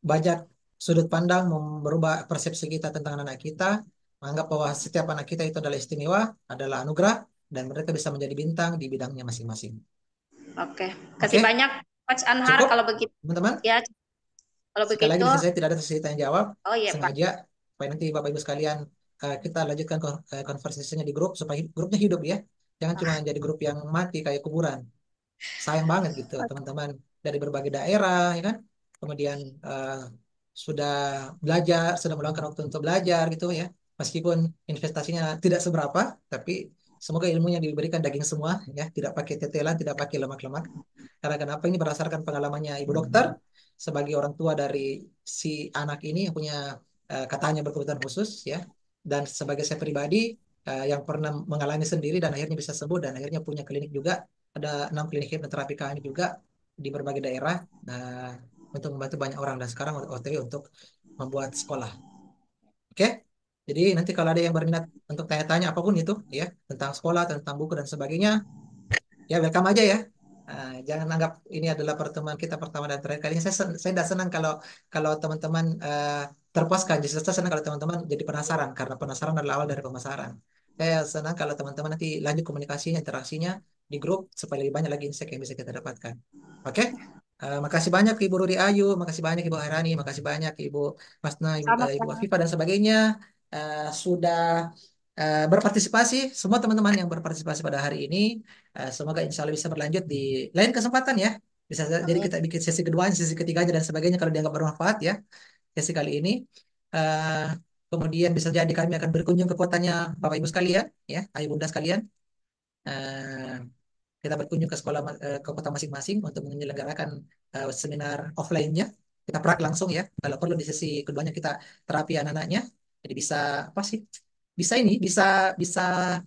banyak sudut pandang, merubah persepsi kita tentang anak kita, menganggap bahwa setiap anak kita itu adalah istimewa, adalah anugerah, dan mereka bisa menjadi bintang di bidangnya masing-masing. oke. Kasih Oke, banyak Coach Anhar cukup kalau begitu. teman-teman. Ya, kalau Sekali lagi begitu. di sisi saya tidak ada sesi tanya jawab, Oh iya Pak. sengaja supaya nanti Bapak Ibu sekalian kita lanjutkan konversasinya di grup supaya grupnya hidup ya. Jangan cuma jadi grup yang mati kayak kuburan. Sayang banget gitu teman-teman dari berbagai daerah ya kan. Kemudian sudah belajar, sudah meluangkan waktu untuk belajar gitu ya. Meskipun investasinya tidak seberapa, tapi semoga ilmunya diberikan daging semua ya, tidak pakai tetelan, tidak pakai lemak-lemak. Karena kenapa ini berdasarkan pengalamannya Ibu Dokter sebagai orang tua dari si anak ini yang punya katanya berkebutuhan khusus ya, dan sebagai saya pribadi yang pernah mengalami sendiri dan akhirnya bisa sembuh dan akhirnya punya klinik juga, ada 6 klinik hipnoterapi kami juga di berbagai daerah untuk membantu banyak orang, dan sekarang OTW untuk membuat sekolah. Oke, jadi nanti kalau ada yang berminat untuk tanya-tanya apapun itu ya tentang sekolah, tentang buku dan sebagainya, ya welcome aja ya. Jangan anggap ini adalah pertemuan kita pertama dan terakhir kalinya. Saya tidak senang kalau teman-teman terpuaskan. Justru saya senang kalau teman-teman jadi penasaran karena penasaran adalah awal dari pemasaran. Saya senang kalau teman-teman nanti lanjut komunikasinya, interaksinya di grup supaya lebih banyak lagi insight yang bisa kita dapatkan. Oke? Makasih banyak Ibu Ruri Ayu, makasih banyak Ibu Hairani, makasih banyak Ibu Masna, Ibu Sama-sama. Afifah dan sebagainya sudah berpartisipasi. Semua teman-teman yang berpartisipasi pada hari ini, semoga insya Allah bisa berlanjut di lain kesempatan ya. Bisa jadi Amin. kita bikin sesi kedua, sesi ketiganya dan sebagainya kalau dianggap bermanfaat ya sesi kali ini. Eh, Kemudian bisa jadi kami akan berkunjung ke kotanya Bapak Ibu sekalian, ya, ayah bunda sekalian. Eh, kita berkunjung ke sekolah ke kota masing-masing untuk menyelenggarakan seminar offline-nya. Kita praktek langsung ya. Kalau perlu di sesi keduanya kita terapi anak-anaknya. Jadi bisa apa sih? Bisa ini, bisa bisa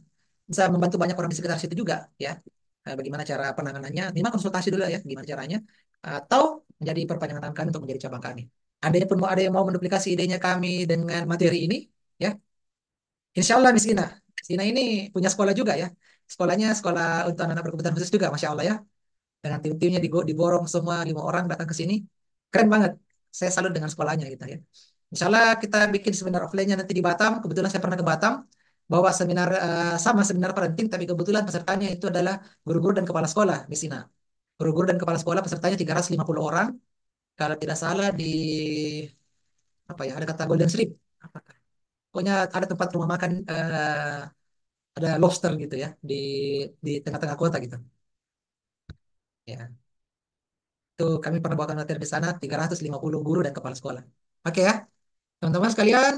bisa membantu banyak orang di sekitar situ juga ya. Bagaimana cara penanganannya? Minimal konsultasi dulu ya, gimana caranya? Atau menjadi perpanjangan tangan kami untuk menjadi cabang kami. Ada yang mau menduplikasi idenya kami dengan materi ini, ya Insya Allah Miss Ina. Miss Ina ini punya sekolah juga ya. Sekolahnya sekolah untuk anak-anak berkebutuhan khusus juga, Masya Allah ya. Dengan tim-timnya diborong semua 5 orang datang ke sini. Keren banget. Saya salut dengan sekolahnya gitu ya. Insya Allah kita bikin seminar offline-nya nanti di Batam. Kebetulan saya pernah ke Batam. Bawa seminar sama seminar parenting, tapi kebetulan pesertanya itu adalah guru-guru dan kepala sekolah, Miss Ina. Guru-guru dan kepala sekolah pesertanya 350 orang. Kalau tidak salah di apa ya, ada kata Golden Slip. Apakah? Pokoknya ada tempat rumah makan, ada lobster gitu ya di tengah-tengah kota gitu. Ya, itu kami pernah bawakan materi di sana 350 guru dan kepala sekolah. Oke ya, teman-teman sekalian,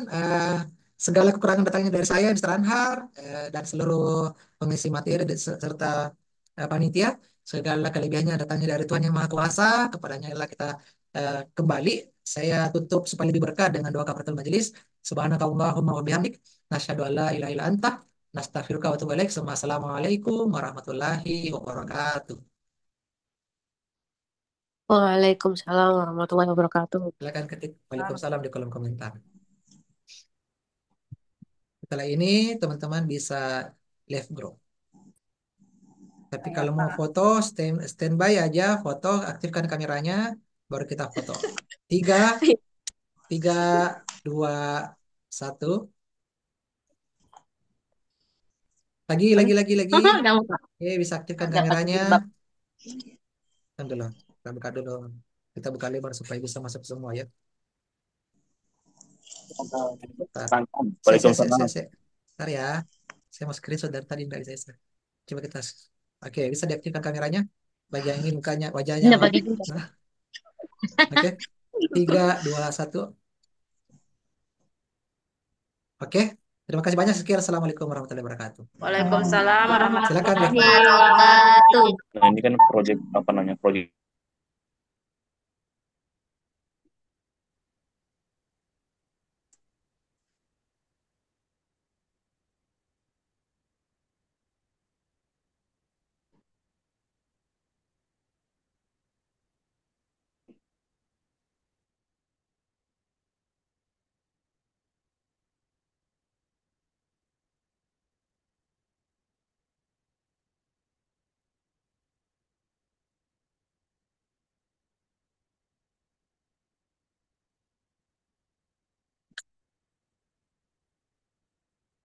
segala kekurangan datangnya dari saya, Mr. Anhar, dan seluruh pengisi materi serta panitia. Segala kelebihannya datangnya dari Tuhan Yang Maha Kuasa. Kepadanya lah kita kembali. Saya tutup supaya lebih berkah dengan doa kafaratul majelis. Subhanakallahumma wa bihamdik. Nasyhadu an la ilaha illa anta. Nastaghfiruka wa atubu ilaik. Assalamualaikum warahmatullahi wabarakatuh. Waalaikumsalam warahmatullahi wabarakatuh. Silakan ketik Waalaikumsalam di kolom komentar. Setelah ini teman-teman bisa live group. Tapi kalau mau foto, standby aja, foto, aktifkan kameranya, baru kita foto. 3, 3, 2, 1. Lagi. Oke, bisa aktifkan kameranya. Alhamdulillah. Kita buka dulu. Kita buka lebar supaya bisa masuk semua ya. Bentar. Waalaikumsalam. Bentar ya. Saya mau screenshot dari tadi nggak bisa. Coba kita. Oke, bisa diaktifkan kameranya. Wajah ini mukanya, wajahnya. Nggak pakai juga. Nah, oke. 3, 2, 1. Oke. Terima kasih banyak. Sekian. Assalamualaikum warahmatullahi wabarakatuh. Waalaikumsalam warahmatullahi Silakan ya. wabarakatuh. Nah, ini kan proyek apa namanya? Proyek